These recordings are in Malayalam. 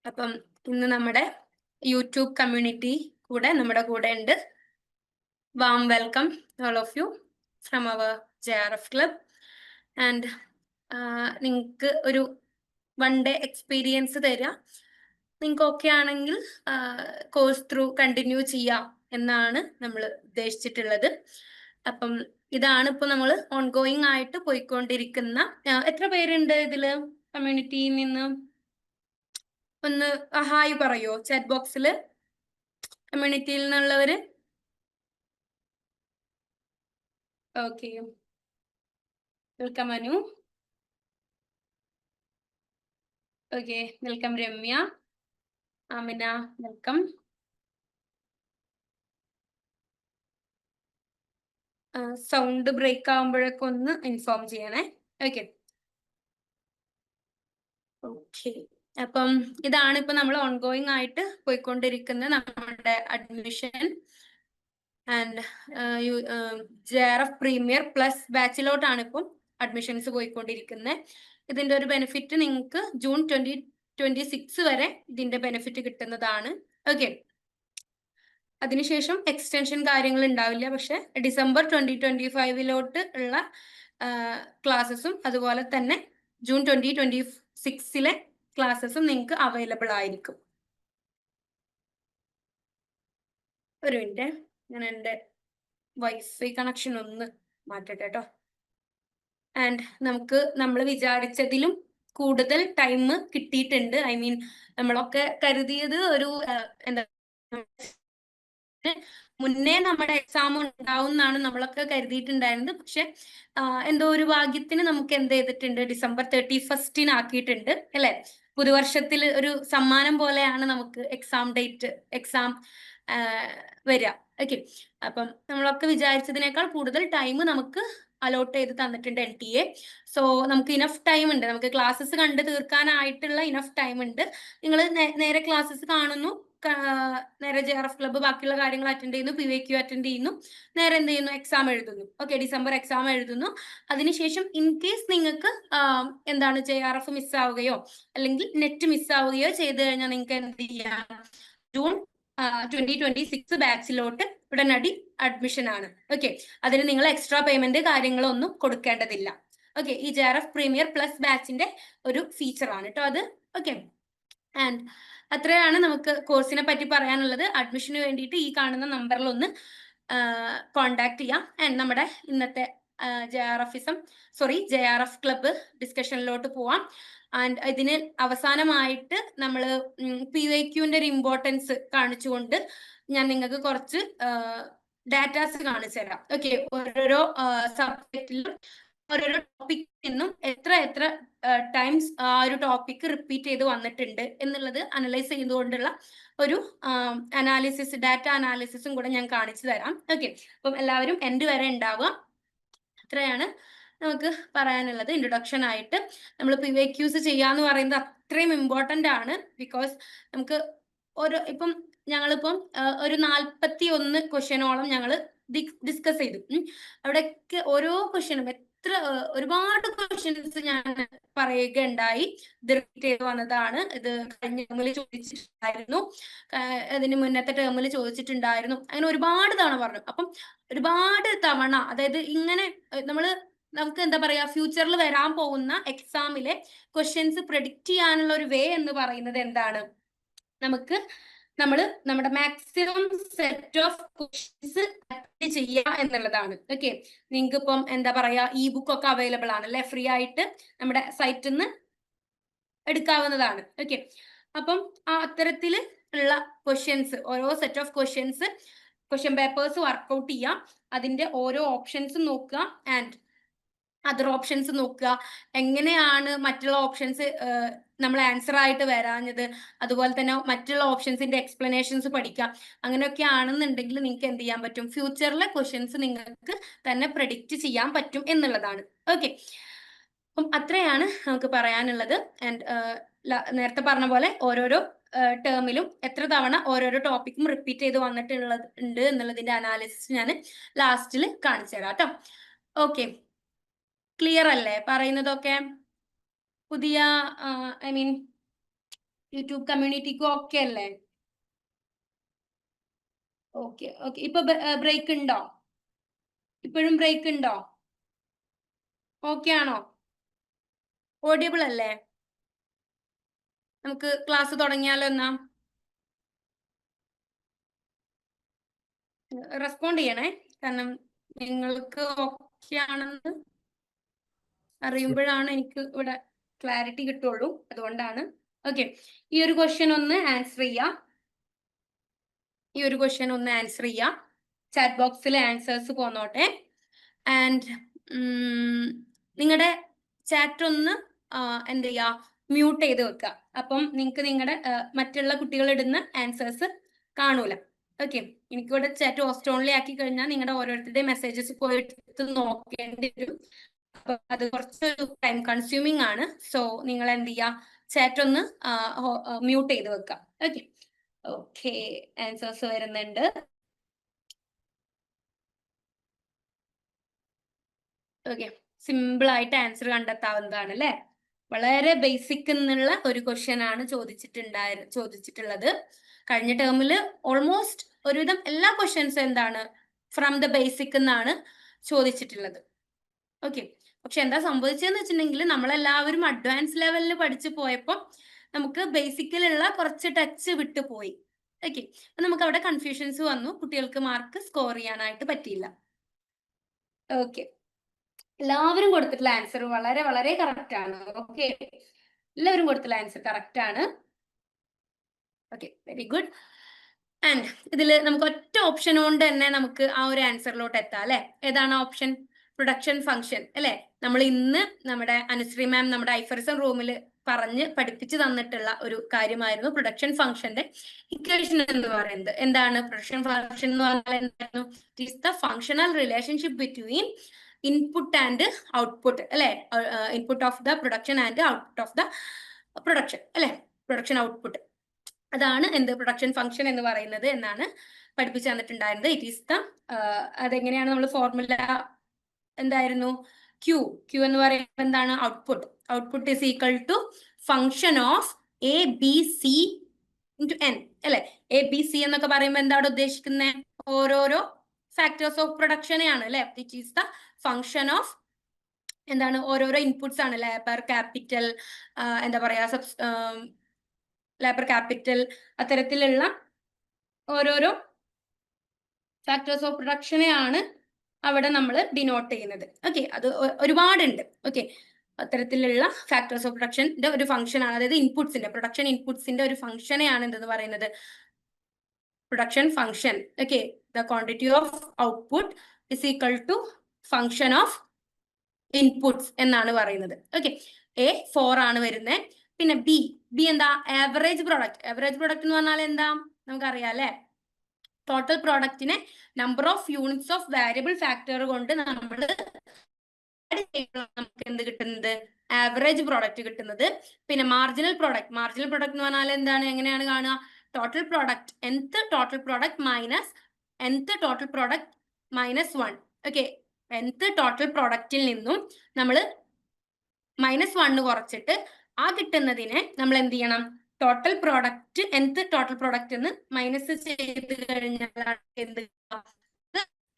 അപ്പം ഇന്ന് നമ്മുടെ യൂട്യൂബ് കമ്മ്യൂണിറ്റി നമ്മുടെ കൂടെ ഉണ്ട്. Warm welcome all of you from our JRF club. And നിങ്ങൾക്ക് ഒരു 1 day എക്സ്പീരിയൻസ് തരാം. നിങ്ങൾക്ക് ഓക്കെ ആണെങ്കിൽ കോഴ്സ് ത്രൂ കണ്ടിന്യൂ ചെയ്യാം എന്നാണ് നമ്മൾ ഉദ്ദേശിച്ചിട്ടുള്ളത്. അപ്പം ഇതാണ് ഇപ്പൊ നമ്മൾ ഓൺഗോയിങ് ആയിട്ട് പോയിക്കൊണ്ടിരിക്കുന്ന. എത്ര പേരുണ്ട് ഇതില് കമ്മ്യൂണിറ്റിയിൽ നിന്ന്? ഒന്ന് ഹായ് പറയോ ചാറ്റ് ബോക്സിൽ, കമ്മ്യൂണിറ്റിയിൽ നിന്നുള്ളവര്. Okay, welcome Anu. Okay, welcome Ramya. Amina welcome. Sound break ആകുമ്പോഴൊക്കെ ഒന്ന് ഇൻഫോം ചെയ്യണേ. ഓക്കെ ഓക്കെ, അപ്പം ഇതാണ് ഇപ്പൊ നമ്മൾ ഓൺഗോയിങ് ആയിട്ട് പോയിക്കൊണ്ടിരിക്കുന്ന നമ്മുടെ admission and JRF premier plus ബാച്ചിലോട്ടാണ് ഇപ്പം അഡ്മിഷൻസ് പോയിക്കൊണ്ടിരിക്കുന്നത്. ഇതിന്റെ ഒരു ബെനിഫിറ്റ് നിങ്ങൾക്ക് ജൂൺ 2026 വരെ ഇതിന്റെ ബെനിഫിറ്റ് കിട്ടുന്നതാണ്. ഓക്കെ, അതിനുശേഷം എക്സ്റ്റൻഷൻ കാര്യങ്ങൾ ഉണ്ടാവില്ല. പക്ഷെ ഡിസംബർ 2025 ഉള്ള ക്ലാസ്സസും അതുപോലെ തന്നെ ജൂൺ 2026 ക്ലാസ്സസും നിങ്ങൾക്ക് അവൈലബിൾ ആയിരിക്കും. ഒരു മിനിറ്റ്, ഞാൻ എൻ്റെ വൈഫൈ കണക്ഷൻ ഒന്ന് മാറ്റട്ടെ കേട്ടോ. ആൻഡ് നമ്മൾ വിചാരിച്ചതിലും കൂടുതൽ ടൈം കിട്ടിയിട്ടുണ്ട്. ഐ മീൻ നമ്മളൊക്കെ കരുതിയത് ഒരു എന്താ മുന്നേ നമ്മുടെ എക്സാം ഉണ്ടാവും എന്നാണ് നമ്മളൊക്കെ കരുതിയിട്ടുണ്ടായിരുന്നത്. പക്ഷെ എന്തോ ഒരു ഭാഗ്യത്തിന് നമുക്ക് എന്ത് ചെയ്തിട്ടുണ്ട്, ഡിസംബർ 31 ആക്കിയിട്ടുണ്ട് അല്ലെ. പുതുവർഷത്തിൽ ഒരു സമ്മാനം പോലെയാണ് നമുക്ക് എക്സാം വരിക. ഓക്കെ, അപ്പം നമ്മളൊക്കെ വിചാരിച്ചതിനേക്കാൾ കൂടുതൽ ടൈം നമുക്ക് അലോട്ട് ചെയ്ത് തന്നിട്ടുണ്ട് LTA. സോ നമുക്ക് ഇനഫ് ടൈം ഉണ്ട്, നമുക്ക് ക്ലാസ്സസ് കണ്ട് തീർക്കാനായിട്ടുള്ള ഇനഫ് ടൈം ഉണ്ട്. നിങ്ങൾ നേരെ ക്ലാസ്സസ് കാണുന്നു, നേരെ JRF ക്ലബ്ബ് ബാക്കിയുള്ള കാര്യങ്ങൾ അറ്റൻഡ് ചെയ്യുന്നു, PVQ അറ്റൻഡ് ചെയ്യുന്നു, നേരെ എന്ത് ചെയ്യുന്നു, എക്സാം എഴുതുന്നു. ഓക്കെ, ഡിസംബർ എക്സാം എഴുതുന്നു. അതിനുശേഷം ഇൻ കേസ് നിങ്ങൾക്ക് എന്താണ് JRF മിസ്സാവുകയോ അല്ലെങ്കിൽ നെറ്റ് മിസ്സാവുകയോ ചെയ്തു കഴിഞ്ഞാൽ നിങ്ങൾക്ക് എന്ത് ചെയ്യാം, ജൂൺ 2026 ബാച്ചിലോട്ട് ഉടനടി അഡ്മിഷൻ ആണ്. ഓക്കെ, അതിന് നിങ്ങൾ എക്സ്ട്രാ പേയ്മെന്റ് കാര്യങ്ങളൊന്നും കൊടുക്കേണ്ടതില്ല. ഓക്കെ, ഈ JRF പ്രീമിയർ പ്ലസ് ബാച്ചിന്റെ ഒരു ഫീച്ചർ ആണ് കേട്ടോ അത്. ഓക്കെ, ആൻഡ് അത്രയാണ് നമുക്ക് കോഴ്സിനെ പറ്റി പറയാനുള്ളത്. അഡ്മിഷന് വേണ്ടിയിട്ട് ഈ കാണുന്ന നമ്പറിൽ ഒന്ന് കോണ്ടാക്ട് ചെയ്യാം. ആൻഡ് നമ്മുടെ ഇന്നത്തെ JRF ക്ലബ്ബ് ഡിസ്കഷനിലോട്ട് പോവാം. ആൻഡ് ഇതിന് അവസാനമായിട്ട് നമ്മൾ PYQന്റെ ഒരു ഇമ്പോർട്ടൻസ് കാണിച്ചുകൊണ്ട് ഞാൻ നിങ്ങൾക്ക് കുറച്ച് ഡാറ്റാസ് കാണിച്ചു തരാം. ഓക്കെ, ഓരോരോ സബ്ജക്റ്റിലും ഓരോരോ ടോപ്പിക്കിൽ നിന്നും എത്ര ടൈംസ് ആ ഒരു ടോപ്പിക് റിപ്പീറ്റ് ചെയ്ത് വന്നിട്ടുണ്ട് എന്നുള്ളത് അനലൈസ് ചെയ്തുകൊണ്ടുള്ള ഒരു ഡാറ്റ അനാലിസിസും കൂടെ ഞാൻ കാണിച്ചു തരാം. ഓക്കെ, അപ്പം എല്ലാവരും എൻഡ് വരെ ഉണ്ടാവുക. അത്രയാണ് നമുക്ക് പറയാനുള്ളത്. ഇൻട്രൊഡക്ഷൻ ആയിട്ട് നമ്മൾ PYQs ചെയ്യാന്ന് പറയുന്നത് അത്രയും ഇമ്പോർട്ടൻ്റ് ആണ്. ബിക്കോസ് നമുക്ക് ഇപ്പം ഞങ്ങളിപ്പം ഒരു 41 ക്വസ്റ്റ്യനോളം ഞങ്ങൾ ഡിസ്കസ് ചെയ്തു. അവിടെയൊക്കെ ഓരോ ക്വസ്റ്റ്യനും ഒരുപാട് ക്വസ്റ്റ്യൻസ് ഞാൻ പറയുകയുണ്ടായി. ഇത് റിപ്പീറ്റ് ചെയ്ത് വന്നതാണ്. ഇത് കഴിഞ്ഞ ടേമിൽ ചോദിച്ചിട്ടുണ്ടായിരുന്നു, അതിന് മുന്നത്തെ ടേമിൽ ചോദിച്ചിട്ടുണ്ടായിരുന്നു, അങ്ങനെ ഒരുപാട് തവണ പറഞ്ഞു. അപ്പം ഒരുപാട് തവണ, അതായത് ഇങ്ങനെ നമുക്ക് എന്താ പറയാ, ഫ്യൂച്ചറിൽ വരാൻ പോകുന്ന എക്സാമിലെ ക്വസ്റ്റ്യൻസ് പ്രെഡിക്റ്റ് ചെയ്യാനുള്ള ഒരു വേ എന്ന് പറയുന്നത് എന്താണ്, നമ്മുടെ മാക്സിമം സെറ്റ് ഓഫ് ക്വസ്റ്റ്യൻസ് ചെയ്യുക എന്നുള്ളതാണ്. ഓക്കെ, നിങ്ങൾക്ക് ഇപ്പം എന്താ പറയാ, ഇ ബുക്ക് ഒക്കെ അവൈലബിൾ ആണ് അല്ലെ, ഫ്രീ ആയിട്ട് നമ്മുടെ സൈറ്റിൽ നിന്ന് എടുക്കാവുന്നതാണ്. ഓക്കെ, അപ്പം അത്തരത്തിൽ ഉള്ള ക്വസ്റ്റ്യൻസ്, ഓരോ set of question papers work out ചെയ്യാം, അതിന്റെ ഓരോ ഓപ്ഷൻസ് നോക്കുക ആൻഡ് അതർ ഓപ്ഷൻസ് നോക്കുക, എങ്ങനെയാണ് മറ്റുള്ള ഓപ്ഷൻസ് നമ്മൾ ആൻസർ ആയിട്ട് വരാഞ്ഞത്, അതുപോലെ തന്നെ മറ്റുള്ള ഓപ്ഷൻസിന്റെ എക്സ്പ്ലനേഷൻസ് പഠിക്കാം. അങ്ങനെയൊക്കെ ആണെന്നുണ്ടെങ്കിൽ നിങ്ങൾക്ക് എന്ത് ചെയ്യാൻ പറ്റും, ഫ്യൂച്ചറിലെ ക്വസ്റ്റ്യൻസ് നിങ്ങൾക്ക് തന്നെ പ്രെഡിക്റ്റ് ചെയ്യാൻ പറ്റും എന്നുള്ളതാണ്. ഓക്കെ, അപ്പം അത്രയാണ് നമുക്ക് പറയാനുള്ളത്. ആൻഡ് നേരത്തെ പറഞ്ഞ പോലെ ഓരോരോ ടേമിലും എത്ര തവണ ഓരോരോ ടോപ്പിക്കും റിപ്പീറ്റ് ചെയ്ത് വന്നിട്ടുണ്ട് എന്നുള്ളതിന്റെ അനാലിസിസ് ഞാൻ ലാസ്റ്റിൽ കാണിച്ചു തരാം കേട്ടോ. ഓക്കെ, ക്ലിയർ അല്ലേ പറയുന്നതൊക്കെ? പുതിയ ഐ മീൻ യൂട്യൂബ് കമ്മ്യൂണിറ്റിക്കും ഓക്കെ അല്ലേ? Okay okay. ഇപ്പൊ ബ്രേക്ക് ഉണ്ടോ? ഇപ്പോഴും ബ്രേക്ക് ഉണ്ടോ? ഓക്കെ ആണോ? ഓഡിയബിൾ അല്ലേ? നമുക്ക് ക്ലാസ് തുടങ്ങിയാലോ എന്നാ? റെസ്പോണ്ട് ചെയ്യണേ, കാരണം നിങ്ങൾക്ക് ഓക്കെ ആണെന്ന് അറിയുമ്പോഴാണ് എനിക്ക് ഇവിടെ ക്ലാരിറ്റി കിട്ടുള്ളൂ. അതുകൊണ്ടാണ്. ഓക്കെ, ഈ ഒരു ക്വസ്റ്റ്യൻ ഒന്ന് ആൻസർ ചെയ്യാം. ചാറ്റ് ബോക്സിലെ ആൻസേഴ്സ് പോന്നോട്ടെ. ആൻഡ് നിങ്ങളുടെ ചാറ്റ് ഒന്ന് എന്ത് ചെയ്യാ, മ്യൂട്ട് ചെയ്ത് വെക്കുക. അപ്പം നിങ്ങൾക്ക് നിങ്ങളുടെ മറ്റുള്ള കുട്ടികൾ ഇടുന്ന ആൻസേഴ്സ് കാണൂല. ഓക്കെ, എനിക്കിവിടെ ചാറ്റ് ഹോസ്റ്റ് ഓൺലി ആക്കി കഴിഞ്ഞാൽ നിങ്ങളുടെ ഓരോരുത്തരുടെയും മെസ്സേജസ് പോയിട്ട് നോക്കേണ്ടി വരും. അപ്പൊ അത് കുറച്ചൊരു ടൈം കൺസ്യൂമിങ് ആണ്. സോ നിങ്ങൾ എന്ത് ചെയ്യുക, ചാറ്റ് ഒന്ന് മ്യൂട്ട് ചെയ്ത് വെക്കാം. ഓക്കെ ഓക്കെ, ആൻസേഴ്സ് വരുന്നുണ്ട്. ഓക്കെ, സിമ്പിൾ ആയിട്ട് ആൻസർ കണ്ടെത്താവുന്നതാണ് അല്ലെ? വളരെ ബേസിക് എന്നുള്ള ഒരു ക്വസ്റ്റ്യൻ ആണ് ചോദിച്ചിട്ടുള്ളത്. കഴിഞ്ഞ ടേമിൽ ഓൾമോസ്റ്റ് ഒരുവിധം എല്ലാ ക്വസ്റ്റ്യൻസും എന്താണ്, ഫ്രം ദ ബേസിക് എന്നാണ് ചോദിച്ചിട്ടുള്ളത്. ഓക്കെ, പക്ഷെ എന്താ സംഭവിച്ചതെന്ന് വെച്ചിട്ടുണ്ടെങ്കിൽ നമ്മളെല്ലാവരും അഡ്വാൻസ് ലെവലിൽ പഠിച്ചു പോയപ്പോൾ നമുക്ക് ബേസിക്കിലുള്ള കുറച്ച് ടച്ച് വിട്ടുപോയി. ഓക്കെ, അപ്പൊ നമുക്ക് അവിടെ കൺഫ്യൂഷൻസ് വന്നു, കുട്ടികൾക്ക് മാർക്ക് സ്കോർ ചെയ്യാനായിട്ട് പറ്റിയില്ല. ഓക്കെ, എല്ലാവരും കൊടുത്തിട്ടുള്ള ആൻസർ വളരെ വളരെ കറക്റ്റ് ആണ്. ഓക്കെ, എല്ലാവരും കൊടുത്തിട്ടുള്ള ആൻസർ കറക്റ്റ് ആണ്. Okay, very good. ആൻഡ് ഇതിൽ നമുക്ക് ഒറ്റ ഓപ്ഷൻ കൊണ്ട് തന്നെ നമുക്ക് ആ ഒരു ആൻസറിലോട്ട് എത്താം അല്ലെ? ഏതാണ് ഓപ്ഷൻ? പ്രൊഡക്ഷൻ ഫംഗ്ഷൻ അല്ലെ? നമ്മൾ ഇന്ന് നമ്മുടെ അനുശ്രീ മാം നമ്മുടെ ഐഫർസൺ റൂമിൽ പറഞ്ഞ് പഠിപ്പിച്ചു തന്നിട്ടുള്ള ഒരു കാര്യമായിരുന്നു പ്രൊഡക്ഷൻ ഫംഗ്ഷന്റെ ഇക്വേഷൻ എന്ന് പറയുന്നത്. എന്താണ് പ്രൊഡക്ഷൻ ഫംഗ്ഷൻ എന്ന് പറഞ്ഞാൽ? എന്തായിരുന്നു? It is the functional relationship between input and output അല്ലെ? Input of the production and output of the production അല്ലെ? പ്രൊഡക്ഷൻ ഔട്ട്പുട്ട്, അതാണ് എന്ത് പ്രൊഡക്ഷൻ ഫംഗ്ഷൻ എന്ന് പറയുന്നത് എന്നാണ് പഠിപ്പിച്ചു തന്നിട്ടുണ്ടായിരുന്നത്. ഇറ്റ് ഈസ് ദ അതെങ്ങനെയാണ് നമ്മൾ ഫോർമുല എന്തായിരുന്നു? ക്യൂ എന്ന് പറയുന്നത് എന്താണ്? Output is equal to function of A B C into N അല്ലെ? എ ബി സി എന്നൊക്കെ പറയുമ്പോൾ എന്താണ് ഉദ്ദേശിക്കുന്നത്? ഓരോരോ ഫാക്ടേഴ്സ് ഓഫ് പ്രൊഡക്ഷനെയാണ് അല്ലെ? It is the function of എന്താണ്? ഓരോരോ ഇൻപുട്സ് ആണ്, ലേബർ ക്യാപിറ്റൽ, എന്താ പറയാ, ലേബർ ക്യാപിറ്റൽ, അത്തരത്തിലുള്ള ഓരോരോ ഫാക്ടേഴ്സ് ഓഫ് പ്രൊഡക്ഷനെയാണ് അവിടെ നമ്മൾ ഡിനോട്ട് ചെയ്യുന്നത്. ഓക്കെ, അത് ഒരുപാടുണ്ട്. ഓക്കെ, അത്തരത്തിലുള്ള ഫാക്ടേഴ്സ് ഓഫ് പ്രൊഡക്ഷന്റെ ഒരു ഫംഗ്ഷൻ ആണ്, അതായത് ഇൻപുട്സിന്റെ പ്രൊഡക്ഷൻ ഇൻപുട്സിന്റെ ഒരു ഫംഗ്ഷനെയാണ് എന്തെന്ന് പറയുന്നത്? Production function. Okay, the quantity of output is equal to function of inputs എന്നാണ് പറയുന്നത്. ഓക്കെ, എ 4 ആണ് വരുന്നത്. പിന്നെ ബി എന്താ? Average product. ആവറേജ് പ്രൊഡക്റ്റ് എന്ന് പറഞ്ഞാൽ എന്താ? നമുക്കറിയാം അല്ലെ? ടോട്ടൽ പ്രോഡക്റ്റിനെ number of units of variable factor കൊണ്ട് നമ്മൾ നമുക്ക് എന്ത് കിട്ടുന്നത്? ആവറേജ് പ്രോഡക്റ്റ് കിട്ടുന്നത്. പിന്നെ മാർജിനൽ പ്രോഡക്റ്റ് എന്ന് പറഞ്ഞാൽ എന്താണ്? എങ്ങനെയാണ് കാണുക? Total product, nth total product minus nth total product minus 1. Okay, nth total പ്രോഡക്റ്റിൽ നിന്നും നമ്മൾ -1 കുറച്ചിട്ട് ആ കിട്ടുന്നതിനെ നമ്മൾ എന്ത് ചെയ്യണം? Total product, nth total product എന്ന് മൈനസ് ചെയ്ത് കഴിഞ്ഞാൽ എന്ത്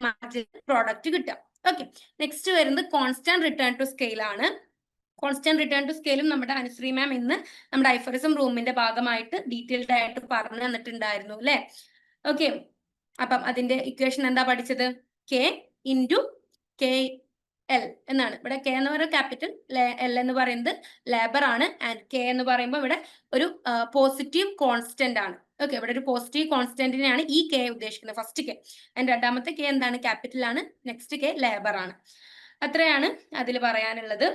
മാർജിനൽ പ്രോഡക്റ്റ് കിട്ടുക. ഓക്കെ, നെക്സ്റ്റ് വരുന്നത് കോൺസ്റ്റന്റ് റിട്ടേൺ ടു സ്കെയിൽ ആണ്. കോൺസ്റ്റന്റ് റിട്ടേൺ ടു സ്കെയിലും നമ്മുടെ അനുശ്രീ മാം ഇന്ന് നമ്മുടെ ഐഫറിസം റൂമിന്റെ ഭാഗമായിട്ട് ഡീറ്റെയിൽഡ് ആയിട്ട് പറഞ്ഞു തന്നിട്ടുണ്ടായിരുന്നു അല്ലെ? ഓക്കെ, അപ്പം അതിന്റെ ഇക്വേഷൻ എന്താ പഠിച്ചത്? കെ ഇൻറ്റു കെ എൽ എന്നാണ്. ഇവിടെ കെ എന്ന് പറയുന്നത് ക്യാപിറ്റൽ, എൽ എന്ന് പറയുന്നത് ലേബർ ആണ്, ആൻഡ് കെ എന്ന് പറയുമ്പോൾ ഇവിടെ ഒരു പോസിറ്റീവ് കോൺസ്റ്റന്റ് ആണ്. ഓക്കെ, ഇവിടെ ഒരു പോസിറ്റീവ് കോൺസ്റ്റന്റിനെയാണ് ഈ കെ ഉദ്ദേശിക്കുന്നത്, ഫസ്റ്റ് കെ. ആൻഡ് രണ്ടാമത്തെ കെ എന്താണ്? ക്യാപിറ്റൽ ആണ്. നെക്സ്റ്റ് കെ ലേബർ ആണ്. അത്രയാണ് അതിൽ പറയാനുള്ളത്.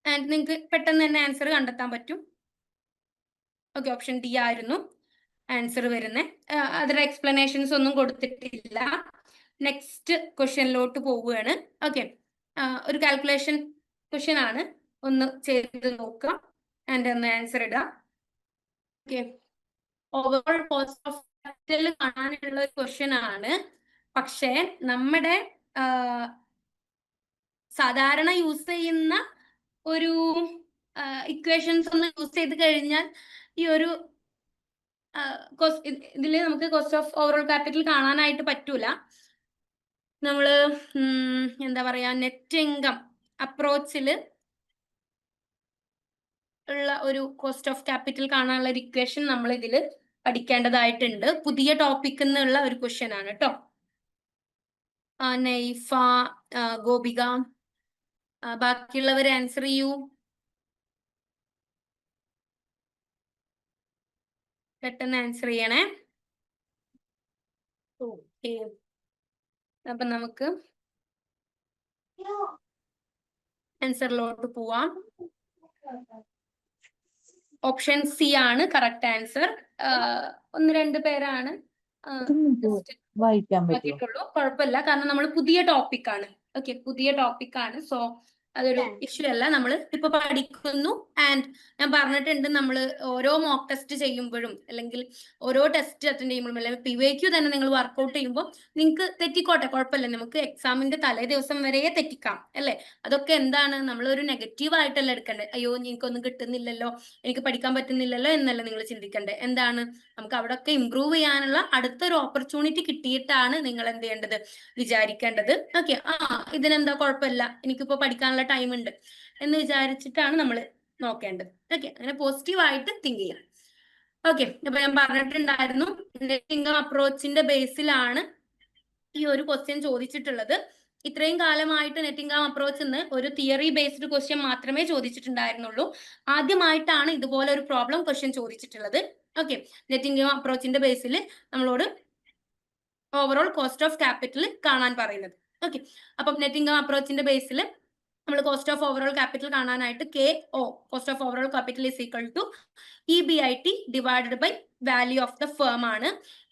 ആൻഡ് നിങ്ങൾക്ക് പെട്ടെന്ന് തന്നെ ആൻസർ കണ്ടെത്താൻ പറ്റും. ഓക്കെ, ഓപ്ഷൻ ഡി ആയിരുന്നു ആൻസർ വരുന്നത്. അതിന്റെ എക്സ്പ്ലനേഷൻസ് ഒന്നും കൊടുത്തിട്ടില്ല. നെക്സ്റ്റ് ക്വസ്റ്റ്യനിലോട്ട് പോവുകയാണ്. ഓക്കെ, ഒരു കാൽക്കുലേഷൻ ക്വസ്റ്റ്യൻ ആണ്, ഒന്ന് ചെയ്ത് നോക്കുക ആൻഡ് ഒന്ന് ആൻസർ ഇടുക. Okay, overall cost of capital കാണാനുള്ള ഒരു ക്വസ്റ്റ്യൻ ആണ്. പക്ഷേ നമ്മുടെ സാധാരണ യൂസ് ചെയ്യുന്ന ഒരു ഇക്വേഷൻസ് ഒന്ന് യൂസ് ചെയ്ത് കഴിഞ്ഞാൽ ഈ ഒരു ഇതില് നമുക്ക് കോസ്റ്റ് ഓഫ് ഓവറോൾ ക്യാപിറ്റൽ കാണാനായിട്ട് പറ്റൂല. നമ്മള് എന്താ പറയാ, നെറ്റ് ഇൻകം അപ്രോച്ചില് ഉള്ള ഒരു കോസ്റ്റ് ഓഫ് ക്യാപിറ്റൽ കാണാനുള്ള ഒരു ഇക്വേഷൻ നമ്മൾ ഇതിൽ പഠിക്കേണ്ടതായിട്ടുണ്ട്. പുതിയ ടോപ്പിക് എന്നുള്ള ഒരു ക്വസ്റ്റ്യൻ ആണ് കേട്ടോ. നൈഫ, ഗോപിക, ബാക്കിയുള്ളവർ ആൻസർ ചെയ്യൂ. പെട്ടെന്ന് ആൻസർ ചെയ്യണേ. ഓക്കെ, അപ്പൊ നമുക്ക് ആൻസറിലോട്ട് പോവാം. ഓപ്ഷൻ സി ആണ് കറക്റ്റ് ആൻസർ. 1-2 പേരാണ് വായിക്കാൻ പറ്റുള്ളൂ. കുഴപ്പമില്ല, കാരണം നമ്മൾ പുതിയ ടോപ്പിക് ആണ്. ഓക്കെ, പുതിയ ടോപ്പിക് ആണ്. സോ അതൊരു ഇഷ്യൂ അല്ല, നമ്മൾ ഇപ്പൊ പഠിക്കുന്നു. ആൻഡ് ഞാൻ പറഞ്ഞിട്ടുണ്ട്, നമ്മൾ ഓരോ മോക്ക് ടെസ്റ്റ് ചെയ്യുമ്പോഴും അല്ലെങ്കിൽ ഓരോ ടെസ്റ്റ് അറ്റൻഡ് ചെയ്യുമ്പോഴും അല്ലെങ്കിൽ PYQ തന്നെ നിങ്ങൾ വർക്ക്ഔട്ട് ചെയ്യുമ്പോൾ നിങ്ങൾക്ക് തെറ്റിക്കോട്ടെ, കുഴപ്പമില്ല. നമുക്ക് എക്സാമിന്റെ തലേ ദിവസം വരെ തെറ്റിക്കാം അല്ലെ. അതൊക്കെ എന്താണ്, നമ്മളൊരു നെഗറ്റീവ് ആയിട്ടല്ല എടുക്കേണ്ടത്. അയ്യോ എനിക്കൊന്നും കിട്ടുന്നില്ലല്ലോ, എനിക്ക് പഠിക്കാൻ പറ്റുന്നില്ലല്ലോ എന്നല്ല നിങ്ങൾ ചിന്തിക്കേണ്ടത്. എന്താണ്, നമുക്ക് അവിടെ ഒക്കെ ഇമ്പ്രൂവ് ചെയ്യാനുള്ള അടുത്തൊരു ഓപ്പർച്യൂണിറ്റി കിട്ടിയിട്ടാണ് നിങ്ങൾ എന്ത് ചെയ്യേണ്ടത്, വിചാരിക്കേണ്ടത്. ഓക്കെ, ഇതിനെന്താ കുഴപ്പമില്ല, എനിക്കിപ്പോ പഠിക്കാനുള്ള ടൈം ഉണ്ട് എന്ന് വിചാരിച്ചിട്ടാണ് നമ്മൾ നോക്കേണ്ടത്. ഓക്കെ, അങ്ങനെ പോസിറ്റീവ് ആയിട്ട് തിങ്ക് ചെയ്യാം. ഓക്കെ, അപ്പൊ ഞാൻ പറഞ്ഞിട്ടുണ്ടായിരുന്നു നെറ്റ് ഇൻകം അപ്രോച്ചിന്റെ ബേസിലാണ് ഈ ഒരു ക്വസ്റ്റ്യൻ ചോദിച്ചിട്ടുള്ളത്. ഇത്രയും കാലമായിട്ട് നെറ്റ് ഇൻകം അപ്രോച്ച് എന്ന് ഒരു തിയറി ബേസ്ഡ് ക്വസ്റ്റ്യൻ മാത്രമേ ചോദിച്ചിട്ടുണ്ടായിരുന്നുള്ളൂ. ആദ്യമായിട്ടാണ് ഇതുപോലെ ഒരു പ്രോബ്ലം ക്വസ്റ്റ്യൻ ചോദിച്ചിട്ടുള്ളത്. ഓക്കെ, നെറ്റ് ഇൻകം അപ്രോച്ചിന്റെ ബേസിൽ നമ്മളോട് ഓവറോൾ കോസ്റ്റ് ഓഫ് ക്യാപിറ്റൽ കാണാൻ പറയുന്നത്. ഓക്കെ, അപ്പം നെറ്റ് ഇൻകം അപ്രോച്ചിന്റെ ബേസിൽ നമ്മൾ കോസ്റ്റ് ഓഫ് ഓവറോൾ ക്യാപിറ്റൽ കാണാനായിട്ട് KO, cost of overall capital is equal to EBIT divided by value of the firm ആണ്.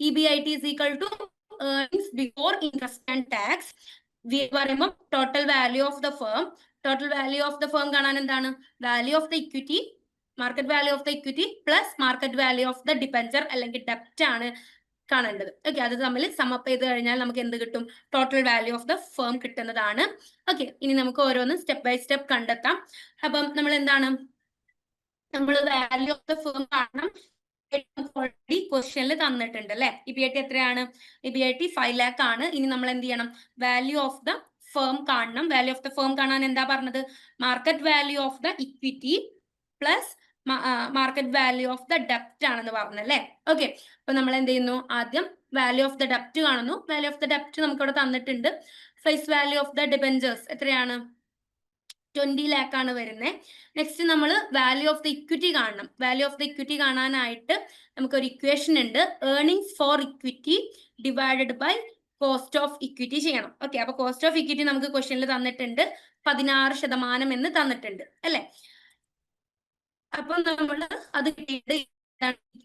EBIT is equal to earnings before interest and tax. പറയുമ്പോൾ total value of the firm. Total value of the firm കാണാൻ എന്താണ്, value of the equity, market value of the equity plus market value of the debenture അല്ലെങ്കിൽ ഡെപ്റ്റ് ആണ് കാണേണ്ടത്. ഓക്കെ, അത് തമ്മിൽ സമപ്പ് ചെയ്ത് കഴിഞ്ഞാൽ നമുക്ക് എന്ത് കിട്ടും, total value of the firm കിട്ടുന്നതാണ്. ഓക്കെ, ഇനി നമുക്ക് ഓരോന്ന് സ്റ്റെപ്പ് ബൈ സ്റ്റെപ്പ് കണ്ടെത്താം. അപ്പം നമ്മൾ എന്താണ്, നമ്മൾ വാല്യൂ ഓഫ് ദ ഫേം കാണണം. ഓൾറെഡി ക്വസ്റ്റ്യനിൽ തന്നിട്ടുണ്ട് അല്ലെ. EBIT എത്രയാണ്, EBIT 5 lakh ആണ്. ഇനി നമ്മൾ എന്ത് ചെയ്യണം, വാല്യൂ ഓഫ് ദ ഫേം കാണണം. വാല്യൂ ഓഫ് ദ ഫേം കാണാൻ എന്താ പറഞ്ഞത്, market value of the equity plus market value of the ഡെപ്റ്റ് ആണെന്ന് പറഞ്ഞല്ലേ. ഓക്കെ, അപ്പൊ നമ്മൾ എന്ത് ചെയ്യുന്നു, ആദ്യം വാല്യൂ ഓഫ് ദ ഡെപ്റ്റ് കാണുന്നു. വാല്യൂ ഓഫ് ദ ഡെപ്റ്റ് നമുക്ക് ഇവിടെ തന്നിട്ടുണ്ട്. Face value of the debentures എത്രയാണ്, 20 lakh ആണ് വരുന്നത്. നെക്സ്റ്റ് നമ്മൾ വാല്യൂ ഓഫ് ദ ഇക്വിറ്റി കാണണം. വാല്യൂ ഓഫ് ദ ഇക്വിറ്റി കാണാനായിട്ട് നമുക്കൊരു ഇക്വേഷൻ ഉണ്ട്, earnings for equity divided by cost of equity ചെയ്യണം. ഓക്കെ, അപ്പൊ കോസ്റ്റ് ഓഫ് ഇക്വിറ്റി നമുക്ക് ക്വസ്റ്റ്യനിൽ തന്നിട്ടുണ്ട് 16% എന്ന് തന്നിട്ടുണ്ട് അല്ലെ. അപ്പൊ നമ്മൾ അത് കിട്ടിയിട്ട്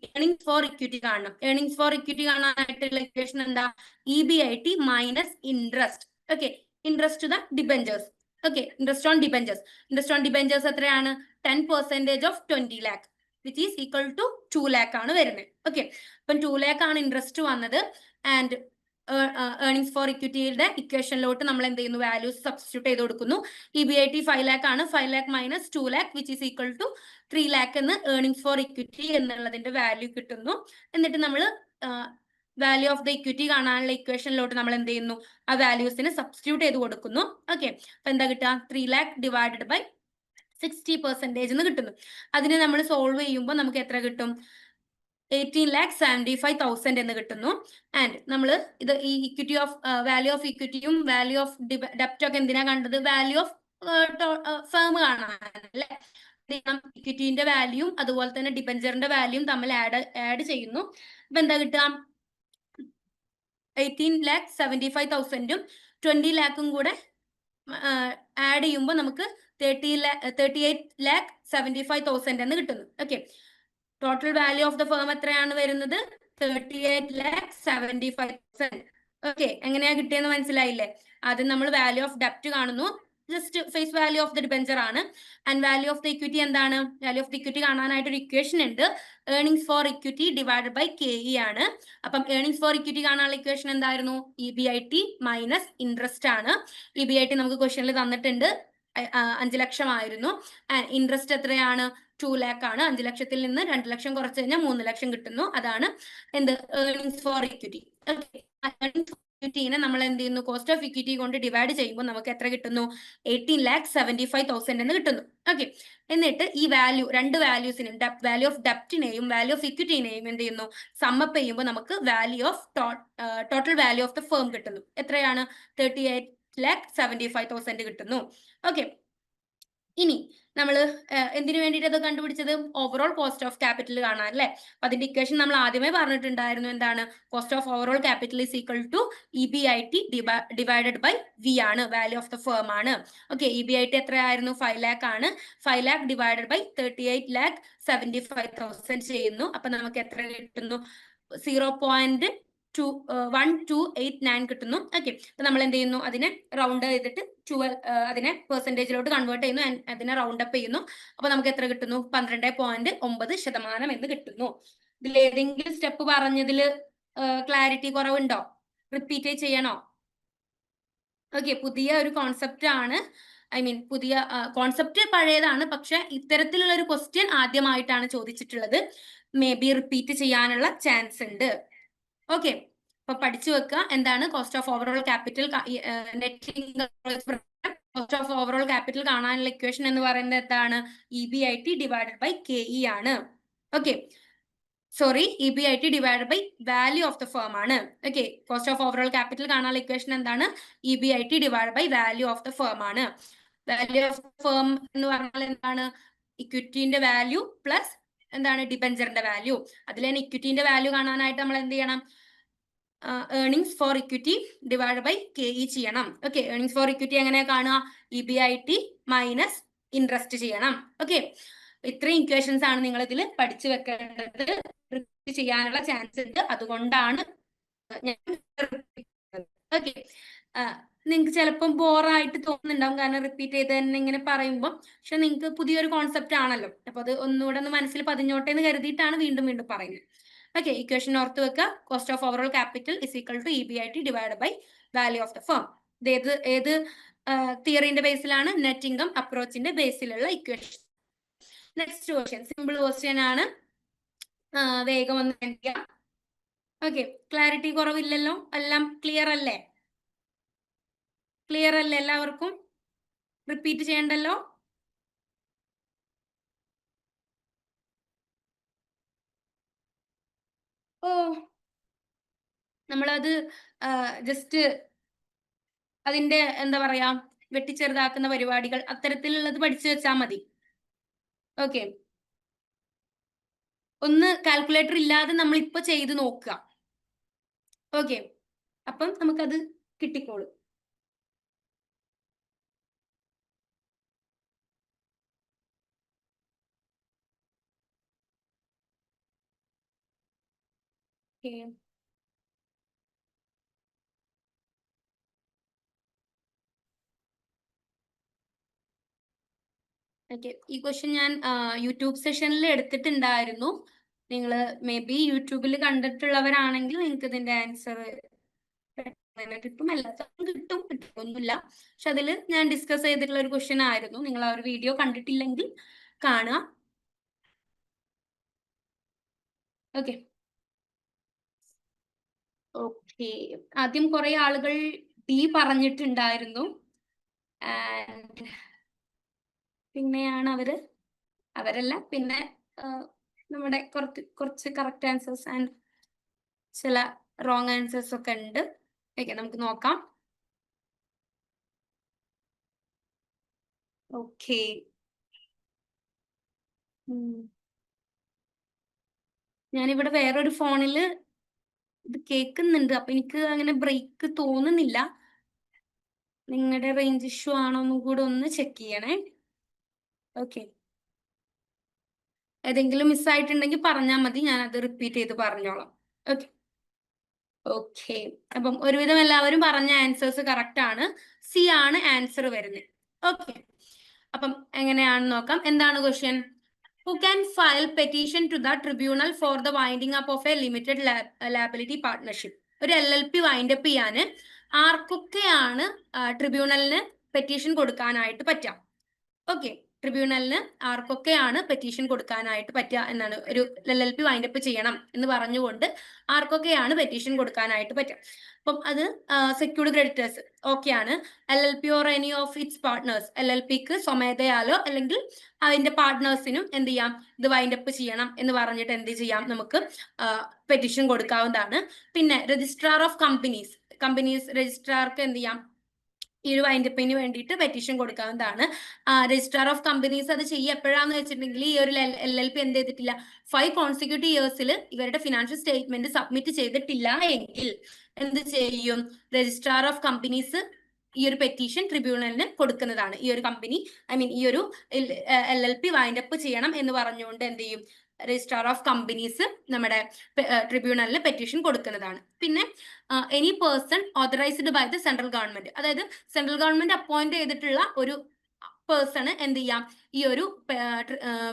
ഏർണിംഗ്സ് ഫോർ ഇക്വിറ്റി കാണണം. ഏർണിംഗ്സ് ഫോർ ഇക്വിറ്റി കാണാനായിട്ടുള്ള ഇക്വേഷൻ എന്താ, EBIT minus interest. Okay, interest to the debentures. Okay, interest on debentures. Interest on debentures എത്രയാണ്, 10% of 20 lakh which is equal to 2 lakh ആണ് വരുന്നത്. ഓക്കെ, അപ്പം 2 lakh ആണ് ഇൻട്രസ്റ്റ് വന്നത്. ആൻഡ് ഏർണിംഗ്സ് ഫോർ ഇക്വിറ്റിയുടെ ഇക്വേഷനിലോട്ട് നമ്മൾ എന്ത് ചെയ്യുന്നു, വാല്യൂസ് സബ്സ്റ്റിറ്റ്യൂട്ട് ചെയ്ത് കൊടുക്കുന്നു. EBIT 5 lakh ആണ്. 5 lakh minus 2 lakh which is equal to 3 lakh എന്ന് ഏർണിംഗ്സ് ഫോർ ഇക്വിറ്റി എന്നുള്ളതിന്റെ വാല്യൂ കിട്ടുന്നു. എന്നിട്ട് നമ്മൾ വാല്യൂ ഓഫ് ദ ഇക്വിറ്റി കാണാനുള്ള ഇക്വേഷനിലോട്ട് നമ്മൾ എന്ത് ചെയ്യുന്നു, ആ വാല്യൂസിന് സബ്സ്റ്റിറ്റ്യൂട്ട് ചെയ്ത് കൊടുക്കുന്നു. ഓക്കെ, അപ്പൊ എന്താ കിട്ടുക, 3 lakh ഡിവൈഡഡ് ബൈ 60% എന്ന് കിട്ടുന്നു. അതിനെ നമ്മൾ സോൾവ് ചെയ്യുമ്പോൾ നമുക്ക് എത്ര കിട്ടും, 18,75,000 എന്ന് കിട്ടുന്നു. ആൻഡ് നമ്മൾ ഇത് ഈ ഇക്വിറ്റി ഓഫ് വാല്യൂ ഓഫ് ഇക്വിറ്റിയും വാല്യൂ ഓഫ് ഡെപ്റ്റ് ഒക്കെ എന്തിനാ കണ്ടത്, വാല്യൂ ഓഫ് ഫേം കാണാനല്ലേ. ഇക്വിറ്റിന്റെ വാല്യൂയും അതുപോലെ തന്നെ ഡിബെഞ്ചറിന്റെ വാല്യൂയും തമ്മിൽ ആഡ് ചെയ്യുന്നു. അപ്പൊ എന്താ കിട്ടുക, 18,75,000 20 lakh കൂടെ ആഡ് ചെയ്യുമ്പോൾ നമുക്ക് 38,75,000 എന്ന് കിട്ടുന്നു. Okay, total value of the firm എത്രയാണ് വരുന്നത്, 38,75,000. ഓക്കെ, എങ്ങനെയാ കിട്ടിയെന്ന് മനസ്സിലായില്ലേ. ആദ്യം നമ്മൾ വാല്യൂ ഓഫ് ഡെപ്റ്റ് കാണുന്നു, just face value of the debenture ആണ്. And value of the equity എന്താണ്, വാല്യൂ ഓഫ് ദ ഇക്വിറ്റി കാണാനായിട്ട് ഒരു ഇക്വേഷൻ ഉണ്ട്, earnings for equity divided by KE ആണ്. അപ്പം ഏർണിംഗ്സ് ഫോർ ഇക്വിറ്റി കാണാനുള്ള ഇക്വേഷൻ എന്തായിരുന്നു, EBIT മൈനസ് ഇൻട്രസ്റ്റ് ആണ്. EBIT നമുക്ക് ക്വസ്റ്റ്യനിൽ തന്നിട്ടുണ്ട് 5 ലക്ഷമായിരുന്നു. ഇൻട്രസ്റ്റ് എത്രയാണ്? 2 lakh ആണ്. 5 ലക്ഷത്തിൽ നിന്ന് 2 ലക്ഷം കുറച്ച് കഴിഞ്ഞാൽ 3 ലക്ഷം കിട്ടുന്നു. അതാണ് എന്ത്? Earnings for equity. ഇക്വിറ്റിനെ നമ്മൾ എന്ത് ചെയ്യുന്നു? കോസ്റ്റ് ഓഫ് ഇക്വിറ്റി കൊണ്ട് ഡിവൈഡ് ചെയ്യുമ്പോൾ നമുക്ക് എത്ര കിട്ടുന്നു? 18,75,000 എന്ന് കിട്ടുന്നു. ഓക്കെ, എന്നിട്ട് ഈ വാല്യൂ, രണ്ട് വാല്യൂസിനും, വാല്യൂ ഓഫ് ഡെപ്റ്റിനെയും വാല്യൂ ഓഫ് ഇക്വിറ്റിനെയും എന്ത് ചെയ്യുന്നു? സമ്മപ്പ് ചെയ്യുമ്പോൾ നമുക്ക് value of total value of the firm കിട്ടുന്നു. എത്രയാണ്? 38,75,000 കിട്ടുന്നു. ഓക്കെ, ഇനി നമ്മൾ എന്തിനു വേണ്ടിയിട്ട് അത് കണ്ടുപിടിച്ചത്? ഓവറോൾ കോസ്റ്റ് ഓഫ് ക്യാപിറ്റൽ കാണാൻ അല്ലേ? അപ്പൊ അതിന്റെ ഇക്വേഷൻ നമ്മൾ ആദ്യമേ പറഞ്ഞിട്ടുണ്ടായിരുന്നു. എന്താണ്? Cost of overall capital is equal to EBIT divided by V ആണ്, വാല്യൂ ഓഫ് ദ ഫേം ആണ്. ഓക്കെ, EBIT എത്രയായിരുന്നു? 5 lakh ആണ്. 5 lakh ഡിവൈഡഡ് ബൈ 38,75,000 ചെയ്യുന്നു. അപ്പൊ നമുക്ക് എത്ര കിട്ടുന്നു? 0.1289 കിട്ടുന്നു. ഓക്കെ, അപ്പൊ നമ്മൾ എന്ത് ചെയ്യുന്നു? അതിനെ റൗണ്ട് ചെയ്തിട്ട് അതിനെ പെർസെന്റേജിലോട്ട് കൺവേർട്ട് ചെയ്യുന്നു, അതിനെ റൗണ്ട് അപ്പ് ചെയ്യുന്നു. അപ്പൊ നമുക്ക് എത്ര കിട്ടുന്നു? 12.9% എന്ന് കിട്ടുന്നു. ഇതിൽ ഏതെങ്കിലും സ്റ്റെപ്പ് പറഞ്ഞതിൽ ക്ലാരിറ്റി കുറവുണ്ടോ? റിപ്പീറ്റ് ചെയ്യണോ? ഓക്കെ, പുതിയ ഒരു കോൺസെപ്റ്റ് ആണ്. പുതിയ കോൺസെപ്റ്റ് പഴയതാണ്, പക്ഷെ ഇത്തരത്തിലുള്ള ഒരു ക്വസ്റ്റ്യൻ ആദ്യമായിട്ടാണ് ചോദിച്ചിട്ടുള്ളത്. മേ ബി റിപ്പീറ്റ് ചെയ്യാനുള്ള ചാൻസ് ഉണ്ട്. ഓക്കെ, അപ്പൊ പഠിച്ചു വെക്കുക. എന്താണ് cost of overall capital? Cost of overall capital കാണാനുള്ള ഇക്വേഷൻ എന്ന് പറയുന്നത് എന്താണ്? EBIT ഡിവൈഡഡ് ബൈ KE ആണ്. Okay, sorry, EBIT divided by value of the firm ആണ്. Okay, cost of overall capital കാണാനുള്ള ഇക്വേഷൻ എന്താണ്? EBIT divided by value of the firm ആണ്. വാല്യൂ ഓഫ് ദ ഫേം എന്ന് പറഞ്ഞാൽ എന്താണ്? ഇക്വിറ്റിന്റെ വാല്യൂ പ്ലസ് എന്താണ്? ഡിബെഞ്ചറിന്റെ വാല്യൂ. അതിൽ തന്നെ ഇക്വിറ്റിന്റെ വാല്യൂ കാണാനായിട്ട് നമ്മൾ എന്ത് ചെയ്യണം? Earnings for equity divide by KE ചെയ്യണം. ഓക്കെ, ഏർണിങ്സ് ഫോർ ഇക്വിറ്റി എങ്ങനെ കാണുക? EBIT മൈനസ് ഇൻട്രസ്റ്റ് ചെയ്യണം. ഓക്കെ, ഇത്രയും ഇക്വേഷൻസ് ആണ് നിങ്ങൾ ഇതിൽ പഠിച്ചു വെക്കേണ്ടത്. റിപ്പീറ്റ് ചെയ്യാനുള്ള ചാൻസ് ഉണ്ട്, അതുകൊണ്ടാണ് ഞാൻ. ഓക്കെ, നിങ്ങൾക്ക് ചിലപ്പം ബോറായിട്ട് തോന്നുന്നുണ്ടാവും, കാരണം റിപ്പീറ്റ് ചെയ്ത് തന്നെ ഇങ്ങനെ പറയുമ്പോൾ. പക്ഷെ നിങ്ങൾക്ക് പുതിയൊരു കോൺസെപ്റ്റ് ആണല്ലോ, അപ്പൊ അത് ഒന്നുകൂടെ ഒന്ന് മനസ്സിൽ പതിഞ്ഞോട്ടെ എന്ന് കരുതിയിട്ടാണ് വീണ്ടും വീണ്ടും പറയുന്നത്. ഓക്കെ, ഇക്വേഷൻ ഓർത്ത് വെക്കുക. Cost of overall capital is equal to EBIT divide by value of the firm. ഇത് ഏത് തിയറിന്റെ ബേസിലാണ്? നെറ്റ് ഇൻകം അപ്രോച്ചിന്റെ ബേസിലുള്ള equation. Next question simple question ആണ്, വേഗം ഒന്ന് എഴുതുക. ഓക്കെ, ക്ലാരിറ്റി കുറവില്ലല്ലോ? എല്ലാം ക്ലിയർ അല്ലേ? ക്ലിയർ അല്ലേ എല്ലാവർക്കും? റിപ്പീറ്റ് ചെയ്യണ്ടല്ലോ? ഓ, നമ്മളത് ജസ്റ്റ് അതിന്റെ എന്താ പറയാ, വെട്ടിച്ചെറുതാക്കുന്ന പരിപാടികൾ അത്തരത്തിലുള്ളത് പഠിച്ചു വെച്ചാൽ മതി. ഓക്കെ, ഒന്ന് കാൽക്കുലേറ്റർ ഇല്ലാതെ നമ്മൾ ഇപ്പൊ ചെയ്ത് നോക്കുക. ഓക്കെ, അപ്പം നമുക്കത് കിട്ടിക്കോളും. ഓക്കെ, ഈ ക്വസ്റ്റ്യൻ ഞാൻ യൂട്യൂബ് സെഷനിൽ എടുത്തിട്ടുണ്ടായിരുന്നു. നിങ്ങൾ മേ ബി യൂട്യൂബിൽ കണ്ടിട്ടുള്ളവരാണെങ്കിൽ നിങ്ങൾക്ക് ഇതിന്റെ ആൻസർ കിട്ടും, എല്ലാവർക്കും കിട്ടുമൊന്നുമില്ല. പക്ഷെ അതിൽ ഞാൻ ഡിസ്കസ് ചെയ്തിട്ടുള്ള ഒരു ക്വസ്റ്റ്യൻ ആയിരുന്നു. നിങ്ങൾ ആ ഒരു വീഡിയോ കണ്ടിട്ടില്ലെങ്കിൽ കാണുക. ഓക്കെ, ഓക്കെ, ആദ്യം കുറെ ആളുകൾ D പറഞ്ഞിട്ടുണ്ടായിരുന്നു. ആൻഡ് പിന്നെയാണ് അവരല്ല, പിന്നെ നമ്മുടെ കുറച്ച് കറക്റ്റ് ആൻസേഴ്സ് ആൻഡ് ചില റോങ് ആൻസേഴ്സ് ഒക്കെ ഉണ്ട്. ഓക്കെ, നമുക്ക് നോക്കാം. ഓക്കെ, ഞാനിവിടെ വേറൊരു ഫോണില് ഇത് കേൾക്കുന്നുണ്ട്, അപ്പൊ എനിക്ക് അങ്ങനെ ബ്രേക്ക് തോന്നുന്നില്ല. നിങ്ങളുടെ റേഞ്ച് ഇഷ്യൂ ആണോ എന്നും കൂടെ ഒന്ന് ചെക്ക് ചെയ്യണേ. ഓക്കെ, ഏതെങ്കിലും മിസ്സായിട്ടുണ്ടെങ്കിൽ പറഞ്ഞാൽ മതി, ഞാൻ അത് റിപ്പീറ്റ് ചെയ്ത് പറഞ്ഞോളാം. ഓക്കെ, ഓക്കെ, അപ്പം ഒരുവിധം എല്ലാവരും പറഞ്ഞ ആൻസേഴ്സ് കറക്റ്റ് ആണ്. C ആണ് ആൻസർ വരുന്നത്. ഓക്കെ, അപ്പം എങ്ങനെയാണെന്ന് നോക്കാം. എന്താണ് question? Who can file petition to the tribunal for the winding up of a limited liability partnership? ഒരു LLP വൈൻഡ് അപ്പ് ചെയ്യാന് ആർക്കൊക്കെയാണ് ട്രിബ്യൂണലിന് പെറ്റീഷൻ കൊടുക്കാനായിട്ട് പറ്റാം. ഓക്കെ, ട്രിബ്യൂണലിന് ആർക്കൊക്കെയാണ് പെറ്റീഷൻ കൊടുക്കാനായിട്ട് പറ്റുക എന്നാണ്, ഒരു LLP വൈൻഡപ്പ് ചെയ്യണം എന്ന് പറഞ്ഞുകൊണ്ട് ആർക്കൊക്കെയാണ് പെറ്റീഷൻ കൊടുക്കാനായിട്ട് പറ്റുക. അപ്പം അത് സെക്യൂർഡ് ക്രെഡിറ്റേഴ്സ് ഓക്കെയാണ്. LLP or any of its partners, LLPക്ക് സ്വമേധയാലോ അല്ലെങ്കിൽ അതിന്റെ പാർട്ട്നേഴ്സിനും എന്ത് ചെയ്യാം, ഇത് വൈൻഡപ്പ് ചെയ്യണം എന്ന് പറഞ്ഞിട്ട് എന്ത് ചെയ്യാം, നമുക്ക് പെറ്റീഷൻ കൊടുക്കാവുന്നതാണ്. പിന്നെ രജിസ്ട്രാർ ഓഫ് കമ്പനീസ് രജിസ്ട്രാർക്ക് എന്ത് ചെയ്യാം, ഈ ഒരു വൈൻഡപ്പിന് വേണ്ടിയിട്ട് പെറ്റീഷൻ കൊടുക്കാവുന്നതാണ്. രജിസ്ട്രാർ ഓഫ് കമ്പനീസ് അത് ചെയ്യുക എപ്പോഴാന്ന് വെച്ചിട്ടുണ്ടെങ്കിൽ, ഈ ഒരു LLP എന്ത് ചെയ്തിട്ടില്ല, 5 കോൺസിക്യൂട്ടീവ് ഇയേഴ്സിൽ ഇവരുടെ ഫിനാൻഷ്യൽ സ്റ്റേറ്റ്മെന്റ് സബ്മിറ്റ് ചെയ്തിട്ടില്ല എങ്കിൽ എന്ത് ചെയ്യും, രജിസ്ട്രാർ ഓഫ് കമ്പനീസ് ഈ ഒരു പെറ്റീഷൻ ട്രിബ്യൂണലിന് കൊടുക്കുന്നതാണ്. ഈ ഒരു കമ്പനി ഈ ഒരു LLP വൈൻഡപ്പ് ചെയ്യണം എന്ന് പറഞ്ഞുകൊണ്ട് എന്ത് ചെയ്യും, രജിസ്ട്രാർ ഓഫ് കമ്പനീസ് നമ്മുടെ ട്രിബ്യൂണലിന് പെറ്റീഷൻ കൊടുക്കുന്നതാണ്. പിന്നെ any person authorised by the central government, അതായത് സെൻട്രൽ ഗവൺമെന്റ് അപ്പോയിന്റ് ചെയ്തിട്ടുള്ള ഒരു പേഴ്സണ് എന്ത് ചെയ്യാം, ഈ ഒരു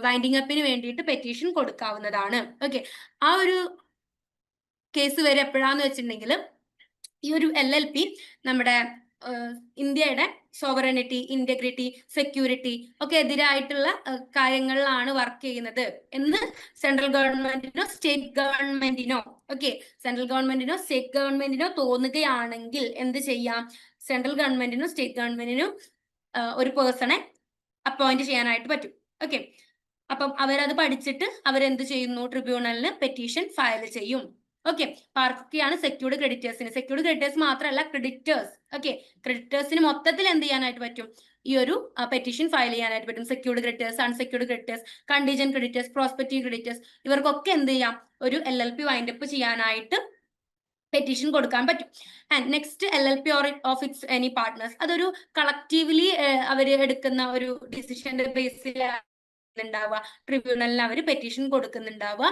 വൈൻഡിങ് അപ്പിന് വേണ്ടിയിട്ട് പെറ്റീഷൻ കൊടുക്കാവുന്നതാണ്. ഓക്കെ, ആ ഒരു കേസ് വരെ എപ്പോഴാന്ന് വെച്ചിട്ടുണ്ടെങ്കിൽ, ഈ ഒരു LLP നമ്മുടെ ഇന്ത്യയുടെ സോവറനിറ്റി, ഇന്റഗ്രിറ്റി, സെക്യൂരിറ്റി ഒക്കെ എതിരായിട്ടുള്ള കാര്യങ്ങളിലാണ് വർക്ക് ചെയ്യുന്നത് എന്ന് സെൻട്രൽ ഗവൺമെന്റിനോ സ്റ്റേറ്റ് ഗവൺമെന്റിനോ സെൻട്രൽ ഗവൺമെന്റിനോ സ്റ്റേറ്റ് ഗവൺമെന്റിനോ തോന്നുകയാണെങ്കിൽ എന്ത് ചെയ്യാം, സെൻട്രൽ ഗവൺമെന്റിനും സ്റ്റേറ്റ് ഗവൺമെന്റിനും ഒരു പേഴ്സണെ അപ്പോയിന്റ് ചെയ്യാനായിട്ട് പറ്റും. ഓക്കെ, അപ്പം അവരത് പഠിച്ചിട്ട് അവരെന്ത് ചെയ്യുന്നു, ട്രിബ്യൂണലിന് പെറ്റീഷൻ ഫയൽ ചെയ്യും. ഓക്കെ, ആർക്കൊക്കെയാണ് സെക്യൂർഡ് ക്രെഡിറ്റേഴ്സ് മാത്രമല്ല ക്രെഡിറ്റേഴ്സ്. ഓക്കെ, ക്രെഡിറ്റേഴ്സിന് മൊത്തത്തിൽ എന്ത് ചെയ്യാനായിട്ട് പറ്റും, ഈ ഒരു പെറ്റീഷൻ ഫയൽ ചെയ്യാനായിട്ട് പറ്റും. Secured creditors, unsecured creditors, contingent creditors, prospective creditors, ഇവർക്കൊക്കെ എന്ത് ചെയ്യാം, ഒരു LLP വൈൻഡപ്പ് ചെയ്യാനായിട്ട് പെറ്റീഷൻ കൊടുക്കാൻ പറ്റും. And next LLP of its any partners, അതൊരു കളക്റ്റീവ്ലി അവർ എടുക്കുന്ന ഒരു ഡിസിഷന്റെ ബേസിൽ ഉണ്ടാവുക, ട്രിബ്യൂണലിന് അവർ പെറ്റീഷൻ കൊടുക്കുന്നുണ്ടാവുക.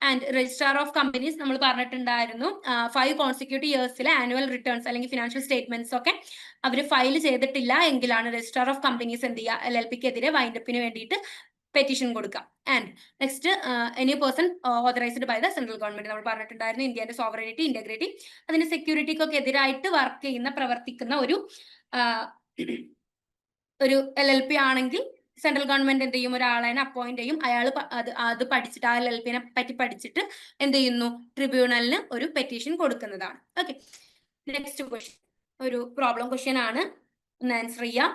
ആൻഡ് രജിസ്ട്രാർ ഓഫ് കമ്പനീസ് നമ്മൾ പറഞ്ഞിട്ടുണ്ടായിരുന്നു, 5 കോൺസിക്യൂട്ടീവ് ഇയേഴ്സിലെ ആനുവൽ റിട്ടേൺസ് അല്ലെങ്കിൽ ഫിനാൻഷ്യൽ സ്റ്റേറ്റ്മെന്റ്സ് ഒക്കെ അവർ ഫയൽ ചെയ്തിട്ടില്ല എങ്കിലാണ് രജിസ്ട്രാർ ഓഫ് കമ്പനീസ് എന്ത് ചെയ്യുക, LLPക്കെതിരെ വൈൻഡപ്പിന് വേണ്ടിയിട്ട് പെറ്റീഷൻ കൊടുക്കാം. And next any person authorised by the central government, നമ്മൾ പറഞ്ഞിട്ടുണ്ടായിരുന്നു ഇന്ത്യയുടെ സോവറനിറ്റി, ഇന്റഗ്രിറ്റി, അതിന്റെ സെക്യൂരിറ്റിക്കൊക്കെ എതിരായിട്ട് വർക്ക് ചെയ്യുന്ന പ്രവർത്തിക്കുന്ന ഒരു LLP ആണെങ്കിൽ സെൻട്രൽ ഗവൺമെന്റ് എന്ത് ചെയ്യും, ഒരാളെ അപ്പോയിന്റ് ചെയ്യും. അയാൾ അത് പഠിച്ചിട്ട് ആ LLPനെ പറ്റി പഠിച്ചിട്ട് എന്ത് ചെയ്യുന്നു, ട്രിബ്യൂണലിന് ഒരു പെറ്റീഷൻ കൊടുക്കുന്നതാണ്. ഓക്കെ, നെക്സ്റ്റ് ക്വസ്റ്റ്യൻ ഒരു പ്രോബ്ലം ക്വസ്റ്റ്യൻ ആണ്, ഒന്ന് ആൻസർ ചെയ്യാം.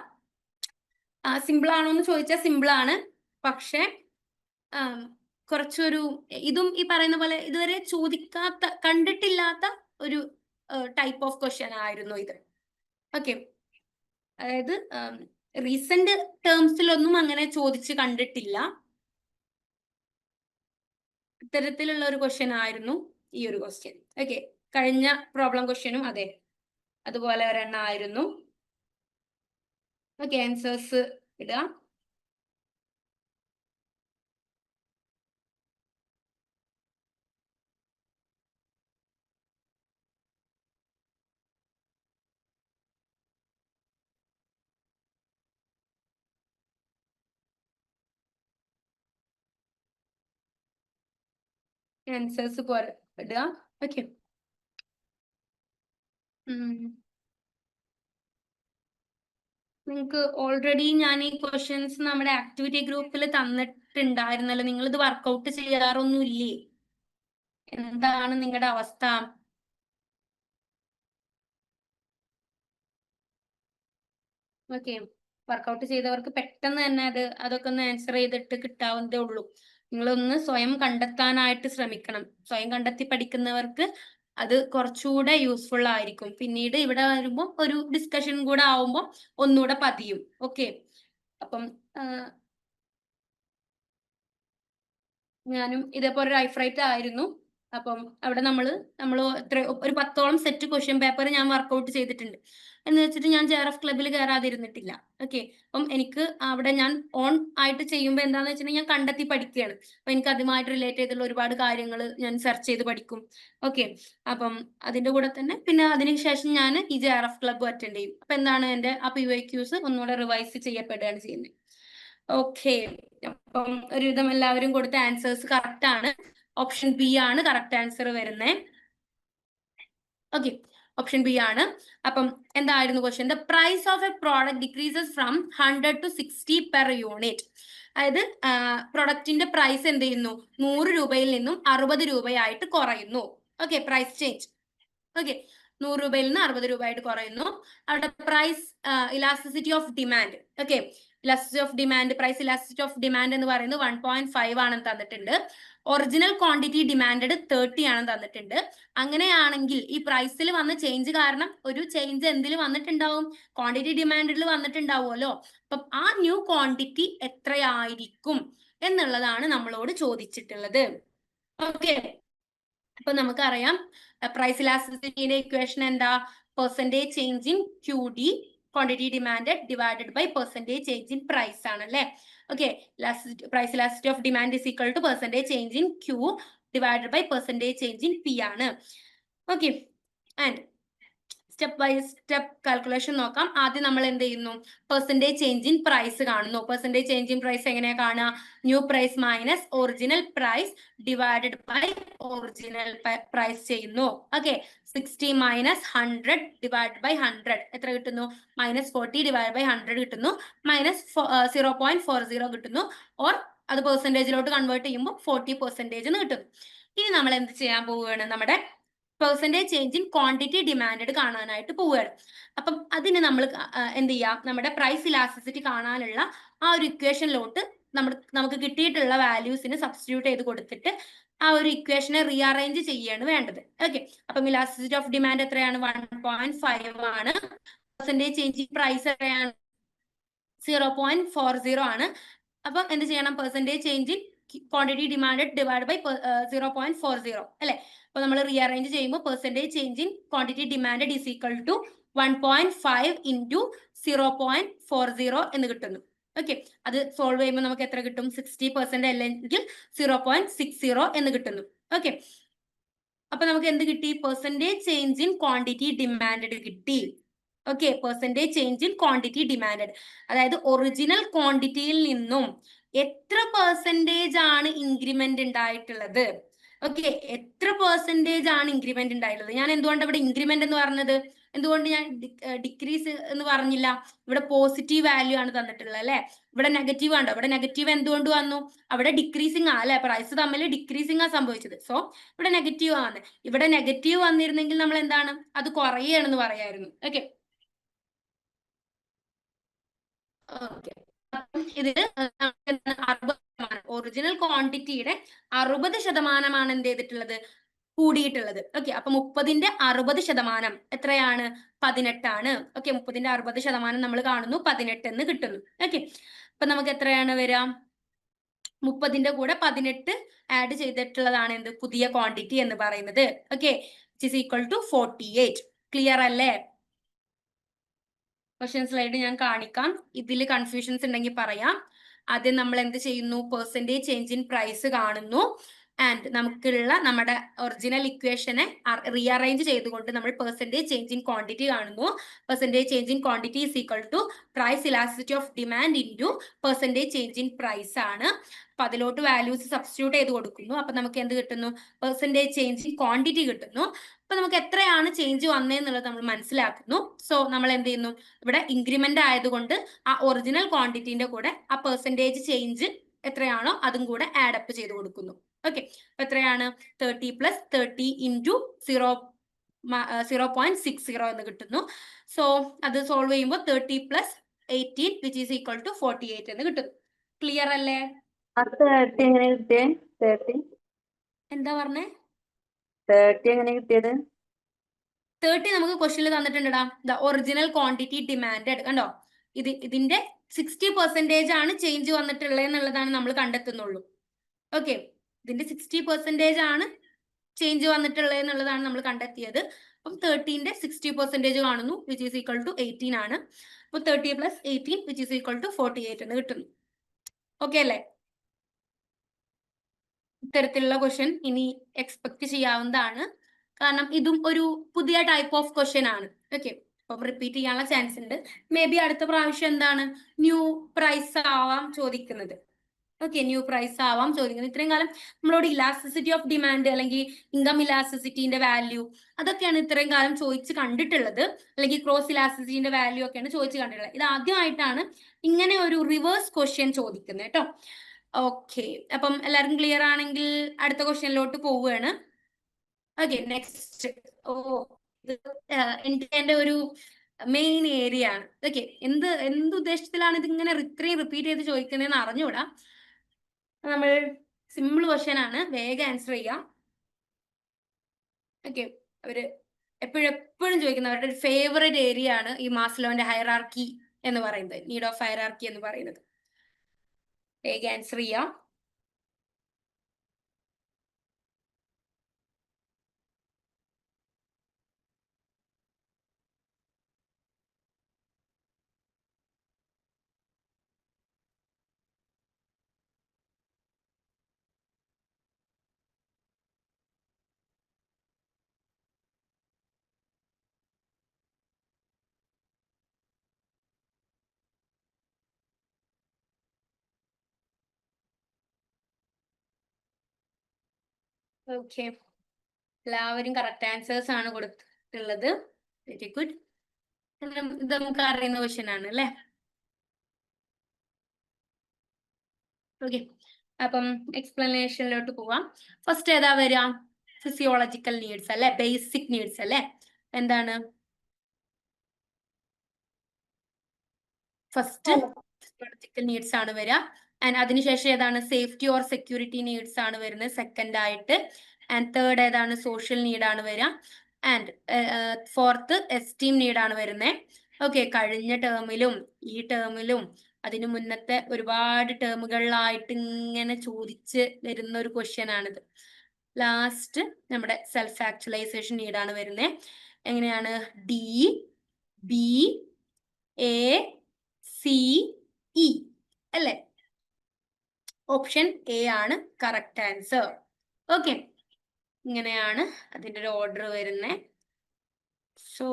സിമ്പിൾ ആണോ എന്ന് ചോദിച്ചാൽ സിമ്പിൾ ആണ്, പക്ഷെ കുറച്ചൊരു ഇതും ഈ പറയുന്ന പോലെ ഇതുവരെ കണ്ടിട്ടില്ലാത്ത ഒരു ടൈപ്പ് ഓഫ് ക്വസ്റ്റ്യൻ ആയിരുന്നു ഇത്. ഓക്കെ, അതായത് റീസെന്റ് ടേംസിലൊന്നും അങ്ങനെ ചോദിച്ച് കണ്ടിട്ടില്ല. ഇത്തരത്തിലുള്ള ഒരു ക്വസ്റ്റ്യൻ ആയിരുന്നു ഈ ഒരു ക്വസ്റ്റ്യൻ. ഓക്കെ, കഴിഞ്ഞ പ്രോബ്ലം ക്വസ്റ്റ്യനും അതെ അതുപോലെ ഒരെണ്ണം ആയിരുന്നു. ഓക്കെ, ആൻസേഴ്സ് ഇടുക. ആൻസേഴ്സ് ഇടുക. ഓക്കെ, നിങ്ങൾക്ക് ഓൾറെഡി ഞാൻ ഈ ക്വസ്റ്റ്യൻസ് നമ്മുടെ ആക്ടിവിറ്റി ഗ്രൂപ്പിൽ തന്നിട്ടുണ്ടായിരുന്നല്ലോ, നിങ്ങൾ ഇത് വർക്ക്ഔട്ട് ചെയ്യാറൊന്നും ഇല്ലേ? എന്താണ് നിങ്ങളുടെ അവസ്ഥ? ഓക്കെ, വർക്ക്ഔട്ട് ചെയ്തവർക്ക് പെട്ടെന്ന് തന്നെ അതൊക്കെ ഒന്ന് ആൻസർ ചെയ്തിട്ട് കിട്ടാവുന്നതേ ഉള്ളൂ. നിങ്ങളൊന്ന് സ്വയം കണ്ടെത്താനായിട്ട് ശ്രമിക്കണം. സ്വയം കണ്ടെത്തി പഠിക്കുന്നവർക്ക് അത് കുറച്ചുകൂടെ യൂസ്ഫുൾ ആയിരിക്കും. പിന്നീട് ഇവിടെ വരുമ്പോൾ ഒരു ഡിസ്കഷൻ കൂടെ ആവുമ്പോൾ ഒന്നുകൂടെ പതിയും. ഓക്കെ, അപ്പം ഞാനും ഇതേപോലെ ഒരു ഐഫ്രൈറ്റ് ആയിരുന്നു. അപ്പം അവിടെ നമ്മൾ ഒരു 10ഓളം സെറ്റ് ക്വസ്റ്റ്യൻ പേപ്പർ ഞാൻ വർക്ക്ഔട്ട് ചെയ്തിട്ടുണ്ട്. എന്ന് വെച്ചിട്ട് ഞാൻ JRF ക്ലബിൽ കയറാതിരുന്നിട്ടില്ല. ഓക്കെ, അപ്പം എനിക്ക് അവിടെ ഞാൻ ഓൺ ആയിട്ട് ചെയ്യുമ്പോൾ എന്താണെന്ന് വെച്ചിട്ടുണ്ടെങ്കിൽ ഞാൻ കണ്ടെത്തി പഠിക്കുകയാണ്. അപ്പൊ എനിക്ക് അതുമായിട്ട് റിലേറ്റ് ചെയ്തുള്ള ഒരുപാട് കാര്യങ്ങൾ ഞാൻ സെർച്ച് ചെയ്ത് പഠിക്കും. ഓക്കെ, അപ്പം അതിന്റെ കൂടെ തന്നെ പിന്നെ അതിനുശേഷം ഞാൻ ഈ JRF ക്ലബ് അറ്റൻഡ് ചെയ്യും. അപ്പൊ എന്താണ് എന്റെ ആ PYQs ഒന്നുകൂടെ റിവൈസ് ചെയ്യപ്പെടുകയാണ് ചെയ്യുന്നത്. ഓക്കെ, അപ്പം ഒരുവിധം എല്ലാവരും കൊടുത്ത ആൻസേഴ്സ് കറക്റ്റ് ആണ്. ഓപ്ഷൻ ബി ആണ് കറക്റ്റ് ആൻസർ വരുന്നത്. ഓക്കെ, ഓപ്ഷൻ ബി ആണ്. അപ്പം എന്തായിരുന്നു question? The price of a product decreases from 100 to 60 per unit. അതായത് പ്രൊഡക്റ്റിന്റെ പ്രൈസ് എന്ത് ചെയ്യുന്നു? 100 രൂപയിൽ നിന്നും 60 രൂപയായിട്ട് കുറയുന്നു. Okay, price change. ഓക്കെ, 100 രൂപയിൽ നിന്ന് 60 രൂപയായിട്ട് കുറയുന്നു. അവിടെ price elasticity of demand. Okay, elasticity of demand, price elasticity of demand എന്ന് പറയുന്നത് 1.5 ആണെന്ന് തന്നിട്ടുണ്ട്. ഒറിജിനൽ ക്വാണ്ടിറ്റി ഡിമാൻഡ് 30 ആണെന്ന് തന്നിട്ടുണ്ട്. അങ്ങനെയാണെങ്കിൽ ഈ പ്രൈസിൽ വന്ന ചേഞ്ച് കാരണം ഒരു ചേഞ്ച് എന്തിൽ വന്നിട്ടുണ്ടാവും? ക്വാണ്ടിറ്റി ഡിമാൻഡിൽ വന്നിട്ടുണ്ടാവുമല്ലോ. അപ്പം ആ ന്യൂ ക്വാണ്ടിറ്റി എത്രയായിരിക്കും എന്നുള്ളതാണ് നമ്മളോട് ചോദിച്ചിട്ടുള്ളത്. ഓക്കെ, അപ്പൊ നമുക്കറിയാം പ്രൈസ് ഇലാസ്റ്റിസിറ്റിയുടെ ഇക്വേഷൻ എന്താ? Percentage change in QD, quantity demand divided by percentage change in price ആണല്ലേ. Okay, price elasticity of demand is equal to percentage change in Q divided by percentage change in P ആണ്. Okay, and step by step calculation നോക്കാം. ആദ്യം നമ്മൾ എന്ത് ചെയ്യുന്നു? പെർസെന്റേജ് ചേഞ്ച് ഇൻ പ്രൈസ് കാണുന്നു. പെർസെന്റേജ് ചേഞ്ച് ഇൻ പ്രൈസ് എങ്ങനെയാ കാണുക? New price minus original price divided by original price ചെയ്യുന്നു. ഓക്കെ, 60 മൈനസ് 100 ഡിവൈഡ് ബൈ 100 എത്ര കിട്ടുന്നു? -40 ഡിവൈഡ് ബൈ 100 കിട്ടുന്നു. -0.40 കിട്ടുന്നു. ഓർ അത് പെർസെന്റേജിലോട്ട് കൺവേർട്ട് ചെയ്യുമ്പോൾ 40% എന്ന് കിട്ടുന്നു. ഇനി നമ്മൾ എന്ത് ചെയ്യാൻ പോവുകയാണ്? നമ്മുടെ percentage change in quantity demand കാണാനായിട്ട് പോവുകയാണ്. അപ്പം അതിന് നമ്മൾ എന്ത് ചെയ്യാം? നമ്മുടെ പ്രൈസ് ഇലാസ്റ്റിസിറ്റി കാണാനുള്ള ആ ഒരു ഇക്വേഷനിലോട്ട് നമുക്ക് കിട്ടിയിട്ടുള്ള വാല്യൂസിന് സബ്സ്റ്റിറ്റ്യൂട്ട് ചെയ്ത് കൊടുത്തിട്ട് ആ ഒരു ഇക്വേഷനെ റീഅറേഞ്ച് ചെയ്യാണ് വേണ്ടത്. ഓക്കെ, അപ്പം ഇലാസ്റ്റിസിറ്റി ഓഫ് ഡിമാൻഡ് എത്രയാണ്? 1.5 ആണ്. പെർസെന്റേജ് ചേഞ്ച് ഇൻ പ്രൈസ് എത്രയാണ്? 0.40 ആണ്. അപ്പൊ എന്ത് ചെയ്യണം? Percentage change in quantity demand divide by 0.40 അല്ലെ. അപ്പൊ നമ്മൾ റീഅറേഞ്ച് ചെയ്യുമ്പോൾ percentage change in quantity demand is equal to 1.5 into 0.40 എന്ന് കിട്ടുന്നു. ഓക്കെ, അത് സോൾവ് ചെയ്യുമ്പോൾ നമുക്ക് എത്ര കിട്ടും? 60% അല്ലെങ്കിൽ 0.60 എന്ന് കിട്ടുന്നു. ഓക്കെ, അപ്പൊ നമുക്ക് എന്ത് കിട്ടി? Percentage change in quantity demand കിട്ടി. Okay, percentage change in quantity demand, അതായത് ഒറിജിനൽ ക്വാണ്ടിറ്റിയിൽ നിന്നും എത്ര പെർസെന്റേജ് ആണ് ഇൻക്രിമെന്റ് ഉണ്ടായിട്ടുള്ളത്? ഓക്കെ, എത്ര പെർസെന്റേജ് ആണ് ഇൻക്രിമെന്റ് ഉണ്ടായിട്ടുള്ളത്? ഞാൻ എന്തുകൊണ്ട് ഇവിടെ ഇൻക്രിമെന്റ് എന്ന് പറഞ്ഞത്? എന്തുകൊണ്ട് ഞാൻ ഡിക്രീസ് എന്ന് പറഞ്ഞില്ല? ഇവിടെ പോസിറ്റീവ് വാല്യൂ ആണ് തന്നിട്ടുള്ളത് അല്ലെ. ഇവിടെ നെഗറ്റീവ് ആണോ? ഇവിടെ നെഗറ്റീവ് എന്തുകൊണ്ട് വന്നു? അവിടെ ഡിക്രീസിങ് ആ അല്ലെ, പ്രൈസ് തമ്മിൽ ഡിക്രീസിങ് ആ സംഭവിച്ചത്. സോ ഇവിടെ നെഗറ്റീവ് ആണ്. ഇവിടെ നെഗറ്റീവ് വന്നിരുന്നെങ്കിൽ നമ്മൾ എന്താണ്? അത് കുറയുകയാണെന്ന് പറയായിരുന്നു. ഓക്കെ, ഇതില് ഒറിജിനൽ ക്വാണ്ടിറ്റിയുടെ 60% എന്ത് ചെയ്തിട്ടുള്ളത്? കൂടിയിട്ടുള്ളത്. ഓക്കെ, അപ്പൊ 30ന്റെ 60% എത്രയാണ്? 18 ആണ്. ഓക്കെ, 30ന്റെ 60% നമ്മൾ കാണുന്നു 18 എന്ന് കിട്ടുന്നു. ഓക്കെ, അപ്പൊ നമുക്ക് എത്രയാണ് വരിക? 30ന്റെ കൂടെ 18 ആഡ് ചെയ്തിട്ടുള്ളതാണ് എന്ത്? പുതിയ ക്വാണ്ടിറ്റി എന്ന് പറയുന്നത്. Okay, which is equal to 48. Clear അല്ലേ? ക്വസ്റ്റ്യൻ സ്ലൈഡ് ഞാൻ കാണിക്കാം. ഇതിൽ കൺഫ്യൂഷൻസ് ഉണ്ടെങ്കിൽ പറയാം. ആദ്യം നമ്മൾ എന്ത് ചെയ്യുന്നു? പെർസെന്റേജ് ചേഞ്ച് ഇൻ പ്രൈസ് കാണുന്നു. ആൻഡ് നമുക്കുള്ള നമ്മുടെ ഒറിജിനൽ ഇക്വേഷനെ റീഅറേഞ്ച് ചെയ്തുകൊണ്ട് നമ്മൾ പെർസെന്റേജ് ചേഞ്ച് ഇൻ ക്വാണ്ടിറ്റി കാണുന്നു. Percentage change in quantity is equal to price elasticity of demand into percentage change in price ആണ്. അപ്പൊ അതിലോട്ട് വാല്യൂസ് സബ്സ്റ്റിറ്റ്യൂട്ട് ചെയ്ത് കൊടുക്കുന്നു. അപ്പൊ നമുക്ക് എന്ത് കിട്ടുന്നു? പെർസെന്റേജ് ചേഞ്ച് ഇൻ ക്വാണ്ടിറ്റി കിട്ടുന്നു. അപ്പൊ നമുക്ക് എത്രയാണ് ചേഞ്ച് വന്നതെന്നുള്ളത് നമ്മൾ മനസ്സിലാക്കുന്നു. സോ നമ്മൾ എന്ത് ചെയ്യുന്നു? ഇവിടെ ഇൻക്രിമെന്റ് ആയതുകൊണ്ട് ആ ഒറിജിനൽ ക്വാണ്ടിറ്റിന്റെ കൂടെ ആ പെർസെന്റേജ് ചേഞ്ച് എത്രയാണോ അതും കൂടെ ആഡ് അപ്പ് ചെയ്ത് കൊടുക്കുന്നു. ഓക്കെ, അപ്പൊ എത്രയാണ്? 30 + 30 ഇൻറ്റു 0.60 എന്ന് കിട്ടുന്നു. സോ അത് സോൾവ് ചെയ്യുമ്പോൾ 30 + 18 വിച്ച് ഈസ് ഈക്വൽ ടു 48 എന്ന് കിട്ടുന്നു. ക്ലിയർ അല്ലേ? 30 എങ്ങനെ കിട്ടിയേ? 30 എന്താ പറഞ്ഞേ? 30 എങ്ങനെ കിട്ടിയത്? 30 നമുക്ക് ക്വസ്റ്റ്യനിൽ തന്നിട്ടുണ്ടാ. ദ ഒറിജിനൽ ക്വാണ്ടിറ്റി ഡിമാൻഡ് കണ്ടോ? ഇതിന്റെ 60% ആണ് ചേഞ്ച് വന്നിട്ടുള്ളത് എന്നുള്ളതാണ് നമ്മൾ കണ്ടെത്തുന്നുള്ളൂ. ഓക്കെ, ഇതിന്റെ 60% ആണ് ചേഞ്ച് വന്നിട്ടുള്ളത് എന്നുള്ളതാണ് നമ്മൾ കണ്ടെത്തിയത്. അപ്പം 30ന്റെ 60% കാണുന്നു വിച്ച് ഈസ് ഈക്വൽ ടു 18 ആണ്. അപ്പൊ 30 + 18 വിച്ച് ഈസ് ഈക്വൽ ടു 48 എന്ന് കിട്ടുന്നു. ഓക്കെ അല്ലേ? ഇത്തരത്തിലുള്ള ക്വസ്റ്റ്യൻ ഇനി എക്സ്പെക്ട് ചെയ്യാവുന്നതാണ്. കാരണം ഇതും ഒരു പുതിയ ടൈപ്പ് ഓഫ് ക്വസ്റ്റ്യൻ ആണ്. ഓക്കെ, അപ്പം റിപ്പീറ്റ് ചെയ്യാനുള്ള ചാൻസ് ഉണ്ട്. മേ ബി അടുത്ത പ്രാവശ്യം എന്താണ്? ന്യൂ പ്രൈസ് ആവാം ചോദിക്കുന്നത്. ഓക്കെ, ന്യൂ പ്രൈസ് ആവാം ചോദിക്കുന്നത്. ഇത്രയും കാലം നമ്മളോട് ഇലാസ്റ്റിസിറ്റി ഓഫ് ഡിമാൻഡ് അല്ലെങ്കിൽ ഇൻകം ഇലാസ്റ്റിസിറ്റിന്റെ വാല്യൂ അതൊക്കെയാണ് ഇത്രയും കാലം ചോദിച്ച് കണ്ടിട്ടുള്ളത്, അല്ലെങ്കിൽ ക്രോസ് ഇലാസ്റ്റിസിറ്റിന്റെ വാല്യൂ ഒക്കെയാണ് ചോദിച്ച് കണ്ടിട്ടുള്ളത്. ഇത് ആദ്യമായിട്ടാണ് ഇങ്ങനെ ഒരു റിവേഴ്സ് ക്വസ്റ്റ്യൻ ചോദിക്കുന്നത് കേട്ടോ. ഓക്കെ, അപ്പം എല്ലാവർക്കും ക്ലിയർ ആണെങ്കിൽ അടുത്ത ക്വസ്റ്റ്യനിലോട്ട് പോവുകയാണ്. Okay, next. ഓ, ഇത് എന്റെ ഒരു മെയിൻ ഏരിയ ആണ്. ഓക്കെ, എന്ത് ഉദ്ദേശത്തിലാണ് ഇത് ഇങ്ങനെ ഇത്രയും റിപ്പീറ്റ് ചെയ്ത് ചോദിക്കുന്നതെന്ന് അറിഞ്ഞൂടാ. നമ്മൾ സിമ്പിൾ ക്വസ്റ്റ്യൻ ആണ്, വേഗം ആൻസർ ചെയ്യാം. ഓക്കെ, അവര് എപ്പോഴും ചോദിക്കുന്ന അവരുടെ ഒരു ഫേവറേറ്റ് ഏരിയ ആണ് ഈ മാസ്ലോന്റെ ഹൈറാർക്കി എന്ന് പറയുന്നത്, നീഡ് ഓഫ് ഹൈറാർക്കി എന്ന് പറയുന്നത്. വേഗം ആൻസർ ചെയ്യാം. ഓക്കെ, എല്ലാവരും കറക്റ്റ് ആൻസേഴ്സ് ആണ് കൊടുത്തിട്ടുള്ളത്. Very good. ഇത് നമുക്ക് അറിയുന്ന ക്വസ്റ്റ്യൻ ആണ് അല്ലേ? ഓക്കെ, അപ്പം എക്സ്പ്ലനേഷനിലോട്ട് പോവാം. ഫസ്റ്റ് ഏതാ വരിക? ഫിസിയോളജിക്കൽ നീഡ്സ് അല്ലെ, ബേസിക് നീഡ്സ് അല്ലെ. എന്താണ് ഫസ്റ്റ്? ഫിസിയോളജിക്കൽ നീഡ്സ് ആണ് വരിക. ആൻഡ് അതിനുശേഷം ഏതാണ്? സേഫ്റ്റി ഓർ സെക്യൂരിറ്റി നീഡ്സ് ആണ് വരുന്നത് സെക്കൻഡ് ആയിട്ട്. ആൻഡ് തേർഡ് ഏതാണ്? സോഷ്യൽ നീഡ് ആണ് വരിക. ആൻഡ് ഫോർത്ത് എസ്റ്റീം നീഡ് ആണ് വരുന്നത്. ഓക്കെ, കഴിഞ്ഞ ടേമിലും ഈ ടേമിലും അതിന് മുന്നത്തെ ഒരുപാട് ടേമുകളിലായിട്ട് ഇങ്ങനെ ചോദിച്ച് വരുന്ന ഒരു ക്വസ്റ്റ്യൻ ആണിത്. ലാസ്റ്റ് നമ്മുടെ സെൽഫ് ആക്ച്വലൈസേഷൻ നീഡ് ആണ് വരുന്നത്. എങ്ങനെയാണ്? D, B, A, C, E അല്ലേ? ഓപ്ഷൻ എ ആണ് കറക്റ്റ് ആൻസർ. ഓക്കെ, ഇങ്ങനെയാണ് അതിന്റെ ഒരു ഓർഡർ വരുന്നത്. സോ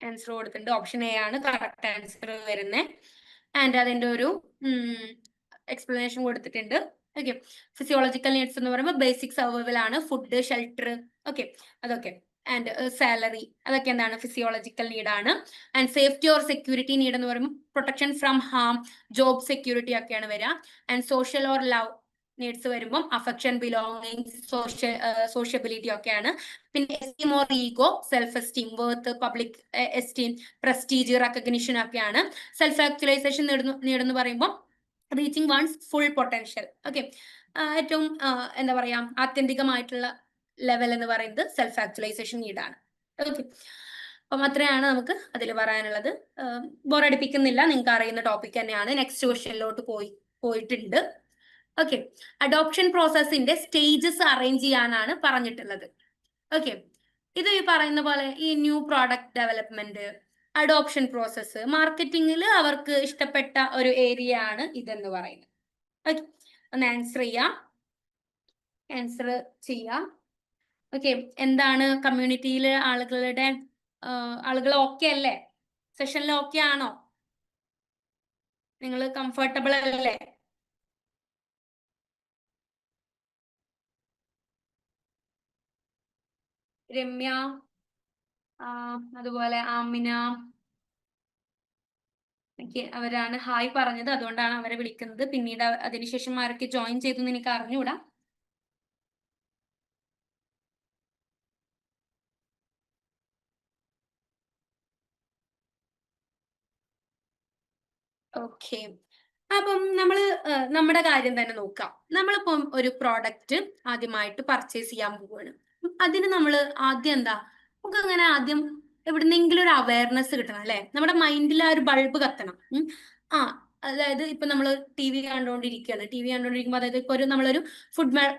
ആൻസർ കൊടുത്തിട്ടുണ്ട്. ഓപ്ഷൻ എ ആണ് കറക്റ്റ് ആൻസർ വരുന്നത്. ആൻഡ് അതിന്റെ ഒരു എക്സ്പ്ലനേഷൻ കൊടുത്തിട്ടുണ്ട്. ഓക്കെ, ഫിസിയോളജിക്കൽ നീഡ്സ് എന്ന് പറയുമ്പോൾ ബേസിക് സർവൈവൽ ആണ്, ഫുഡ്, ഷെൽട്ടർ, ഓക്കെ അതൊക്കെ. ആൻഡ് സാലറി, അതൊക്കെ എന്താണ്? ഫിസിയോളജിക്കൽ നീഡ് ആണ്. And safety or security need എന്ന് പറയുമ്പോൾ protection from harm, job security ഒക്കെയാണ് വരിക. And social or love needs വരുമ്പോൾ അഫെക്ഷൻ, ബിലോങ്ങിങ്, സോഷ്യബിലിറ്റി ഒക്കെയാണ്. പിന്നെ esteem or ego, self esteem, worth, public esteem, prestige, recognition ഒക്കെയാണ്. സെൽഫ് ആക്ച്വലൈസേഷൻ നേടുന്നു പറയുമ്പോൾ reaching one's full potential. Okay, ഏറ്റവും എന്താ പറയാ ആത്യന്തികമായിട്ടുള്ള ലെവൽ എന്ന് പറയുന്നത് സെൽഫ് ആക്ച്വലൈസേഷൻ നീഡാണ്. ഓക്കെ, അപ്പം അത്രയാണ് നമുക്ക് അതിൽ പറയാനുള്ളത്. ബോറടിപ്പിക്കുന്നില്ല, നിങ്ങൾക്ക് അറിയുന്ന ടോപ്പിക് തന്നെയാണ്. നെക്സ്റ്റ് ക്വസ്റ്റ്യനിലോട്ട് പോയിട്ടുണ്ട്. ഓക്കെ, അഡോപ്ഷൻ പ്രോസസ്സിന്റെ സ്റ്റേജസ് അറേഞ്ച് ചെയ്യാനാണ് പറഞ്ഞിട്ടുള്ളത്. ഓക്കെ, ഇത് ഈ പറയുന്ന പോലെ ഈ new product development, adoption process, മാർക്കറ്റിംഗിൽ അവർക്ക് ഇഷ്ടപ്പെട്ട ഒരു ഏരിയ ആണ് ഇതെന്ന് പറയുന്നത്. ഓക്കെ, ഒന്ന് ആൻസർ ചെയ്യാം. ഓക്കെ, എന്താണ് കമ്മ്യൂണിറ്റിയിലെ ആളുകൾ ഓക്കെ അല്ലേ? സെഷനിൽ ഓക്കെ ആണോ? നിങ്ങൾ കംഫർട്ടബിൾ അല്ലേ? രമ്യ, അതുപോലെ ആമിന, അവരാണ് ഹായ് പറഞ്ഞത്, അതുകൊണ്ടാണ് അവരെ വിളിക്കുന്നത്. പിന്നീട് അതിനുശേഷം ആരൊക്കെ ജോയിൻ ചെയ്തു എന്ന് എനിക്ക് അറിഞ്ഞുകൂടാ. ഓക്കെ, അപ്പം നമ്മുടെ കാര്യം തന്നെ നോക്കാം. നമ്മളിപ്പം ഒരു പ്രോഡക്റ്റ് ആദ്യമായിട്ട് പർച്ചേസ് ചെയ്യാൻ പോവുകയാണ്. അതിന് നമ്മൾ ആദ്യം നമുക്ക് അങ്ങനെ ആദ്യം എവിടുന്നെങ്കിലും ഒരു അവയർനെസ് കിട്ടണം അല്ലെ? നമ്മുടെ മൈൻഡിൽ ആ ഒരു ബൾബ് കത്തണം. അതായത് ഇപ്പൊ നമ്മൾ ടി വി കണ്ടുകൊണ്ടിരിക്കുമ്പോൾ അതായത് ഇപ്പൊ നമ്മളൊരു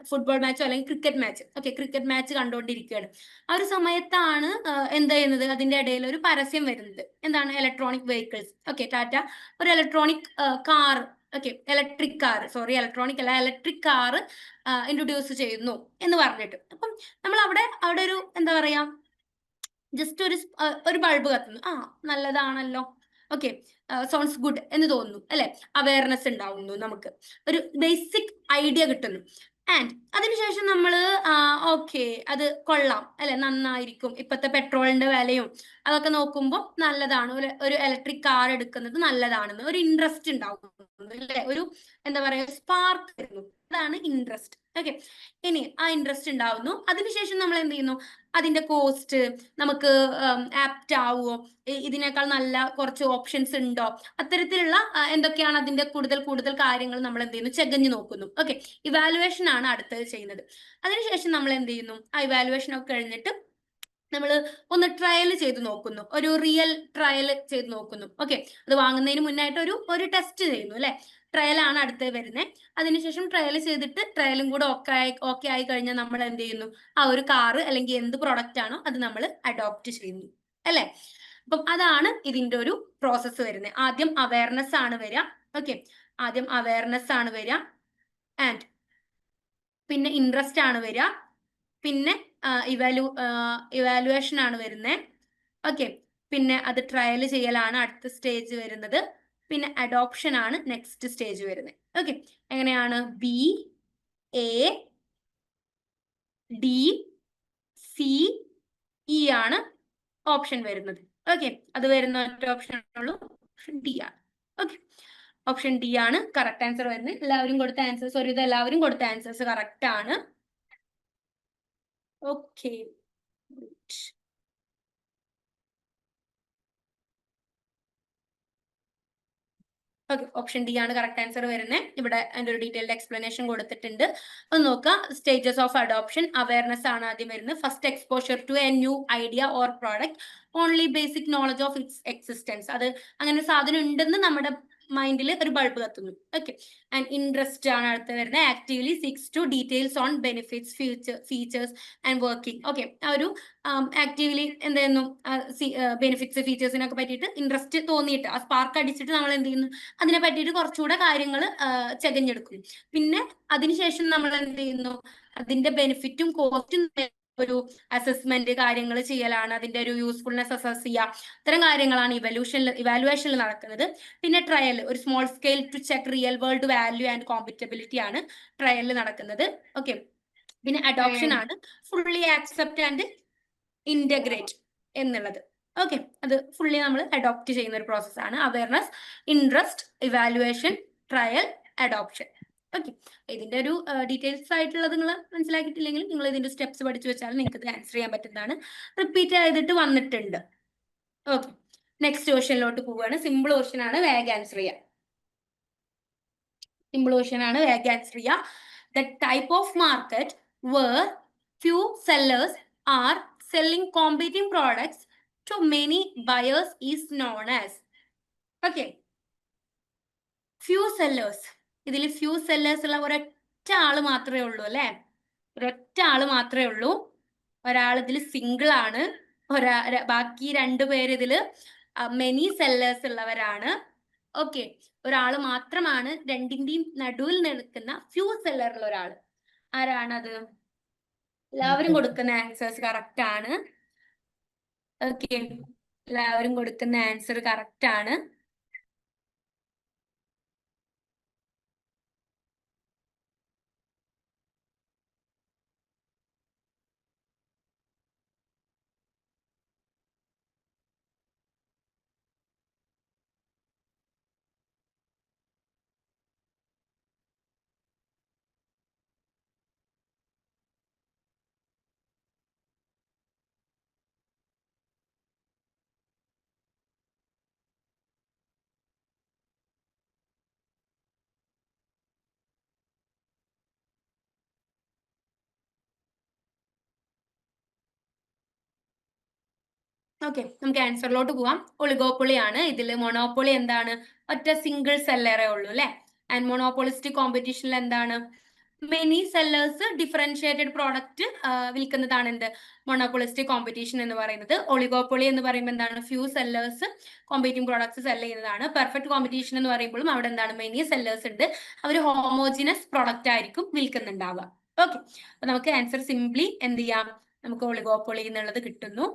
ഫുട്ബോൾ മാച്ചോ അല്ലെങ്കിൽ cricket match, okay cricket match കണ്ടുകൊണ്ടിരിക്കുകയാണ്. ആ ഒരു സമയത്താണ് എന്ത് ചെയ്യുന്നത്? അതിന്റെ ഇടയിൽ ഒരു പരസ്യം വരുന്നത്. എന്താണ്? Electronic vehicles. ഓക്കെ, ടാറ്റ ഒരു electronic car, okay electric car introduce ചെയ്യുന്നു എന്ന് പറഞ്ഞിട്ട്. അപ്പം നമ്മൾ അവിടെ ഒരു എന്താ പറയാ, ജസ്റ്റ് ഒരു ബൾബ് കത്തുന്നു. നല്ലതാണല്ലോ, ഓക്കെ, സോൺസ് ഗുഡ് എന്ന് തോന്നുന്നു അല്ലെ, അവയർനെസ് ഉണ്ടാവുന്നു, നമുക്ക് ഒരു ബേസിക് ഐഡിയ കിട്ടുന്നു. ആൻഡ് അതിനുശേഷം നമ്മൾ ഓക്കെ അത് കൊള്ളാം അല്ലെ, നന്നായിരിക്കും, ഇപ്പോഴത്തെ പെട്രോളിന്റെ വിലയും അതൊക്കെ നോക്കുമ്പോൾ നല്ലതാണ്, ഒരു ഇലക്ട്രിക് കാർ എടുക്കുന്നത് നല്ലതാണെന്ന് ഒരു ഇൻട്രസ്റ്റ് ഉണ്ടാവും അല്ലെ, ഒരു എന്താ പറയാ സ്പാർക്ക് വരുന്നു, അതാണ് ഇൻട്രസ്റ്റ്. ഓക്കെ, ഇനി ആ ഇൻട്രസ്റ്റ് ഉണ്ടാവുന്നു, അതിനുശേഷം നമ്മൾ എന്ത് ചെയ്യുന്നു, അതിന്റെ കോസ്റ്റ് നമുക്ക് ആപ്റ്റ് ആവുമോ, ഇതിനേക്കാൾ നല്ല കുറച്ച് ഓപ്ഷൻസ് ഉണ്ടോ, അത്തരത്തിലുള്ള എന്തൊക്കെയാണ് അതിന്റെ കൂടുതൽ കാര്യങ്ങൾ നമ്മൾ എന്ത് ചെയ്യുന്നു, ചെകഞ്ഞു നോക്കുന്നു. ഓക്കെ, ഇവാലുവേഷൻ ആണ് അടുത്തത് ചെയ്യുന്നത്. അതിനുശേഷം നമ്മൾ എന്ത് ചെയ്യുന്നു, ആ ഇവാലുവേഷൻ ഒക്കെ കഴിഞ്ഞിട്ട് നമ്മൾ ഒന്ന് ട്രയൽ ചെയ്ത് നോക്കുന്നു, ഒരു റിയൽ ട്രയൽ ചെയ്ത് നോക്കുന്നു. ഓക്കെ, അത് വാങ്ങുന്നതിന് മുന്നായിട്ട് ഒരു ടെസ്റ്റ് ചെയ്യുന്നു അല്ലെ, ട്രയൽ ആണ് അടുത്ത് വരുന്നത്. അതിനുശേഷം ട്രയൽ ചെയ്തിട്ട് ട്രയലും കൂടെ ഓക്കെ ആയി കഴിഞ്ഞാൽ നമ്മൾ എന്ത് ചെയ്യുന്നു, ആ ഒരു കാറ് അല്ലെങ്കിൽ എന്ത് പ്രൊഡക്റ്റ് ആണോ അത് നമ്മൾ അഡോപ്റ്റ് ചെയ്യുന്നു അല്ലെ. അപ്പം അതാണ് ഇതിന്റെ ഒരു പ്രോസസ്സ് വരുന്നത്. ആദ്യം അവയർനെസ് ആണ് വരിക. ഓക്കെ, ആദ്യം അവയർനെസ് ആണ് വരിക, ആൻഡ് പിന്നെ ഇൻട്രസ്റ്റ് ആണ് വരിക, പിന്നെ ഇവാലുവേഷൻ ആണ് വരുന്നത്. ഓക്കെ, പിന്നെ അത് ട്രയൽ ചെയ്യലാണ് അടുത്ത സ്റ്റേജ് വരുന്നത്, പിന്നെ അഡോപ്ഷൻ ആണ് നെക്സ്റ്റ് സ്റ്റേജ് വരുന്നത്. ഓക്കെ, എങ്ങനെയാണ്, B A D C E ആണ് ഓപ്ഷൻ വരുന്നത്. ഓക്കെ, അത് വരുന്ന ഒറ്റ ഓപ്ഷൻ ഉള്ളൂ, ഡി ആണ്. ഓക്കെ, ഓപ്ഷൻ ഡി ആണ് കറക്റ്റ് ആൻസർ വരുന്നത്. എല്ലാവരും കൊടുത്ത ആൻസേഴ്സ്, ഒരുവിധം എല്ലാവരും കൊടുത്ത ആൻസേഴ്സ് കറക്റ്റ് ആണ്. ഓക്കെ, ഓക്കെ, ഓപ്ഷൻ ഡി ആണ് കറക്റ്റ് ആൻസർ വരുന്നത്. ഇവിടെ അതിന്റെ ഒരു ഡീറ്റെയിൽഡ് എക്സ്പ്ലനേഷൻ കൊടുത്തിട്ടുണ്ട്, ഒന്ന് നോക്കുക. സ്റ്റേജസ് ഓഫ് അഡോപ്ഷൻ, അവയർനെസ് ആണ് ആദ്യം വരുന്നത്. First exposure to a new idea or product, only basic knowledge of its existence, അത് അങ്ങനെ സാധനം ഉണ്ടെന്ന് നമ്മുടെ മൈൻഡിൽ ഒരു ബൾബ് കത്തുന്നു. ഓക്കെ, ആൻഡ് ഇൻട്രസ്റ്റ് ആണ് അടുത്ത് വരുന്നത്. Actively seeks to details on benefits, features and working. Okay, ആ ഒരു ആക്റ്റീവ്ലി എന്തായിരുന്നു, ബെനിഫിറ്റ്സ് ഫീച്ചേഴ്സിനൊക്കെ പറ്റിയിട്ട് ഇൻട്രസ്റ്റ് തോന്നിയിട്ട് ആ സ്പാർക്ക് അടിച്ചിട്ട് നമ്മൾ എന്ത് ചെയ്യുന്നു, അതിനെ പറ്റിയിട്ട് കുറച്ചുകൂടെ കാര്യങ്ങൾ ചെകഞ്ഞെടുക്കും. പിന്നെ അതിനുശേഷം നമ്മൾ എന്ത് ചെയ്യുന്നു, അതിന്റെ ബെനിഫിറ്റും കോസ്റ്റും ഒരു അസസ്മെന്റ് കാര്യങ്ങൾ ചെയ്യലാണ്, അതിന്റെ ഒരു യൂസ്ഫുൾനെസ് അസസ് ചെയ്യുക, ഇത്തരം കാര്യങ്ങളാണ് ഇവാലുവേഷനിൽ നടക്കുന്നത്. പിന്നെ ട്രയൽ, ഒരു small scale to check real world value and compatibility ആണ് ട്രയലിൽ നടക്കുന്നത്. ഓക്കെ, പിന്നെ അഡോപ്ഷൻ ആണ് ഫുള്ളി ആക്സെപ്റ്റ് ആൻഡ് ഇന്റഗ്രേറ്റ് എന്നുള്ളത്. ഓക്കെ, അത് ഫുള്ളി നമ്മൾ അഡോപ്റ്റ് ചെയ്യുന്ന ഒരു പ്രോസസ്സാണ്. Awareness, interest, evaluation, trial, adoption. Okay, ഇതിന്റെ ഒരു ഡീറ്റെയിൽസ് ആയിട്ടുള്ളത് നിങ്ങൾ മനസ്സിലാക്കിയിട്ടില്ലെങ്കിൽ നിങ്ങൾ ഇതിന്റെ സ്റ്റെപ്സ് പഠിച്ചു വെച്ചാൽ നിങ്ങൾക്ക് ഇത് ആൻസർ ചെയ്യാൻ പറ്റുന്നതാണ്. റിപ്പീറ്റ് ചെയ്തിട്ട് വന്നിട്ടുണ്ട്. ഓക്കെ, നെക്സ്റ്റ് ക്വസ്റ്റ്യനിലോട്ട് പോവുകയാണ്. സിമ്പിൾ ക്വസ്റ്റ്യൻ ആണ്, വേഗം ആൻസർ ചെയ്യാം. സിമ്പിൾ ക്വസ്റ്റ്യൻ ആണ്, വേഗം ആൻസർ ചെയ്യാം. The type of market where few sellers are selling competing products to many buyers is known as. Okay, few sellers, ഇതിൽ few sellers ഉള്ള ഒരൊറ്റ ആള് മാത്രമേ ഉള്ളൂ അല്ലെ, ഒരൊറ്റ ആള് മാത്രമേ ഉള്ളൂ. ഒരാൾ ഇതിൽ സിംഗിൾ ആണ്, ബാക്കി രണ്ടുപേര് ഇതില് മെനി സെല്ലേഴ്സ് ഉള്ളവരാണ്. ഓക്കെ, ഒരാൾ മാത്രമാണ് രണ്ടിന്റെയും നടുവിൽ നിൽക്കുന്ന ഫ്യൂ സെല്ലർ ഉള്ള ഒരാൾ. ആരാണത്? എല്ലാവരും കൊടുക്കുന്ന ആൻസേഴ്സ് കറക്റ്റ് ആണ്. ഓക്കെ, എല്ലാവരും കൊടുക്കുന്ന ആൻസർ കറക്റ്റ് ആണ്. ഓക്കെ, നമുക്ക് ആൻസറിലോട്ട് പോവാം. ഒളിഗോപ്പൊളി ആണ് ഇതിൽ. മൊണോപ്പൊളി എന്താണ്? ഒറ്റ സിംഗിൾ സെല്ലറേ ഉള്ളൂ അല്ലെ. ആൻഡ് മൊണോപ്പൊളിസ്റ്റിക് കോമ്പറ്റീഷനിൽ എന്താണ്? മെനി സെല്ലേഴ്സ് ഡിഫറൻഷിയേറ്റഡ് പ്രോഡക്റ്റ് വിൽക്കുന്നതാണ് എന്ത്? മൊണോപ്പൊളിസ്റ്റിക് കോമ്പറ്റീഷൻ എന്ന് പറയുന്നത്. ഒളിഗോപ്പൊളി എന്ന് പറയുമ്പോൾ എന്താണ്? Few sellers competing products cell ചെയ്യുന്നതാണ്. പെർഫെക്റ്റ് കോമ്പറ്റീഷൻ എന്ന് പറയുമ്പോഴും അവിടെ എന്താണ്? മെനി സെല്ലേഴ്സ് ഉണ്ട്, അവർ ഹോമോജിനസ് പ്രോഡക്റ്റ് ആയിരിക്കും വിൽക്കുന്നുണ്ടാവുക. ഓക്കെ, അപ്പൊ നമുക്ക് ആൻസർ സിംപ്ലി എന്ത് ചെയ്യാം, നമുക്ക് ഒളിഗോപ്പൊളി എന്നുള്ളത് കിട്ടുന്നു.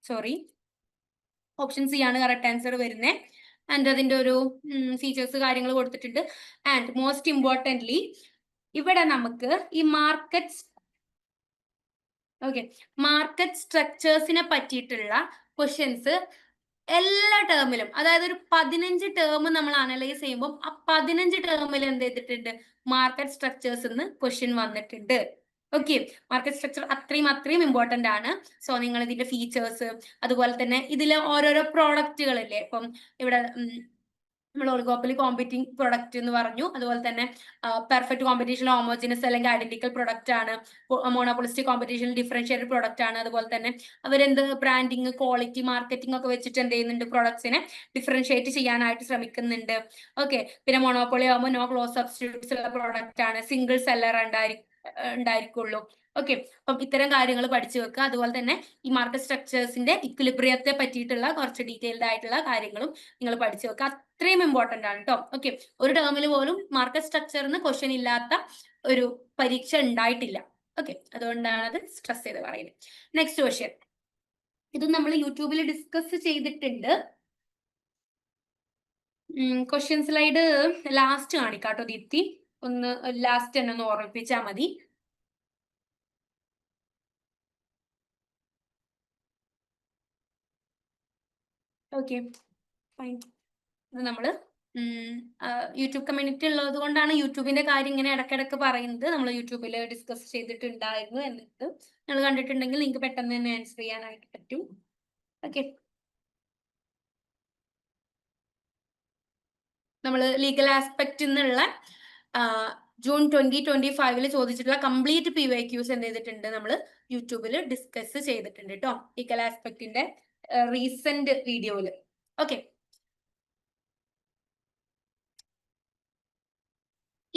സോറി, ഓപ്ഷൻ സി ആണ് കറക്റ്റ് ആൻസർ വരുന്നത്. ആൻഡ് അതിന്റെ ഒരു ഫീച്ചേഴ്സ് കാര്യങ്ങൾ കൊടുത്തിട്ടുണ്ട്. ആൻഡ് മോസ്റ്റ് ഇമ്പോർട്ടൻ്റ്ലി ഇവിടെ നമുക്ക് ഈ മാർക്കറ്റ് സ്ട്രക്ചേഴ്സിനെ പറ്റിയിട്ടുള്ള ക്വസ്റ്റ്യൻസ് എല്ലാ ടേമിലും, അതായത് ഒരു 15 ടേം നമ്മൾ അനലൈസ് ചെയ്യുമ്പോൾ ആ 15 ടേമിൽ എന്ത് ചെയ്തിട്ടുണ്ട്, മാർക്കറ്റ് സ്ട്രക്ചേഴ്സ് എന്ന് ക്വസ്റ്റ്യൻ വന്നിട്ടുണ്ട്. ഓക്കെ, മാർക്കറ്റ് സ്ട്രക്ചർ അത്രയും ഇമ്പോർട്ടന്റ് ആണ്. സോ നിങ്ങൾ ഇതിന്റെ ഫീച്ചേഴ്സ്, അതുപോലെ തന്നെ ഇതിലെ ഓരോരോ പ്രോഡക്റ്റുകളില്ലേ, ഇപ്പം ഇവിടെ നമ്മൾ ഒളിഗോപ്പൊളി കോമ്പറ്റിംഗ് പ്രൊഡക്റ്റ് എന്ന് പറഞ്ഞു. അതുപോലെ തന്നെ പെർഫെക്റ്റ് കോമ്പറ്റീഷൻ ഹോമോജിനസ് അല്ലെങ്കിൽ ഐഡന്റിക്കൽ പ്രൊഡക്റ്റ് ആണ്. മോണോപോളിസ്റ്റിക് കോമ്പറ്റീഷൻ ഡിഫറൻഷിയേറ്റഡ് പ്രൊഡക്റ്റ് ആണ്. അതുപോലെ തന്നെ അവരെന്ത് ബ്രാൻഡിങ്, ക്വാളിറ്റി, മാർക്കറ്റിംഗ് ഒക്കെ വെച്ചിട്ട് എന്ത് ചെയ്യുന്നുണ്ട്, പ്രൊഡക്ട്സിനെ ഡിഫറൻഷിയേറ്റ് ചെയ്യാനായിട്ട് ശ്രമിക്കുന്നുണ്ട്. ഓക്കെ, പിന്നെ മോണോപ്പൊളി ആകുമ്പോൾ നോ ക്ലോസ് സബ്സ്റ്റിറ്റ്യൂട്ട്സ് ഉള്ള പ്രൊഡക്റ്റ് ആണ്, സിംഗിൾ സെല്ലർ ഉണ്ടായിരിക്കുള്ളൂ. ഓക്കെ, അപ്പം ഇത്തരം കാര്യങ്ങൾ പഠിച്ചു വെക്കുക. അതുപോലെ തന്നെ ഈ മാർക്കറ്റ് സ്ട്രക്ചേഴ്സിന്റെ ഇക്വിലിബ്രിയത്തെ പറ്റിയിട്ടുള്ള കുറച്ച് ഡീറ്റെയിൽഡ് ആയിട്ടുള്ള കാര്യങ്ങളും നിങ്ങൾ പഠിച്ചു വെക്കുക. അത്രയും ഇമ്പോർട്ടന്റ് ആണ് കേട്ടോ. ഓക്കെ, ഒരു ടേമിൽ പോലും മാർക്കറ്റ് സ്ട്രക്ചറിന് ക്വസ്റ്റ്യൻ ഇല്ലാത്ത ഒരു പരീക്ഷ ഉണ്ടായിട്ടില്ല. ഓക്കെ, അതുകൊണ്ടാണ് അത് സ്ട്രെസ് ചെയ്ത് പറയുന്നത്. നെക്സ്റ്റ് ക്വസ്റ്റ്യൻ, ഇത് നമ്മൾ യൂട്യൂബിൽ ഡിസ്കസ് ചെയ്തിട്ടുണ്ട്. ക്വസ്റ്റ്യൻ സ്ലൈഡ് ലാസ്റ്റ് കാണിക്കാട്ടോ ദീപ്തി, ഒന്ന് ലാസ്റ്റ് തന്നെ ഒന്ന് ഓർമ്മിപ്പിച്ചാൽ മതി. Okay, fine. ഇത് നമ്മള് യൂട്യൂബ് കമ്മ്യൂണിറ്റി ഉള്ളത് കൊണ്ടാണ് യൂട്യൂബിന്റെ കാര്യം ഇങ്ങനെ ഇടയ്ക്കിടയ്ക്ക് പറയുന്നത്. നമ്മൾ യൂട്യൂബിൽ ഡിസ്കസ് ചെയ്തിട്ടുണ്ടായിരുന്നു. എന്നിട്ട് നിങ്ങൾ കണ്ടിട്ടുണ്ടെങ്കിൽ നിങ്ങൾക്ക് പെട്ടെന്ന് തന്നെ ആൻസർ ചെയ്യാനായിട്ട് പറ്റും. ഓക്കെ, നമ്മൾ ലീഗൽ ആസ്പെക്ട് എന്നുള്ള ജൂൺ 2025 ചോദിച്ചിട്ടുള്ള കംപ്ലീറ്റ് PYQs എന്ത് ചെയ്തിട്ടുണ്ട്, നമ്മൾ യൂട്യൂബിൽ ഡിസ്കസ് ചെയ്തിട്ടുണ്ട് കേട്ടോ, ലീഗൽ ആസ്പെക്ടിന്റെ റീസെന്റ് വീഡിയോയില്. Okay,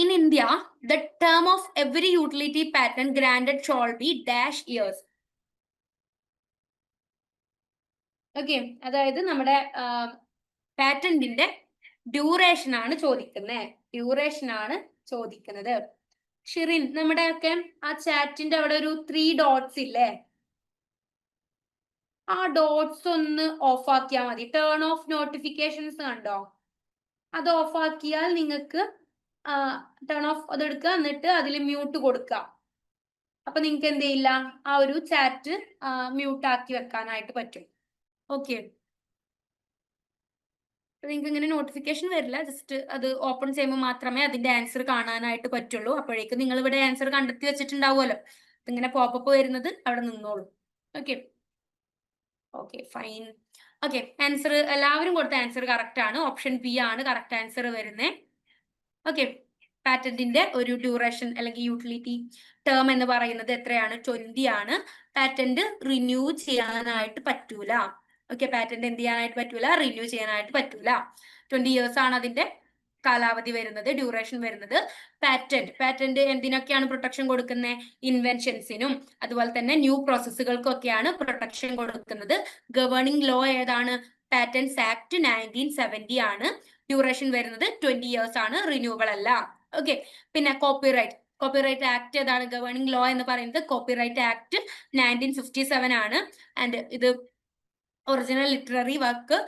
in India, the term of every utility patent granted shall be dash years. Okay, അതായത് നമ്മുടെ പാറ്റന്റിന്റെ ഡ്യൂറേഷൻ ആണ് ചോദിക്കുന്നത്. ഷിറിൻ, നമ്മുടെ ഒക്കെ ആ ചാറ്റിന്റെ അവിടെ ഒരു 3 dots ഇല്ലേ, ആ ഡോട്ട്സ് ഒന്ന് ഓഫ് ആക്കിയാൽ മതി. ടേൺ ഓഫ് നോട്ടിഫിക്കേഷൻസ് കണ്ടോ, അത് ഓഫ് ആക്കിയാൽ നിങ്ങൾക്ക് ടേൺ ഓഫ് അതെടുക്കുക, എന്നിട്ട് അതിൽ മ്യൂട്ട് കൊടുക്കുക. അപ്പൊ നിങ്ങൾക്ക് എന്ത് ചെയ്യില്ല, ആ ഒരു ചാറ്റ് മ്യൂട്ട് ആക്കി വെക്കാനായിട്ട് പറ്റും. ഓക്കെ, നിങ്ങൾക്ക് ഇങ്ങനെ നോട്ടിഫിക്കേഷൻ വരില്ല, ജസ്റ്റ് അത് ഓപ്പൺ ചെയ്യുമ്പോൾ മാത്രമേ അതിന്റെ ആൻസർ കാണാനായിട്ട് പറ്റുള്ളൂ. അപ്പോഴേക്കും നിങ്ങൾ ഇവിടെ ആൻസർ കണ്ടെത്തി വെച്ചിട്ടുണ്ടാവുമല്ലോ, ഇങ്ങനെ പോപ്പപ്പ് വരുന്നത് അവിടെ നിന്നോളൂ. Okay, okay, fine. Okay, answer എല്ലാവരും കൊടുത്ത ആൻസർ കറക്റ്റ് ആണ്. ഓപ്ഷൻ ബി ആണ് കറക്റ്റ് ആൻസർ വരുന്നത്. ഓക്കെ, പാറ്റന്റിന്റെ ഒരു ഡ്യൂറേഷൻ അല്ലെങ്കിൽ യൂട്ടിലിറ്റി ടേം എന്ന് പറയുന്നത് എത്രയാണ്, 20 ആണ്. പാറ്റന്റ് റിന്യൂ ചെയ്യാനായിട്ട് പറ്റൂല. ഓക്കെ, പാറ്റന്റ് എന്ത് ചെയ്യാനായിട്ട് പറ്റൂല, റിന്യൂ ചെയ്യാനായിട്ട് പറ്റൂല. 20 years ആണ് അതിന്റെ കാലാവധി വരുന്നത്, ഡ്യൂറേഷൻ വരുന്നത്. പാറ്റന്റ് എന്തിനൊക്കെയാണ് പ്രൊട്ടക്ഷൻ കൊടുക്കുന്നത്, ഇൻവെൻഷൻസിനും അതുപോലെ തന്നെ ന്യൂ പ്രോസസ്സുകൾക്കൊക്കെയാണ് പ്രൊട്ടക്ഷൻ കൊടുക്കുന്നത്. ഗവേണിംഗ് ലോ ഏതാണ്, പാറ്റന്റ്സ് ആക്ട് 1970 ആണ്. ഡ്യൂറേഷൻ വരുന്നത് 20 years ആണ്, റിന്യൂവബിൾ അല്ല. ഓക്കെ, പിന്നെ കോപ്പിറൈറ്റ് ആക്ട് ഏതാണ്, ഗവേണിംഗ് ലോ എന്ന് പറയുന്നത് കോപ്പിറൈറ്റ് ആക്ട് 1957 ആണ്. ആൻഡ് ഇത് original literary work,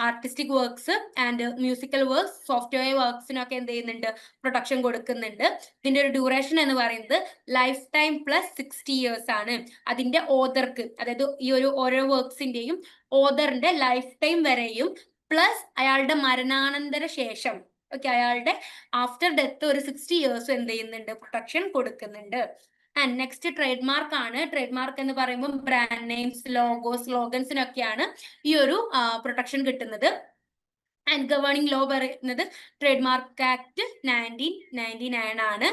artistic works and musical works, software വർക്ക്സിനൊക്കെ എന്ത് ചെയ്യുന്നുണ്ട്, പ്രൊട്ടക്ഷൻ കൊടുക്കുന്നുണ്ട്. ഇതിന്റെ ഒരു ഡ്യൂറേഷൻ എന്ന് പറയുന്നത് ലൈഫ് ടൈം പ്ലസ് 60 years ആണ്. അതിന്റെ ഓതർക്ക്, അതായത് ഈ ഒരു ഓരോ വർക്ക്സിന്റെയും ഓതറിന്റെ ലൈഫ് ടൈം വരെയും പ്ലസ് അയാളുടെ മരണാനന്തര ശേഷം, ഓക്കെ, അയാളുടെ ആഫ്റ്റർ ഡെത്ത് ഒരു 60 years എന്ത് ചെയ്യുന്നുണ്ട്, പ്രൊട്ടക്ഷൻ കൊടുക്കുന്നുണ്ട്. ആൻഡ് നെക്സ്റ്റ് ട്രേഡ് മാർക്ക് ആണ്. ട്രേഡ് മാർക്ക് എന്ന് പറയുമ്പോൾ ബ്രാൻഡ് നെയിംസ്, ലോഗോസ്, സ്ലോഗൻസിനൊക്കെയാണ് ഈ ഒരു പ്രൊട്ടക്ഷൻ കിട്ടുന്നത്. ആൻഡ് ഗവേണിംഗ് ലോ പറയുന്നത് ട്രേഡ് മാർക്ക് ആക്ട് 1999 ആണ്.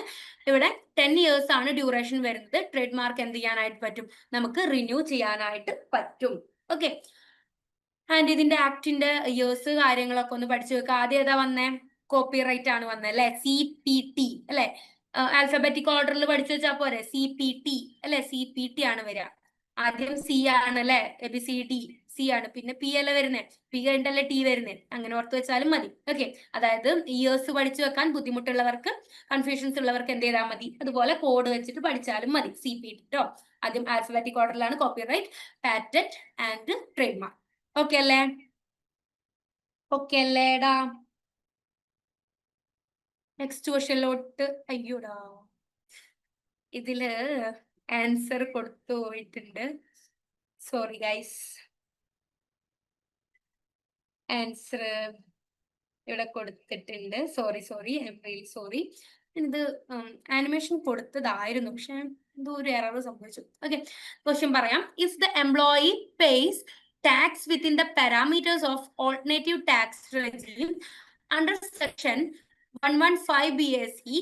ഇവിടെ 10 years ആണ് ഡ്യൂറേഷൻ വരുന്നത്. ട്രേഡ് മാർക്ക് എന്ത് ചെയ്യാനായിട്ട് പറ്റും, നമുക്ക് റിന്യൂ ചെയ്യാനായിട്ട് പറ്റും. ഓക്കെ, ആൻഡ് ഇതിന്റെ ആക്ടിന്റെ ഇയേഴ്സ് കാര്യങ്ങളൊക്കെ ഒന്ന് പഠിച്ചു വെക്കുക. ആദ്യം ഏതാ വന്നേ, കോപ്പിറൈറ്റ് ആണ് വന്നത് അല്ലെ, CPT അല്ലെ. ആൽഫബറ്റിക് ഓർഡറിൽ പഠിച്ചു വെച്ചാൽ പോരെ, CPT അല്ലെ, CPT ആണ് വരിക. ആദ്യം C ആണ് അല്ലെ, ABCD C ആണ്, പിന്നെ P അല്ല വരുന്നത്, P കഴിഞ്ഞിട്ടല്ലേ T വരുന്നത്, അങ്ങനെ ഓർത്ത് വെച്ചാലും മതി. ഓക്കെ, അതായത് ഇയേഴ്സ് പഠിച്ചു വെക്കാൻ ബുദ്ധിമുട്ടുള്ളവർക്ക്, കൺഫ്യൂഷൻസ് ഉള്ളവർക്ക് എന്ത് ചെയ്താൽ മതി, അതുപോലെ കോഡ് വെച്ചിട്ട് പഠിച്ചാലും മതി. CPT ട്ടോ. ആദ്യം ആൽഫബറ്റിക് ഓർഡറിലാണ് copyright, patent and trade mark. Okay അല്ലേ? ഓക്കെ അല്ലേടാ? നെക്സ്റ്റ് ക്വസ്റ്റ്യനിലോട്ട്. അയ്യോടാ, ഇതില് ആൻസർ കൊടുത്തു പോയിട്ടുണ്ട്. Sorry guys. ആൻസർ ഇവിടെ കൊടുത്തിട്ടുണ്ട്. Sorry, I am really sorry. ഇത് ആനിമേഷൻ കൊടുത്തതായിരുന്നു, പക്ഷെ എന്തോ ഒരു എറർ സംഭവിച്ചു. ഓക്കെ, ക്വസ്റ്റ്യൻ പറയാം. If the employee pace tax within the parameters of alternative tax regime under section 115 BSE,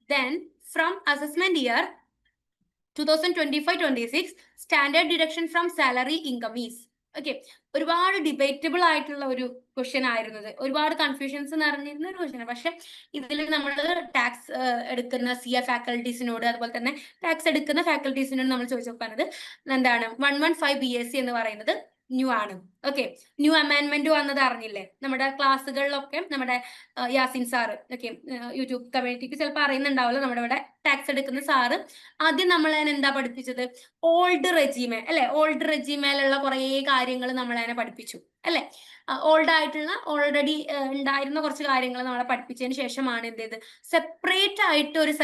then from assessment year 2025-26 standard deduction from salary income is. Okay, ഒരുപാട് ഡിബേറ്റബിൾ ആയിട്ടുള്ള ഒരു ക്വസ്റ്റ്യൻ ആയിരുന്നത്, ഒരുപാട് കൺഫ്യൂഷൻസ് നിറഞ്ഞിരുന്ന ഒരു ക്വസ്റ്റ്യൻ. പക്ഷെ ഇതിൽ നമ്മൾ ടാക്സ് എടുക്കുന്ന CA ഫാക്കൽറ്റീസിനോട്, അതുപോലെ തന്നെ ടാക്സ് എടുക്കുന്ന ഫാക്കൽറ്റീസിനോട് നമ്മൾ ചോദിച്ചു നോക്കുന്നത് എന്താണ് 115 BSE എന്ന് പറയുന്നത് ന്യൂ ആണ്. ഓക്കെ, ന്യൂ അമെൻമെന്റ് വന്നത് അറിഞ്ഞില്ലേ? നമ്മുടെ ക്ലാസ്സുകളിലൊക്കെ നമ്മുടെ യാസിൻ സാറ്, ഓക്കെ, യൂട്യൂബ് കമ്മ്യൂണിറ്റിക്ക് ചിലപ്പോൾ അറിയുന്നുണ്ടാവില്ല, നമ്മുടെ ഇവിടെ ടാക്സ് എടുക്കുന്ന സാറ് ആദ്യം നമ്മളെ എന്താ പഠിപ്പിച്ചത്? ഓൾഡ് റെജീമെ അല്ലെ? ഓൾഡ് റെജീമയിലുള്ള കുറെ കാര്യങ്ങൾ നമ്മളതിനെ പഠിപ്പിച്ചു അല്ലെ? ഓൾഡ് ആയിട്ടുള്ള ഓൾറെഡി ഉണ്ടായിരുന്ന കുറച്ച് കാര്യങ്ങൾ നമ്മളെ പഠിപ്പിച്ചതിന് ശേഷമാണ് എന്ത് ചെയ്ത് സെപ്പറേറ്റ് ആയിട്ട് ഒരു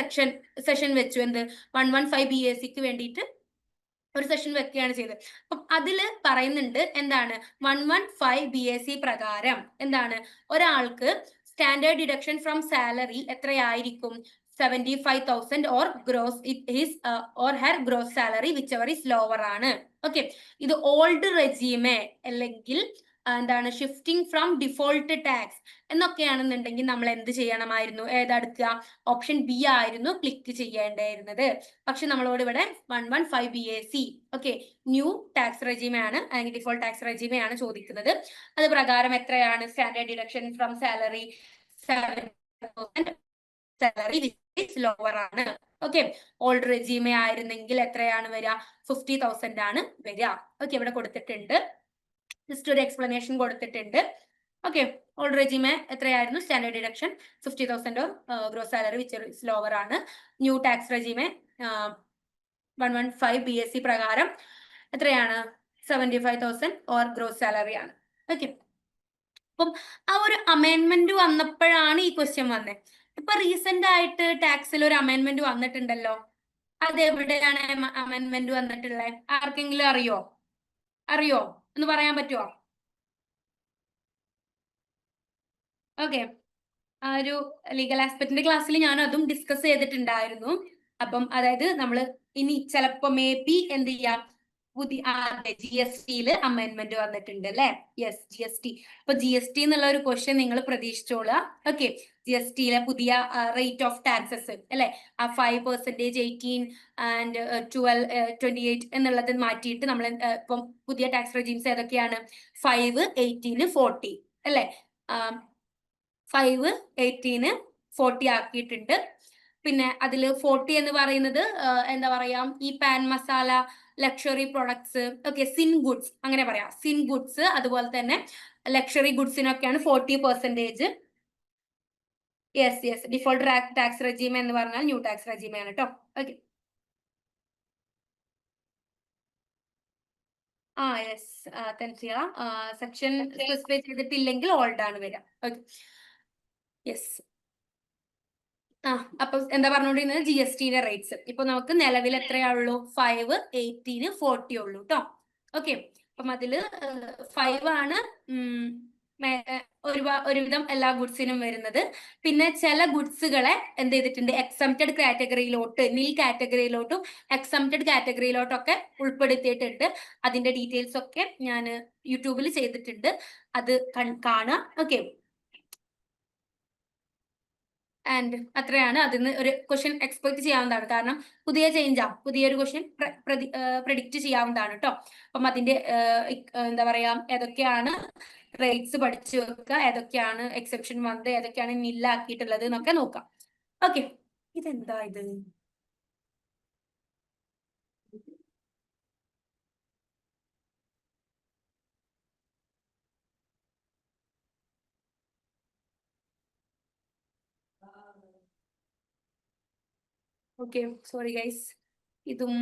സെഷൻ വെച്ചു. എന്ത് 115 BSEക്ക് വേണ്ടിയിട്ട് ഒരു സെഷൻ വെക്കുകയാണ് ചെയ്തത്. അപ്പം അതില് പറയുന്നുണ്ട് എന്താണ് 115 BSE പ്രകാരം എന്താണ് ഒരാൾക്ക് സ്റ്റാൻഡേർഡ് ഡിഡക്ഷൻ ഫ്രം സാലറി എത്രയായിരിക്കും? 75,000 or gross his or her gross salary whichever is lower ആണ്. ഓക്കെ, ഇത് ഓൾഡ് റെജീമെ അല്ലെങ്കിൽ എന്താണ് ഷിഫ്റ്റിംഗ് ഫ്രം ഡിഫോൾട്ട് ടാക്സ് എന്നൊക്കെയാണെന്നുണ്ടെങ്കിൽ നമ്മൾ എന്ത് ചെയ്യണമായിരുന്നു? ഏതെടുക്കുക? ഓപ്ഷൻ ബി ആയിരുന്നു ക്ലിക്ക് ചെയ്യേണ്ടായിരുന്നത്. പക്ഷെ നമ്മളോട് ഇവിടെ 115 BSE, ഓക്കെ, ന്യൂ ടാക്സ് റെജീമെ ആണ് അല്ലെങ്കിൽ ഡിഫോൾട്ട് ടാക്സ് റെജീമെ ആണ് ചോദിക്കുന്നത്. അത് പ്രകാരം എത്രയാണ് standard deduction from salary? 7,000 salary lower ആണ്. ഓക്കെ, ഓൾഡ് റെജീമെ ആയിരുന്നെങ്കിൽ എത്രയാണ് വരിക? 50,000 ആണ് വരിക. ഓക്കെ, ഇവിടെ കൊടുത്തിട്ടുണ്ട്, ജസ്റ്റ് ഒരു എക്സ്പ്ലനേഷൻ കൊടുത്തിട്ടുണ്ട്. ഓക്കെ, ഓൾഡ് റെജീമെ എത്രയായിരുന്നു? Standard deduction 50,000 gross salary which lower ആണ്. ന്യൂ ടാക്സ് റെജീമെ 115 BSE പ്രകാരം എത്രയാണ്? 75,000 ഓർ ഗ്രോസ് സാലറി ആണ്. ഓക്കെ, അപ്പം ആ ഒരു അമെൻമെന്റ് വന്നപ്പോഴാണ് ഈ ക്വസ്റ്റ്യൻ വന്നത്. ഇപ്പൊ റീസെന്റ് ആയിട്ട് ടാക്സിൽ ഒരു അമെൻമെന്റ് വന്നിട്ടുണ്ടല്ലോ, അത് എവിടെയാണ് അമെൻമെന്റ് വന്നിട്ടുള്ളത്? ആർക്കെങ്കിലും അറിയോ എന്ന് പറയാൻ പറ്റുമോ? ഓക്കെ, ആ ഒരു ലീഗൽ ആസ്പെക്ടിന്റെ ക്ലാസ്സിൽ ഞാൻ അതും ഡിസ്കസ് ചെയ്തിട്ടുണ്ടായിരുന്നു. അപ്പം അതായത് നമ്മൾ ഇനി ചിലപ്പോ മേ ബി എന്ത് ചെയ്യാം, പുതിയ GST അമെൻമെന്റ് വന്നിട്ടുണ്ട് അല്ലെ? Yes, GST. അപ്പൊ GST എന്നുള്ള ഒരു ക്വസ്റ്റ്യൻ നിങ്ങൾ പ്രതീക്ഷിച്ചോളുക. ഓക്കെ, GST പുതിയ റേറ്റ് ഓഫ് ടാക്സസ് അല്ലെ? ആ 5%, 18 ആൻഡ് 12, 28 എന്നുള്ളത് മാറ്റിയിട്ട് നമ്മൾ ഇപ്പം പുതിയ ടാക്സ് റെജീംസ് ഏതൊക്കെയാണ്? 5, 18, 40 അല്ലെ? 5, 18, 40 ആക്കിയിട്ടുണ്ട്. പിന്നെ അതിൽ 40 എന്ന് പറയുന്നത് എന്താ പറയാ, ഈ pan masala, luxury products, okay, sin goods അങ്ങനെ പറയാം. സിൻ ഗുഡ്സ് അതുപോലെ തന്നെ ലക്ഷറി ഗുഡ്സിനൊക്കെയാണ് 40%. യെസ്, ഡിഫോൾട്ട് ടാക്സ് റെജീം എന്ന് പറഞ്ഞാൽ ന്യൂ ടാക്സ് റെജീം ആണ് കേട്ടോ. Okay, yes, Thansiya, section specify ചെയ്തിട്ടില്ലെങ്കിൽ ഓൾഡ് ആണ് വരിക. Okay, yes. അപ്പൊ എന്താ പറഞ്ഞോണ്ടിരുന്നത്? GST റേറ്റ്സ് ഇപ്പൊ നമുക്ക് നിലവിൽ എത്രയാണുള്ളൂ? 5, 18, 40 ഉള്ളൂ കേട്ടോ. ഓക്കെ, അപ്പം അതില് 5 ആണ് ഒരുവിധം എല്ലാ ഗുഡ്സിനും വരുന്നത്. പിന്നെ ചില ഗുഡ്സുകളെ എന്ത് ചെയ്തിട്ടുണ്ട്? എക്സംപ്റ്റഡ് കാറ്റഗറിയിലോട്ട്, നിൽ കാറ്റഗറിയിലോട്ടും എക്സംപ്റ്റഡ് കാറ്റഗറിയിലോട്ടൊക്കെ ഉൾപ്പെടുത്തിയിട്ടുണ്ട്. അതിന്റെ ഡീറ്റെയിൽസ് ഒക്കെ ഞാൻ യൂട്യൂബിൽ ചെയ്തിട്ടുണ്ട്, അത് കാണുക. ഓക്കെ, ആൻഡ് അത്രയാണ്. അതിന് ഒരു ക്വസ്റ്റ്യൻ എക്സ്പെക്ട് ചെയ്യാവുന്നതാണ്, കാരണം പുതിയ ചേഞ്ചാ, പുതിയൊരു ക്വസ്റ്റ്യൻ പ്രെഡിക്റ്റ് ചെയ്യാവുന്നതാണ് കേട്ടോ. അപ്പം അതിന്റെ എന്താ പറയാ, ഏതൊക്കെയാണ് റേറ്റ്സ് പഠിച്ചു വെക്കുക, ഏതൊക്കെയാണ് എക്സെപ്ഷൻ വന്നത്, ഏതൊക്കെയാണ് നില്ലാക്കിയിട്ടുള്ളത് എന്നൊക്കെ നോക്കാം. ഓക്കെ, ഇതെന്താ ഇത്? ഓക്കെ, സോറി ഗൈസ്, ഇതും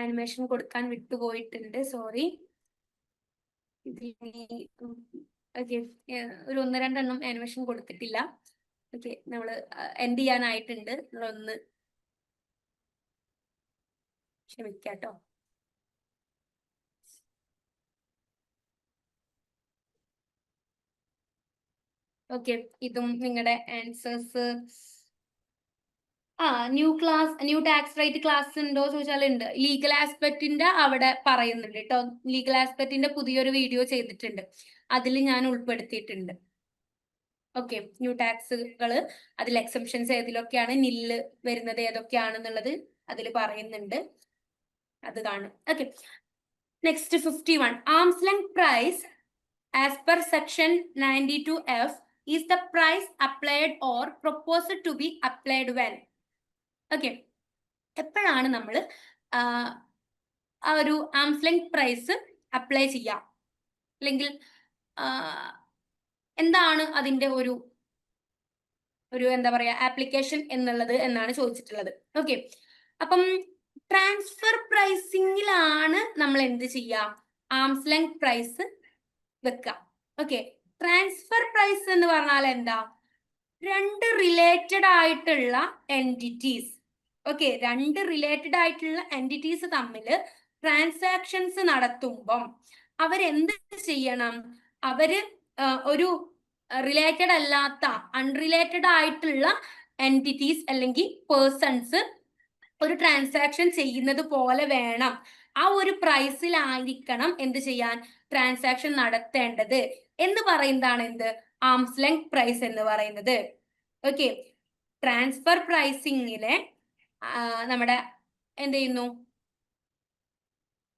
ആനിമേഷൻ കൊടുക്കാൻ വിട്ടുപോയിട്ടുണ്ട്, സോറി. ഓക്കെ, ഒരു 1-2 ആനിമേഷൻ കൊടുത്തിട്ടില്ല. ഓക്കെ, നമ്മള് എൻഡ് ചെയ്യാനായിട്ടുണ്ട്. നമ്മളൊന്ന് ക്ഷമിക്കാട്ടോ. ഓക്കെ, ഇതും നിങ്ങളുടെ answers. New tax rate class ഉണ്ടോ ചോദിച്ചാൽ ഉണ്ട്. ലീഗൽ ആസ്പെക്റ്റിന്റെ അവിടെ പറയുന്നുണ്ട് കേട്ടോ. ലീഗൽ ആസ്പെക്റ്റിന്റെ പുതിയൊരു വീഡിയോ ചെയ്തിട്ടുണ്ട്, അതിൽ ഞാൻ ഉൾപ്പെടുത്തിയിട്ടുണ്ട്. ഓക്കെ, ന്യൂ ടാക്സുകള്, അതിൽ എക്സെപ്ഷൻസ് ഏതിലൊക്കെയാണ്, നില്ല് വരുന്നത് ഏതൊക്കെയാണെന്നുള്ളത് അതിൽ പറയുന്നുണ്ട്, അത് കാണും. Okay, next 51. Arm's length price as per section 92F is the price applied or proposed to be applied when. Okay, എപ്പോഴാണ് നമ്മൾ ആ ഒരു ആംസ് ലെങ്ത് പ്രൈസ് അപ്ലൈ ചെയ്യാം, അല്ലെങ്കിൽ എന്താണ് അതിന്റെ ഒരു എന്താ പറയാ ആപ്ലിക്കേഷൻ എന്നുള്ളത് എന്നാണ് ചോദിച്ചിട്ടുള്ളത്. ഓക്കെ, അപ്പം ട്രാൻസ്ഫർ പ്രൈസിങ്ങിലാണ് നമ്മൾ എന്ത് ചെയ്യാം, ആംസ് ലെങ്ത് പ്രൈസ് വെക്കാം. ഓക്കെ, ട്രാൻസ്ഫർ പ്രൈസ് എന്ന് പറഞ്ഞാൽ എന്താ, രണ്ട് റിലേറ്റഡ് ആയിട്ടുള്ള എൻറ്റിറ്റീസ്, ഓക്കെ, രണ്ട് റിലേറ്റഡ് ആയിട്ടുള്ള എൻറ്റിറ്റീസ് തമ്മിൽ ട്രാൻസാക്ഷൻസ് നടത്തുമ്പം അവരെന്ത് ചെയ്യണം, അവര് ഒരു റിലേറ്റഡ് അല്ലാത്ത അൺറിലേറ്റഡ് ആയിട്ടുള്ള എൻറ്റിറ്റീസ് അല്ലെങ്കിൽ പേഴ്സൺസ് ഒരു ട്രാൻസാക്ഷൻ ചെയ്യുന്നത് പോലെ വേണം, ആ ഒരു പ്രൈസിലായിരിക്കണം എന്ത് ചെയ്യാൻ, ട്രാൻസാക്ഷൻ നടത്തേണ്ടത് എന്ന് പറയുന്നതാണ് എന്ത്, ആംസ് ലെങ്ത് പ്രൈസ് എന്ന് പറയുന്നത്. ഓക്കെ, ട്രാൻസ്ഫർ പ്രൈസിങ്ങിലെ നമ്മുടെ എന്ത് ചെയ്യുന്നു,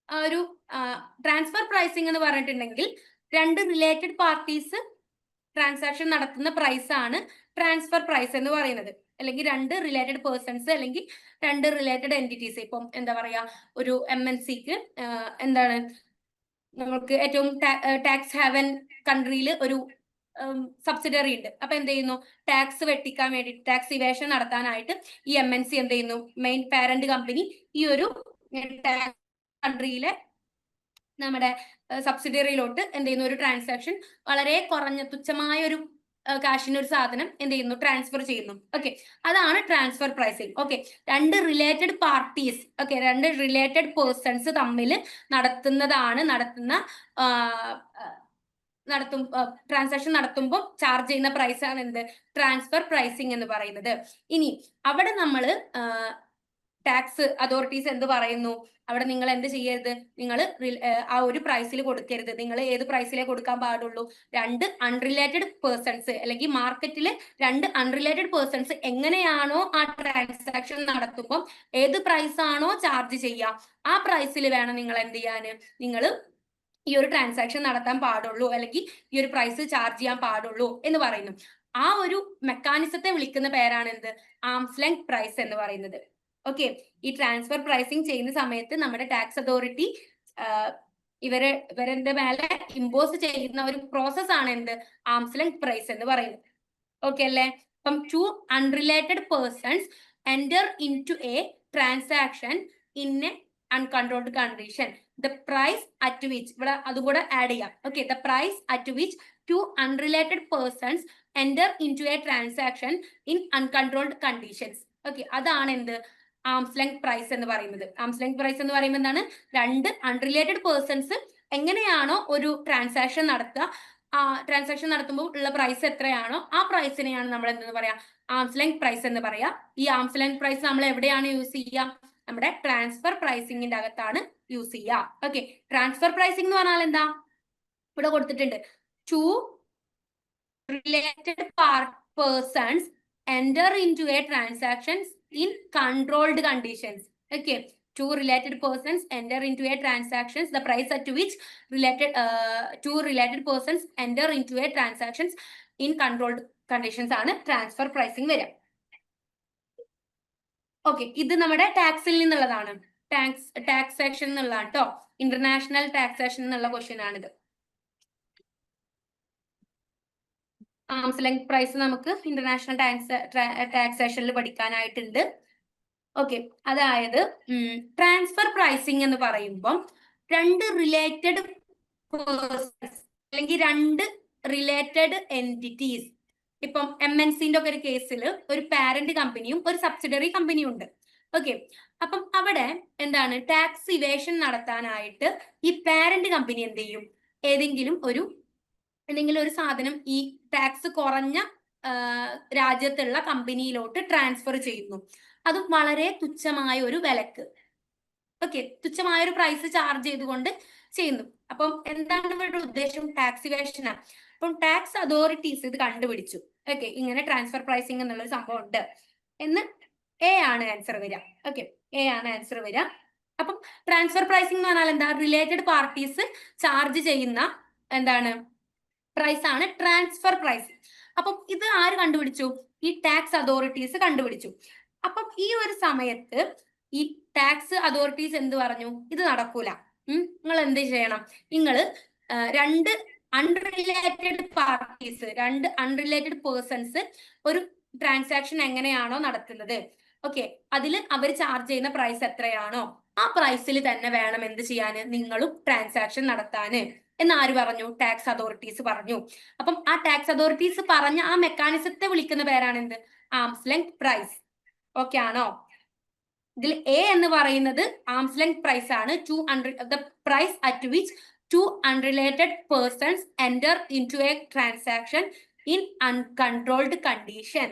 ഒരു ട്രാൻസ്ഫർ പ്രൈസിംഗ് എന്ന് പറഞ്ഞിട്ടുണ്ടെങ്കിൽ രണ്ട് റിലേറ്റഡ് പാർട്ടീസ് ട്രാൻസാക്ഷൻ നടത്തുന്ന പ്രൈസ് ആണ് ട്രാൻസ്ഫർ പ്രൈസ് എന്ന് പറയുന്നത്. അല്ലെങ്കിൽ രണ്ട് റിലേറ്റഡ് പേഴ്സൺസ് അല്ലെങ്കിൽ രണ്ട് റിലേറ്റഡ് എൻറ്റിറ്റീസ്, ഇപ്പം എന്താ പറയാ, ഒരു MNCക്ക് എന്താണ്, നമുക്ക് ഏറ്റവും ടാക്സ് ഹാവൻ കൺട്രിയിൽ ഒരു സബ്സിഡറി ഉണ്ട്. അപ്പൊ എന്ത് ചെയ്യുന്നു, ടാക്സ് വെട്ടിക്കാൻ വേണ്ടി, ടാക്സ് ഇവേഷൻ നടത്താനായിട്ട് ഈ MNC എന്ത് ചെയ്യുന്നു, മെയിൻ പാരന്റ് കമ്പനി ഈ ഒരു കൺട്രിയിലെ നമ്മുടെ സബ്സിഡറിയിലോട്ട് എന്ത് ചെയ്യുന്നു, ഒരു ട്രാൻസാക്ഷൻ വളരെ കുറഞ്ഞ തുച്ഛമായ ഒരു കാശിന് ഒരു സാധനം എന്ത് ചെയ്യുന്നു, ട്രാൻസ്ഫർ ചെയ്യുന്നു. ഓക്കെ, അതാണ് ട്രാൻസ്ഫർ പ്രൈസിങ്. ഓക്കെ, രണ്ട് റിലേറ്റഡ് പാർട്ടീസ്, ഓക്കെ, രണ്ട് റിലേറ്റഡ് പേഴ്സൺസ് തമ്മിൽ ട്രാൻസാക്ഷൻ നടത്തുമ്പോൾ ചാർജ് ചെയ്യുന്ന പ്രൈസ് ആണ് എന്ത്, ട്രാൻസ്ഫർ പ്രൈസിങ് എന്ന് പറയുന്നത്. ഇനി അവിടെ നമ്മൾ ടാക്സ് അതോറിറ്റീസ് എന്ത് പറയുന്നു, അവിടെ നിങ്ങൾ എന്ത് ചെയ്യരുത്, നിങ്ങൾ ആ ഒരു പ്രൈസിൽ കൊടുക്കരുത്. നിങ്ങൾ ഏത് പ്രൈസിലേ കൊടുക്കാൻ പാടുള്ളൂ, രണ്ട് അൺറിലേറ്റഡ് പേഴ്സൺസ് അല്ലെങ്കിൽ മാർക്കറ്റിൽ രണ്ട് അൺറിലേറ്റഡ് പേഴ്സൺസ് എങ്ങനെയാണോ ആ ട്രാൻസാക്ഷൻ നടത്തുമ്പോൾ ഏത് പ്രൈസ് ആണോ ചാർജ് ചെയ്യുക, ആ പ്രൈസിൽ വേണം നിങ്ങൾ എന്ത് ചെയ്യാൻ, നിങ്ങൾ ഈ ഒരു ട്രാൻസാക്ഷൻ നടത്താൻ പാടുള്ളൂ, അല്ലെങ്കിൽ ഈ ഒരു പ്രൈസ് ചാർജ് ചെയ്യാൻ പാടുള്ളൂ എന്ന് പറയുന്നു. ആ ഒരു മെക്കാനിസത്തെ വിളിക്കുന്ന പേരാണ് എന്ത്, ആംസ് ലെങ്ത് പ്രൈസ് എന്ന് പറയുന്നത്. ഓക്കെ, ഈ ട്രാൻസ്ഫർ പ്രൈസിങ് ചെയ്യുന്ന സമയത്ത് നമ്മുടെ ടാക്സ് അതോറിറ്റി ഇവരുടെ മേലെ ഇമ്പോസ് ചെയ്യുന്ന ഒരു പ്രോസസ് ആണ് എന്ത്, ആംസ് ലെങ്ത് പ്രൈസ് എന്ന് പറയുന്നത്. ഓക്കെ അല്ലേ? അപ്പം two unrelated persons enter into a transaction in a uncontrolled condition, the price at which, ഇവിടെ അതുകൂടെ ആഡ് ചെയ്യാം. Okay, the price at which two unrelated persons enter into a transaction in uncontrolled conditions. Okay, അതാണ് എന്ത്, ആംസ് ലെങ്ത് പ്രൈസ് എന്ന് പറയുന്നത്. ആംസ് ലെങ്ത് പ്രൈസ് എന്ന് പറയുമ്പോൾ എന്താണ്, രണ്ട് അൺറിലേറ്റഡ് പേഴ്സൺസ് എങ്ങനെയാണോ ഒരു ട്രാൻസാക്ഷൻ നടത്തുക, ആ ട്രാൻസാക്ഷൻ നടത്തുമ്പോൾ ഉള്ള പ്രൈസ് എത്രയാണോ ആ പ്രൈസിനെയാണ് നമ്മൾ എന്തെന്ന് പറയാ, ആംസ് ലെങ്ത് പ്രൈസ് എന്ന് പറയാ. ഈ ആംസ് ലെങ്ത് പ്രൈസ് നമ്മൾ എവിടെയാണ് യൂസ് ചെയ്യുക, നമ്മുടെ ട്രാൻസ്ഫർ പ്രൈസിങ്ങിന്റെ അകത്താണ് യൂസ് ചെയ്യുക. ഓക്കെ, ട്രാൻസ്ഫർ പ്രൈസിംഗ് എന്ന് പറഞ്ഞാൽ എന്താ, ഇവിടെ കൊടുത്തിട്ടുണ്ട്, two related persons enter into a transactions in controlled conditions. Okay, two related persons enter into a transactions, the price at which two related persons enter into a transactions in controlled conditions ആണ് ട്രാൻസ്ഫർ പ്രൈസിംഗ് വരിക. ഓക്കെ, ഇത് നമ്മുടെ ടാക്സിൽ നിന്നുള്ളതാണ്, ടാക്സേഷൻ എന്നുള്ളതാണ് കേട്ടോ, ഇന്റർനാഷണൽ ടാക്സേഷൻ എന്നുള്ള ക്വസ്റ്റ്യൻ ആണിത്. ആംസ് ലെങ്ത് പ്രൈസ് നമുക്ക് ഇന്റർനാഷണൽ ടാക്സേഷനിൽ പഠിക്കാനായിട്ടുണ്ട്. ഓക്കെ, അതായത് ട്രാൻസ്ഫർ പ്രൈസിങ് എന്ന് പറയുമ്പം രണ്ട് റിലേറ്റഡ് പേഴ്സൺസ് അല്ലെങ്കിൽ രണ്ട് റിലേറ്റഡ് എൻറ്റിറ്റീസ്, ഇപ്പം MNCന്റെ ഒക്കെ ഒരു കേസിൽ ഒരു പാരന്റ് കമ്പനിയും ഒരു സബ്സിഡറി കമ്പനിയും ഉണ്ട്. ഓക്കെ, അപ്പം അവിടെ എന്താണ് ടാക്സ് ഇവേഷൻ നടത്താനായിട്ട് ഈ പാരന്റ് കമ്പനി എന്ത് ചെയ്യും, ഏതെങ്കിലും ഒരു സാധനം ഈ ടാക്സ് കുറഞ്ഞ രാജ്യത്തുള്ള കമ്പനിയിലോട്ട് ട്രാൻസ്ഫർ ചെയ്യുന്നു. അതും വളരെ തുച്ഛമായ ഒരു വിലക്ക്. ഓക്കെ, തുച്ഛമായ ഒരു പ്രൈസ് ചാർജ് ചെയ്തുകൊണ്ട് ചെയ്യുന്നു. അപ്പം എന്താണ് ഇവരുടെ ഉദ്ദേശം? ടാക്സ് ഇവേഷനാണ്. അപ്പം ടാക്സ് അതോറിറ്റീസ് ഇത് കണ്ടുപിടിച്ചു. ഓക്കെ, ഇങ്ങനെ ട്രാൻസ്ഫർ പ്രൈസിങ് എന്നുള്ളൊരു സംഭവം ഉണ്ട് എന്ന് എ ആണ് ആൻസർ വരിക. ഓക്കെ, എ ആണ് ആൻസർ വരിക. അപ്പം ട്രാൻസ്ഫർ പ്രൈസിംഗ് എന്ന് പറഞ്ഞാൽ എന്താ? റിലേറ്റഡ് പാർട്ടീസ് ചാർജ് ചെയ്യുന്ന എന്താണ് പ്രൈസ് ആണ് ട്രാൻസ്ഫർ പ്രൈസ്. അപ്പം ഇത് ആര് കണ്ടുപിടിച്ചു? ഈ ടാക്സ് അതോറിറ്റീസ് കണ്ടുപിടിച്ചു. അപ്പം ഈ ഒരു സമയത്ത് ഈ ടാക്സ് അതോറിറ്റീസ് എന്ത് പറഞ്ഞു? ഇത് നടക്കൂല, നിങ്ങൾ എന്ത് ചെയ്യണം, നിങ്ങൾ രണ്ട് അൺറിലേറ്റഡ് പാർട്ടീസ്, രണ്ട് അൺറിലേറ്റഡ് പേഴ്സൺസ് ഒരു ട്രാൻസാക്ഷൻ എങ്ങനെയാണോ നടത്തുന്നത്, ഓക്കെ, അതിൽ അവർ ചാർജ് ചെയ്യുന്ന പ്രൈസ് എത്രയാണോ ആ പ്രൈസിൽ തന്നെ വേണം എന്ത് ചെയ്യാന്, നിങ്ങളും ട്രാൻസാക്ഷൻ നടത്താന് എന്ന് ആര് പറഞ്ഞു? ടാക്സ് അതോറിറ്റീസ് പറഞ്ഞു. അപ്പം ആ ടാക്സ് അതോറിറ്റീസ് പറഞ്ഞ ആ മെക്കാനിസത്തെ വിളിക്കുന്ന പേരാണ് എന്ത്? Arms length price. ഓക്കെ ആണോ? ഇതിൽ എ എന്ന് പറയുന്നത് ആംസ് ലെങ്ത് പ്രൈസ് ആണ്. The price at which two unrelated persons enter into a transaction in uncontrolled condition.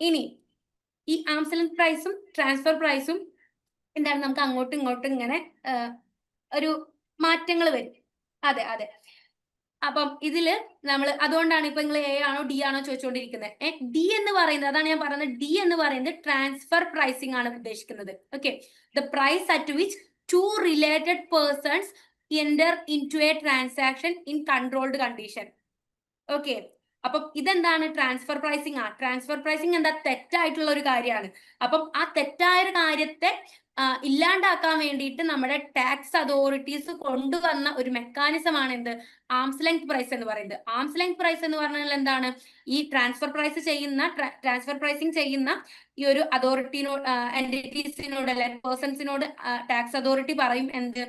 ഇനി ഈ ആംസ് ലെങ്ത് പ്രൈസും ട്രാൻസ്ഫർ പ്രൈസും എന്താണ്, നമുക്ക് അങ്ങോട്ടും ഇങ്ങോട്ടും ഇങ്ങനെ ഒരു മാറ്റങ്ങൾ വരും. അതെ അതെ. അപ്പം ഇതില് നമ്മൾ അതുകൊണ്ടാണ് ഇപ്പൊ നിങ്ങൾ എ ആണോ ഡി ആണോ ചോദിച്ചുകൊണ്ടിരിക്കുന്നത്. ഡി എന്ന് പറയുന്നത്, അതാണ് ഞാൻ പറയുന്നത്, ഡി എന്ന് പറയുന്നത് ട്രാൻസ്ഫർ പ്രൈസിംഗ് ആണ് ഉദ്ദേശിക്കുന്നത്. Okay, the price at which two related persons enter into a transaction in controlled condition. Okay, അപ്പം ഇതെന്താണ്? ട്രാൻസ്ഫർ പ്രൈസിംഗ് ആണ്. ട്രാൻസ്ഫർ പ്രൈസിംഗ് എന്താ? തെറ്റായിട്ടുള്ള ഒരു കാര്യമാണ്. അപ്പം ആ തെറ്റായ ഒരു കാര്യത്തെ ഇല്ലാണ്ടാക്കാൻ വേണ്ടിയിട്ട് നമ്മുടെ ടാക്സ് അതോറിറ്റീസ് കൊണ്ടുവന്ന ഒരു മെക്കാനിസം ആണ് എന്ത്? ആംസ് ലെങ്ത് പ്രൈസ് എന്ന് പറയുന്നത്. ആംസ് ലെങ്ത് പ്രൈസ് എന്ന് പറഞ്ഞാൽ എന്താണ്? ഈ ട്രാൻസ്ഫർ പ്രൈസിംഗ് ചെയ്യുന്ന ഈ ഒരു അതോറിറ്റിനോട്, എൻറ്റിറ്റീസിനോട് അല്ലെ പേഴ്സൺസിനോട് ടാക്സ് അതോറിറ്റി പറയും എന്ത്?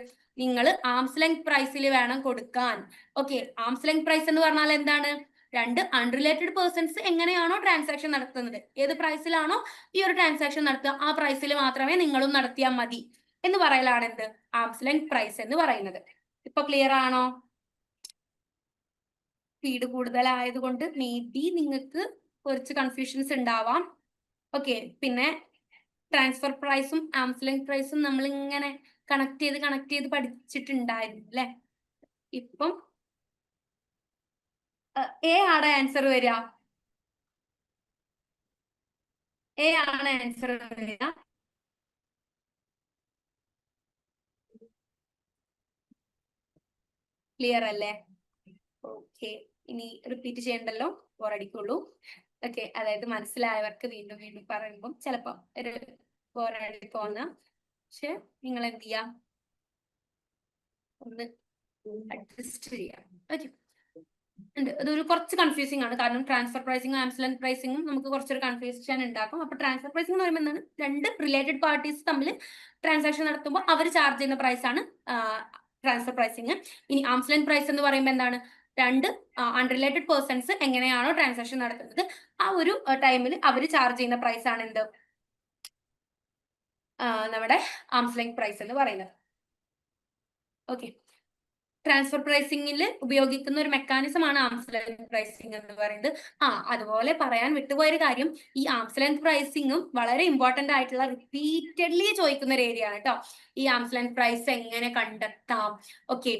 നിങ്ങൾ ആംസ് ലെങ്ത് പ്രൈസിൽ വേണം കൊടുക്കാൻ. ഓക്കെ, ആംസ് ലെങ്ത് പ്രൈസ് എന്ന് പറഞ്ഞാൽ എന്താണ്? രണ്ട് അൺറിലേറ്റഡ് പേഴ്സൺസ് എങ്ങനെയാണോ ട്രാൻസാക്ഷൻ നടത്തുന്നത്, ഏത് പ്രൈസിലാണോ ഈ ഒരു ട്രാൻസാക്ഷൻ നടത്തുക, ആ പ്രൈസിൽ മാത്രമേ നിങ്ങളും നടത്തിയാൽ മതി എന്ന് പറയലാണ് എന്ത്? ആംസ് ലെങ്ത് പ്രൈസ് എന്ന് പറയുന്നത്. ഇപ്പൊ ക്ലിയർ ആണോ? സ്പീഡ് കൂടുതലായതുകൊണ്ട് മേ ബി നിങ്ങൾക്ക് കുറച്ച് കൺഫ്യൂഷൻസ് ഉണ്ടാവാം. ഓക്കെ, പിന്നെ ട്രാൻസ്ഫർ പ്രൈസും ആംസ് ലെങ്ത് പ്രൈസും നമ്മൾ ഇങ്ങനെ കണക്ട് ചെയ്ത് പഠിച്ചിട്ടുണ്ടായിരുന്നു അല്ലെ? ഇപ്പം എ ആണ് ആൻസർ വരിക. എ ആണ് ആൻസർ വരിക. ക്ലിയർ അല്ലേ? ഓക്കെ, ഇനി റിപ്പീറ്റ് ചെയ്യണ്ടല്ലോ, ബോറടിക്കുള്ളൂ. ഓക്കെ, അതായത് മനസ്സിലായവർക്ക് വീണ്ടും വീണ്ടും പറയുമ്പോൾ ചിലപ്പോൾ ഒരു ബോറടി തോന്നാം. പക്ഷെ നിങ്ങൾ എന്ത് ചെയ്യാം, ഒന്ന് അഡ്ജസ്റ്റ് ചെയ്യാം. ഓക്കെ, അതൊരു കുറച്ച് കൺഫ്യൂസിംഗ് ആണ്, കാരണം ട്രാൻസ്ഫർ പ്രൈസിംഗും ആംസ് ലെങ്ത് പ്രൈസിംഗും നമുക്ക് കുറച്ചൊരു കൺഫ്യൂഷൻ ഉണ്ടാക്കും. അപ്പൊ ട്രാൻസ്ഫർ പ്രൈസിംഗ് എന്ന് പറയുമ്പോൾ എന്താണ്? രണ്ട് റിലേറ്റഡ് പാർട്ടീസ് തമ്മിൽ ട്രാൻസാക്ഷൻ നടത്തുമ്പോൾ അവർ ചാർജ് ചെയ്യുന്ന പ്രൈസ് ആണ് ട്രാൻസ്ഫർ പ്രൈസിംഗ്. ഇനി ആംസ് ലെങ്ത് പ്രൈസ് എന്ന് പറയുമ്പോൾ എന്താണ്? രണ്ട് അൺറിലേറ്റഡ് പേഴ്സൺസ് എങ്ങനെയാണോ ട്രാൻസാക്ഷൻ നടത്തുന്നത് ആ ഒരു ടൈമിൽ അവർ ചാർജ് ചെയ്യുന്ന പ്രൈസ് ആണ് എന്ത്? നമ്മുടെ ആംസ് ലെങ്ത് പ്രൈസ് എന്ന് പറയുന്നത്. ഓക്കെ, ട്രാൻസ്ഫർ പ്രൈസിംഗിൽ ഉപയോഗിക്കുന്ന ഒരു മെക്കാനിസം ആണ് ആംസ് ലെങ്ത് പ്രൈസിംഗ് എന്ന് പറയുന്നത്. അതുപോലെ പറയാൻ വിട്ടുപോയൊരു കാര്യം, ഈ ആംസ് ലെങ്ത് പ്രൈസിംഗും വളരെ ഇമ്പോർട്ടന്റ് ആയിട്ടുള്ള റിപ്പീറ്റഡ്ലി ചോദിക്കുന്ന ഒരു ഏരിയ ആണ് കേട്ടോ. ഈ ആംസ് ലെങ്ത് പ്രൈസ് എങ്ങനെ കണ്ടെത്താം? ഓക്കെ,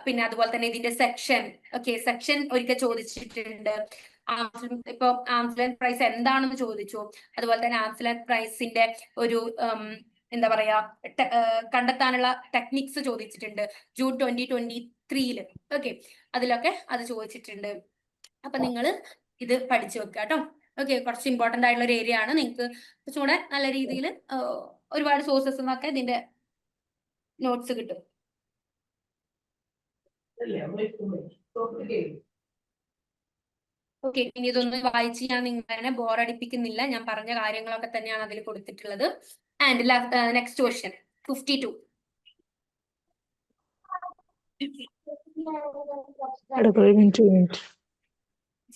പിന്നെ അതുപോലെ തന്നെ ഇതിന്റെ സെക്ഷൻ, സെക്ഷൻ ഒരിക്കൽ ചോദിച്ചിട്ടുണ്ട്. ഇപ്പൊ ആംസ് ലെങ്ത് പ്രൈസ് എന്താണെന്ന് ചോദിച്ചു. അതുപോലെ തന്നെ ആംസ് ലെങ്ത് പ്രൈസിന്റെ ഒരു എന്താ പറയാ കണ്ടെത്താനുള്ള ടെക്നിക്സ് ചോദിച്ചിട്ടുണ്ട് ജൂൺ 2023. ഓക്കെ, അതിലൊക്കെ അത് ചോദിച്ചിട്ടുണ്ട്. അപ്പൊ നിങ്ങൾ ഇത് പഠിച്ചു വെക്കുക കേട്ടോ. ഓക്കെ, കുറച്ച് ഇമ്പോർട്ടന്റ് ആയിട്ടുള്ള ഒരു ഏരിയ ആണ്. നിങ്ങൾക്ക് കുറച്ചുകൂടെ നല്ല രീതിയിൽ ഒരുപാട് സോഴ്സസ് എന്നൊക്കെ ഇതിന്റെ നോട്ട്സ് കിട്ടും. ഓക്കെ, ഇനി ഇതൊന്നും വായിച്ച് ഞാൻ നിങ്ങളെ ബോറടിപ്പിക്കുന്നില്ല. ഞാൻ പറഞ്ഞ കാര്യങ്ങളൊക്കെ തന്നെയാണ് അതിൽ കൊടുത്തിട്ടുള്ളത്. And next question 52.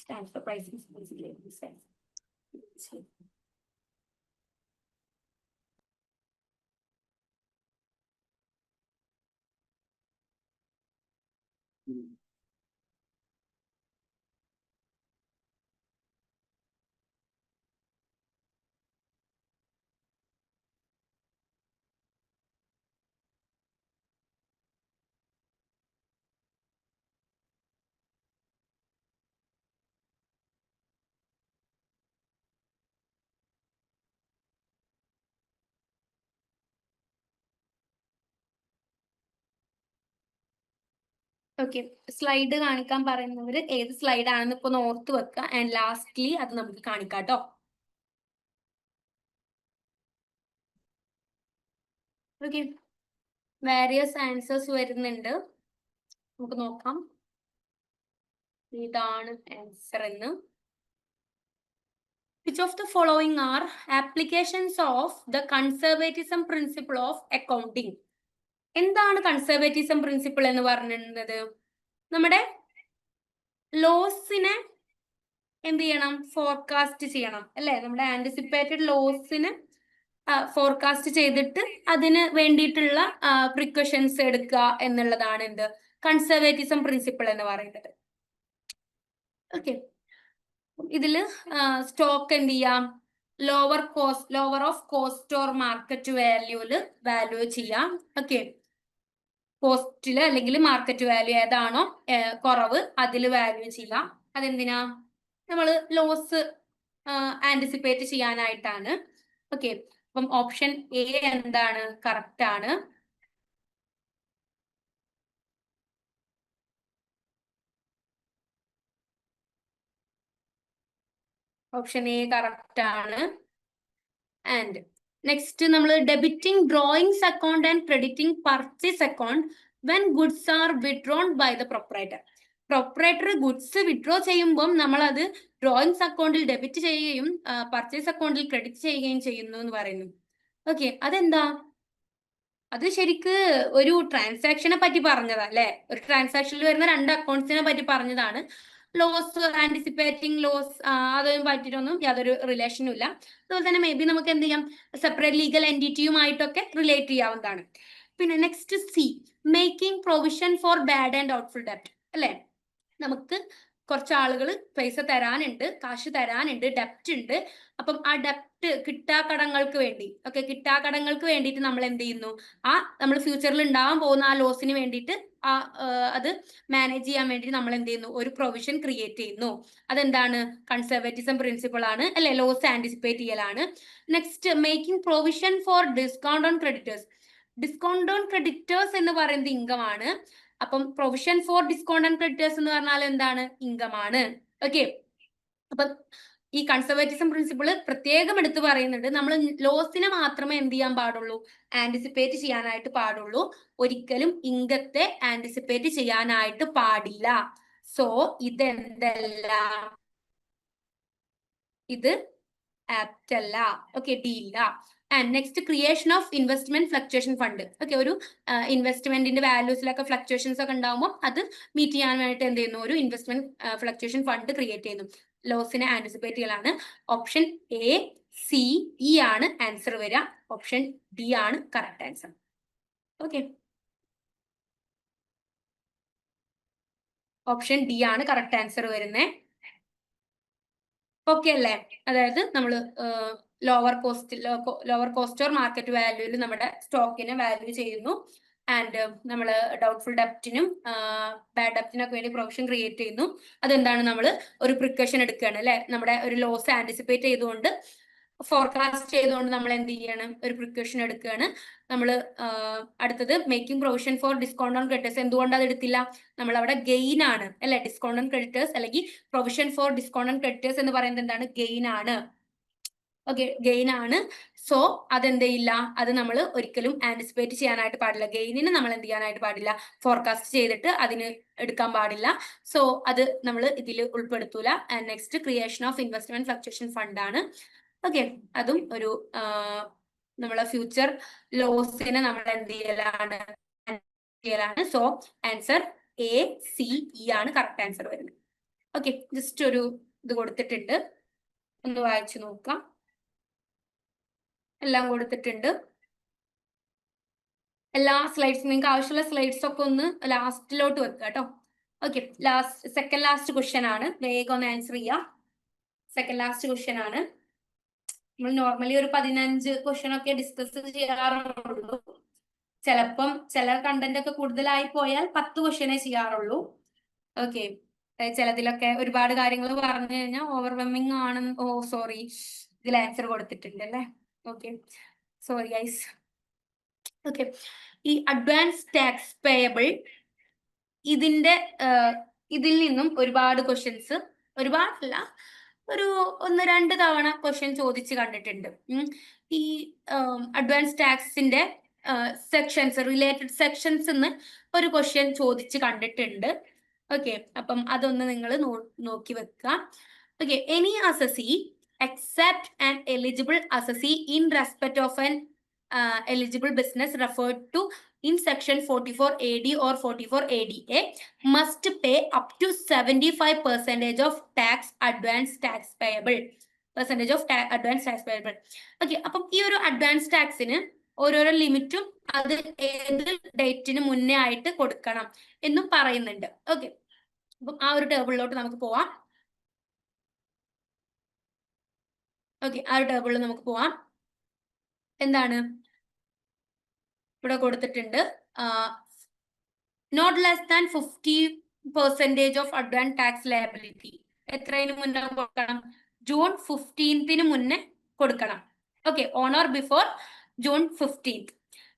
Stands for pricing. Okay, slide കാണിക്കാൻ പറയുന്നവര് ഏത് സ്ലൈഡ് ആണെന്ന് ഇപ്പൊ ഓർത്ത് വെക്കുക. ആൻഡ് ലാസ്റ്റ്ലി അത് നമുക്ക് കാണിക്കാം കേട്ടോ. ഓക്കെ, വേരിയസ് ആൻസേഴ്സ് വരുന്നുണ്ട്, നമുക്ക് നോക്കാം. ഇതാണ് ആൻസർ എന്ന്. Which of the following are applications of the conservatism principle of accounting? എന്താണ് കൺസർവേറ്റിസം പ്രിൻസിപ്പിൾ എന്ന് പറയുന്നത്? നമ്മുടെ ലോസിനെ എന്ത് ചെയ്യണം? ഫോർകാസ്റ്റ് ചെയ്യണം അല്ലെ? നമ്മുടെ ആന്റിസിപ്പേറ്റഡ് ലോസിന് ഫോർകാസ്റ്റ് ചെയ്തിട്ട് അതിന് വേണ്ടിയിട്ടുള്ള പ്രിക്കോഷൻസ് എടുക്കുക എന്നുള്ളതാണ് എന്ത് കൺസർവേറ്റിസം പ്രിൻസിപ്പിൾ എന്ന് പറയുന്നത്. ഓക്കെ, ഇതില് സ്റ്റോക്ക് എന്ത് ചെയ്യാം? Lower of cost or market വാല്യൂല് വാല്യൂ ചെയ്യാം. ഓക്കെ, കോസ്റ്റില് അല്ലെങ്കിൽ മാർക്കറ്റ് വാല്യൂ ഏതാണോ കുറവ് അതിൽ വാല്യൂ ചെയ്യാം. അതെന്തിനാ? നമ്മൾ ലോസ് ആന്റിസിപ്പേറ്റ് ചെയ്യാനായിട്ടാണ്. ഓക്കെ, അപ്പം ഓപ്ഷൻ എ എന്താണ്? കറക്റ്റ് ആണ്. ഓപ്ഷൻ എ കറക്റ്റ് ആണ്. ആൻഡ് നെക്സ്റ്റ് നമ്മൾ debiting drawings account and crediting purchase account when goods are withdrawn by the proprietor. Proprietor goods withdraw ചെയ്യുമ്പോൾ നമ്മൾ അത് ഡ്രോയിങ്സ് അക്കൗണ്ടിൽ ഡെബിറ്റ് ചെയ്യുകയും പർച്ചേസ് അക്കൗണ്ടിൽ ക്രെഡിറ്റ് ചെയ്യുകയും ചെയ്യുന്നു എന്ന് പറയുന്നു. ഓക്കെ, അതെന്താ? അത് ശരിക്ക് ഒരു ട്രാൻസാക്ഷനെ പറ്റി പറഞ്ഞതാ അല്ലെ? ഒരു ട്രാൻസാക്ഷനിൽ വരുന്ന രണ്ട് അക്കൗണ്ട്സിനെ പറ്റി പറഞ്ഞതാണ്. ലോസ് ആന്റിസിപ്പേറ്റിംഗ് ലോസ് അതിനെ പറ്റിയിട്ടൊന്നും യാതൊരു റിലേഷനും ഇല്ല. അതുപോലെ തന്നെ മേ ബി നമുക്ക് എന്ത് ചെയ്യാം? സെപ്പറേറ്റ് ലീഗൽ എൻറ്റിറ്റിയുമായിട്ടൊക്കെ റിലേറ്റ് ചെയ്യാവുന്നതാണ്. പിന്നെ next C, making provision for bad and doubtful ഡെപ്റ്റ് അല്ലെ? നമുക്ക് കുറച്ച് ആളുകൾ പൈസ തരാനുണ്ട്, കാശ് തരാനുണ്ട്, ഡെപ്റ്റ് ഉണ്ട്. അപ്പം ആ ഡെപ്റ്റ് കിട്ടാക്കടങ്ങൾക്ക് വേണ്ടി കിട്ടാക്കടങ്ങൾക്ക് വേണ്ടിയിട്ട് നമ്മൾ എന്ത് ചെയ്യുന്നു? നമ്മൾ ഫ്യൂച്ചറിൽ ഉണ്ടാവാൻ പോകുന്ന ആ ലോസിന് വേണ്ടിയിട്ട് അത് മാനേജ് ചെയ്യാൻ വേണ്ടി നമ്മൾ എന്ത് ചെയ്യുന്നു? ഒരു പ്രൊവിഷൻ ക്രിയേറ്റ് ചെയ്യുന്നു. അതെന്താണ്? കൺസർവേറ്റിസം പ്രിൻസിപ്പിൾ ആണ് അല്ലെ? ലോസ് ആന്റിസിപ്പേറ്റ് ചെയ്യലാണ്. Next making provision for discount on creditors. Discount on creditors എന്ന് പറയുന്നത് ഇൻകം ആണ്. അപ്പം provision for discount and creditors എന്ന് പറഞ്ഞാൽ എന്താണ്? ഇൻകം ആണ്. ഓക്കെ, അപ്പം ഈ കൺസർവേറ്റിസം പ്രിൻസിപ്പിൾ പ്രത്യേകം എടുത്തു പറയുന്നുണ്ട്. നമ്മൾ ലോസിനെ മാത്രമേ എന്ത് ചെയ്യാൻ പാടുള്ളൂ? ആന്റിസിപ്പേറ്റ് ചെയ്യാനായിട്ട് പാടുള്ളൂ. ഒരിക്കലും ഇൻകത്തെ ആന്റിസിപ്പേറ്റ് ചെയ്യാനായിട്ട് പാടില്ല. സോ ഇതെന്തല്ല? ഇത് ആപ്റ്റ് അല്ല. ഓക്കെ, ഡി ഇല്ല. And next creation of investment fluctuation fund. Okay, ഒരു ഇൻവെസ്റ്റ്മെന്റിന്റെ വാല്യൂസിലൊക്കെ ഫ്ലക്ച്വേഷൻസ് ഒക്കെ ഉണ്ടാകുമ്പോൾ അത് മീറ്റ് ചെയ്യാനായിട്ട് എന്ത് ചെയ്യുന്നു? ഒരു ഇൻവെസ്റ്റ്മെന്റ് ഫ്ലക്ച്വേഷൻ ഫണ്ട് ക്രിയേറ്റ് ചെയ്യുന്നു. ലോസിനെ ആന്റിസിപ്പേറ്റ് ചെയ്യലാണ്. ഓപ്ഷൻ എ, സി, ഇ ആണ് ആൻസർ വരിക. ഓപ്ഷൻ ഡി ആണ് correct answer. Okay, option D ആണ് കറക്റ്റ് ആൻസർ വരുന്നത്. ഓക്കെ അല്ലേ? അതായത് നമ്മൾ ലോവർ കോസ്റ്റ് ഓർ മാർക്കറ്റ് വാല്യൂവിൽ നമ്മുടെ സ്റ്റോക്കിനെ വാല്യൂ ചെയ്യുന്നു. ആൻഡ് നമ്മൾ ഡൗട്ട്ഫുൾ ഡെപ്റ്റിനും ബാഡ് ഡെപ്റ്റിനൊക്കെ വേണ്ടി പ്രൊവിഷൻ ക്രിയേറ്റ് ചെയ്യുന്നു. അതെന്താണ്? നമ്മൾ ഒരു പ്രിക്കോഷൻ എടുക്കുകയാണ് അല്ലെ? നമ്മുടെ ഒരു ലോസ് ആന്റിസിപ്പേറ്റ് ചെയ്തുകൊണ്ട് ഫോർകാസ്റ്റ് ചെയ്തുകൊണ്ട് നമ്മൾ എന്ത് ചെയ്യണം? ഒരു പ്രിക്കോഷൻ എടുക്കുകയാണ്. നമ്മൾ അടുത്തത് making provision for discount on creditors. എന്തുകൊണ്ട് അത് എടുത്തില്ല? നമ്മൾ അവിടെ ഗെയിൻ ആണ് അല്ലെ? ഡിസ്കൗണ്ട് ഓൺ ക്രെഡിറ്റേഴ്സ് അല്ലെങ്കിൽ provision for discount on creditors എന്ന് പറയുന്നത് എന്താണ്? ഗെയിൻ ആണ്. ഓക്കെ, ഗെയിൻ ആണ്. സോ അതെന്ത് ചെയ്യില്ല, അത് നമ്മൾ ഒരിക്കലും ആന്റിസിപ്പേറ്റ് ചെയ്യാനായിട്ട് പാടില്ല. ഗെയിനിന് നമ്മൾ എന്ത് ചെയ്യാനായിട്ട് പാടില്ല, ഫോർകാസ്റ്റ് ചെയ്തിട്ട് അതിന് എടുക്കാൻ പാടില്ല. സോ അത് നമ്മൾ ഇതിൽ ഉൾപ്പെടുത്തൂല. And next creation of investment fluctuation fund ആണ്. ഓക്കെ, അതും ഒരു നമ്മളെ ഫ്യൂച്ചർ ലോസിനെ നമ്മൾ എന്ത് ചെയ്യലാണ്. സോ ആൻസർ ACE ആണ് കറക്റ്റ് ആൻസർ വരുന്നത്. ഓക്കെ, ജസ്റ്റ് ഒരു ഇത് കൊടുത്തിട്ടുണ്ട്, ഒന്ന് വായിച്ചു നോക്കാം. എല്ലാം കൊടുത്തിട്ടുണ്ട്. എല്ലാ സ്ലൈഡ്സും നിങ്ങൾക്ക് ആവശ്യമുള്ള സ്ലൈഡ്സ് ഒക്കെ ഒന്ന് ലാസ്റ്റിലോട്ട് വെക്കുക കേട്ടോ. ഓക്കെ, സെക്കൻഡ് ലാസ്റ്റ് ക്വസ്റ്റ്യൻ ആണ്, വേഗം ഒന്ന് ആൻസർ ചെയ്യാം. സെക്കൻഡ് ലാസ്റ്റ് ക്വസ്റ്റ്യൻ ആണ്. നമ്മൾ നോർമലി ഒരു 15 ക്വസ്റ്റ്യൻ ഒക്കെ ഡിസ്കസ് ചെയ്യാറുള്ളൂ. ചിലപ്പം ചില കണ്ടന്റ് ഒക്കെ കൂടുതലായി പോയാൽ 10 ക്വസ്റ്റ്യനെ ചെയ്യാറുള്ളൂ. ഓക്കെ, ചിലതിലൊക്കെ ഒരുപാട് കാര്യങ്ങൾ പറഞ്ഞു കഴിഞ്ഞാൽ ഓവർവെമിങ് ആണ്. ഓ സോറി, ഇതിൽ ആൻസർ കൊടുത്തിട്ടുണ്ട് അല്ലേ. Okay, sorry guys. ഓക്കെ, ഈ അഡ്വാൻസ് ടാക്സ് പേയബിൾ ഇതിൽ നിന്നും ഒരുപാട് ക്വസ്റ്റ്യൻസ്, ഒരുപാടല്ല, ഒരു 1-2 തവണ ക്വസ്റ്റ്യൻ ചോദിച്ച് കണ്ടിട്ടുണ്ട്. ഈ അഡ്വാൻസ് ടാക്സിന്റെ സെക്ഷൻസ്, റിലേറ്റഡ് സെക്ഷൻസ് ഒരു ക്വസ്റ്റ്യൻ ചോദിച്ച് കണ്ടിട്ടുണ്ട്. ഓക്കെ, അപ്പം അതൊന്ന് നിങ്ങൾ നോക്കി വെക്കുക. Okay, any assessee except an eligible assessee in respect of an eligible business referred to in section 44 AD or 44 ADA must pay up to 75% of tax advance tax payable. Percentage of advance tax payable. Okay, അപ്പം ഈ ഒരു അഡ്വാൻസ് ടാക്സിന് ഓരോരോ ലിമിറ്റും അത് ഏത് ഡേറ്റിന് മുന്നേ ആയിട്ട് കൊടുക്കണം എന്നും പറയുന്നുണ്ട്. ഓക്കെ, അപ്പം ആ ഒരു ടേബിളിലോട്ട് നമുക്ക് പോവാം. ഓക്കെ, ആ ഒരു ടേബിളിൽ നമുക്ക് പോവാം. എന്താണ് ഇവിടെ കൊടുത്തിട്ടുണ്ട്? Not less than 50% of advance tax liability എത്രയിന് മുന്നേ കൊടുക്കണം? ജൂൺ 15 മുന്നേ കൊടുക്കണം. Okay, on or before June 15.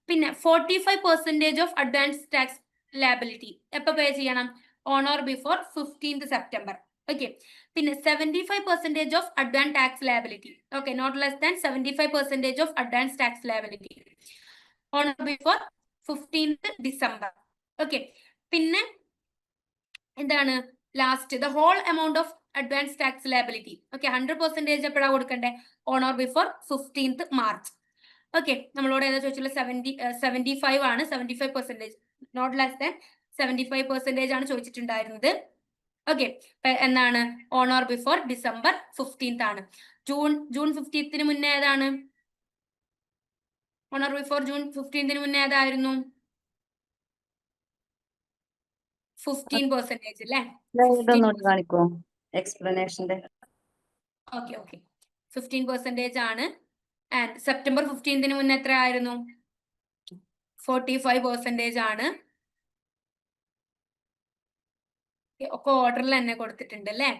പിന്നെ 45% ഓഫ് അഡ്വാൻസ് ടാക്സ് ലയബിലിറ്റി എപ്പോൾ പേ ചെയ്യണം? On or before 15th September. Okay, പിന്നെ 75% of advance tax liability. Okay, not less than 75% of advance tax liability on or before 15th December. Okay, പിന്നെ എന്താണ് last? The whole amount of advance tax liability. Okay, 100% എപ്പോഴാണ് കൊടുക്കണ്ടേ? On or before 15th March. Okay, നമ്മളോട് ഏതാ ചോദിച്ചുള്ള? 75 ആണ്. 75%, നോട്ട് ലെസ് ദാൻ 75% ആണ് ചോദിച്ചിട്ടുണ്ടായിരുന്നത്. ഓക്കെ, എന്നാണ്? On or before December 15th ആണ്. ജൂൺ 15th മുന്നേ ഏതാണ്? On or before June 15th മുന്നേ ഏതായിരുന്നു? 15% അല്ലേ? കാണിക്കോ എക്സ്പ്ലനേഷന്റെ? ഓക്കെ, 15% ആണ്. ആൻഡ് സെപ്റ്റംബർ 15th മുന്നേ എത്ര ആയിരുന്നു? 45% ആണ്. ഒക്കെ ഓർഡറിൽ തന്നെ കൊടുത്തിട്ടുണ്ട് അല്ലേ.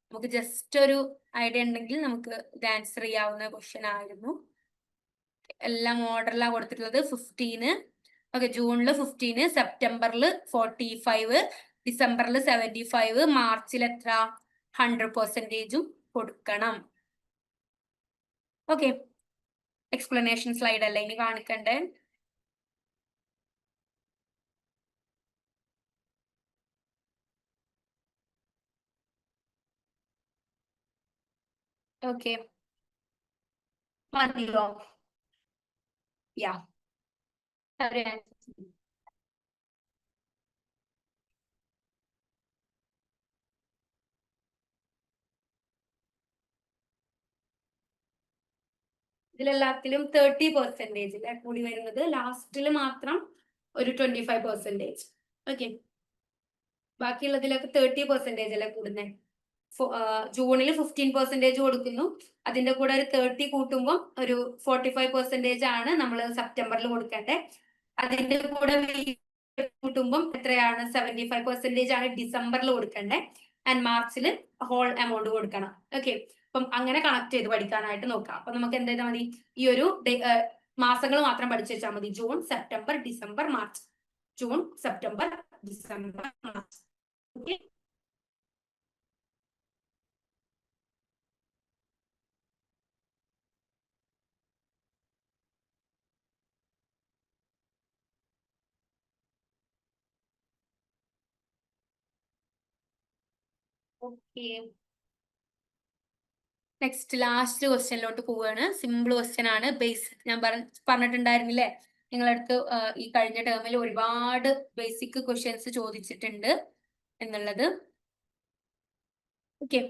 നമുക്ക് ജസ്റ്റ് ഒരു ഐഡിയ ഉണ്ടെങ്കിൽ നമുക്ക് ഇത് ആൻസർ ചെയ്യാവുന്ന ക്വസ്റ്റ്യൻ ആയിരുന്നു. എല്ലാം ഓർഡറിലാണ് കൊടുത്തിട്ടുള്ളത്. 15, ഓക്കെ, ജൂണിൽ 15, സെപ്റ്റംബറിൽ 45, ഡിസംബറിൽ 75, മാർച്ചിൽ എത്ര? 100% കൊടുക്കണം. ഓക്കെ, എക്സ്പ്ലനേഷൻ സ്ലൈഡ് അല്ലേ ഇനി കാണിക്കണ്ടേ? ഓക്കെ, മതിയോ? യാ, ഇതിലെല്ലാത്തിലും 30% കൂടി വരുന്നത്. ലാസ്റ്റിൽ മാത്രം ഒരു 25%. ഓക്കെ, ബാക്കിയുള്ളതിലൊക്കെ 30% അല്ലേ കൂടുന്നേ. ജൂണിൽ 15% കൊടുക്കുന്നു. അതിന്റെ കൂടെ ഒരു 30 കൂട്ടുമ്പോൾ ഒരു 45% ആണ് നമ്മൾ സെപ്റ്റംബറിൽ കൊടുക്കേണ്ടത്. അതിന്റെ കൂടെ കൂട്ടുമ്പോൾ എത്രയാണ്? 75% ആണ് ഡിസംബറിൽ കൊടുക്കേണ്ടത്. ആൻഡ് മാർച്ചിൽ ഹോൾ എമൗണ്ട് കൊടുക്കണം. ഓക്കെ, അപ്പം അങ്ങനെ കണക്ട് ചെയ്ത് പഠിക്കാനായിട്ട് നോക്കാം. അപ്പൊ നമുക്ക് എന്ത് ചെയ്താൽ മതി? ഈ ഒരു മാസങ്ങൾ മാത്രം പഠിച്ചു വെച്ചാൽ മതി. June, September, December, March. June, September, December, March. Okay, okay, next last ക്വസ്റ്റ്യനിലോട്ട് പോവുകയാണ്. സിമ്പിൾ ക്വസ്റ്റ്യൻ ആണ്. ബേസിക് ഞാൻ പറഞ്ഞിട്ടുണ്ടായിരുന്നില്ലേ നിങ്ങളടുത്ത് ഈ കഴിഞ്ഞ ടേമിൽ ഒരുപാട് ബേസിക് ക്വസ്റ്റ്യൻസ് ചോദിച്ചിട്ടുണ്ട് എന്നുള്ളത്. ഓക്കെ,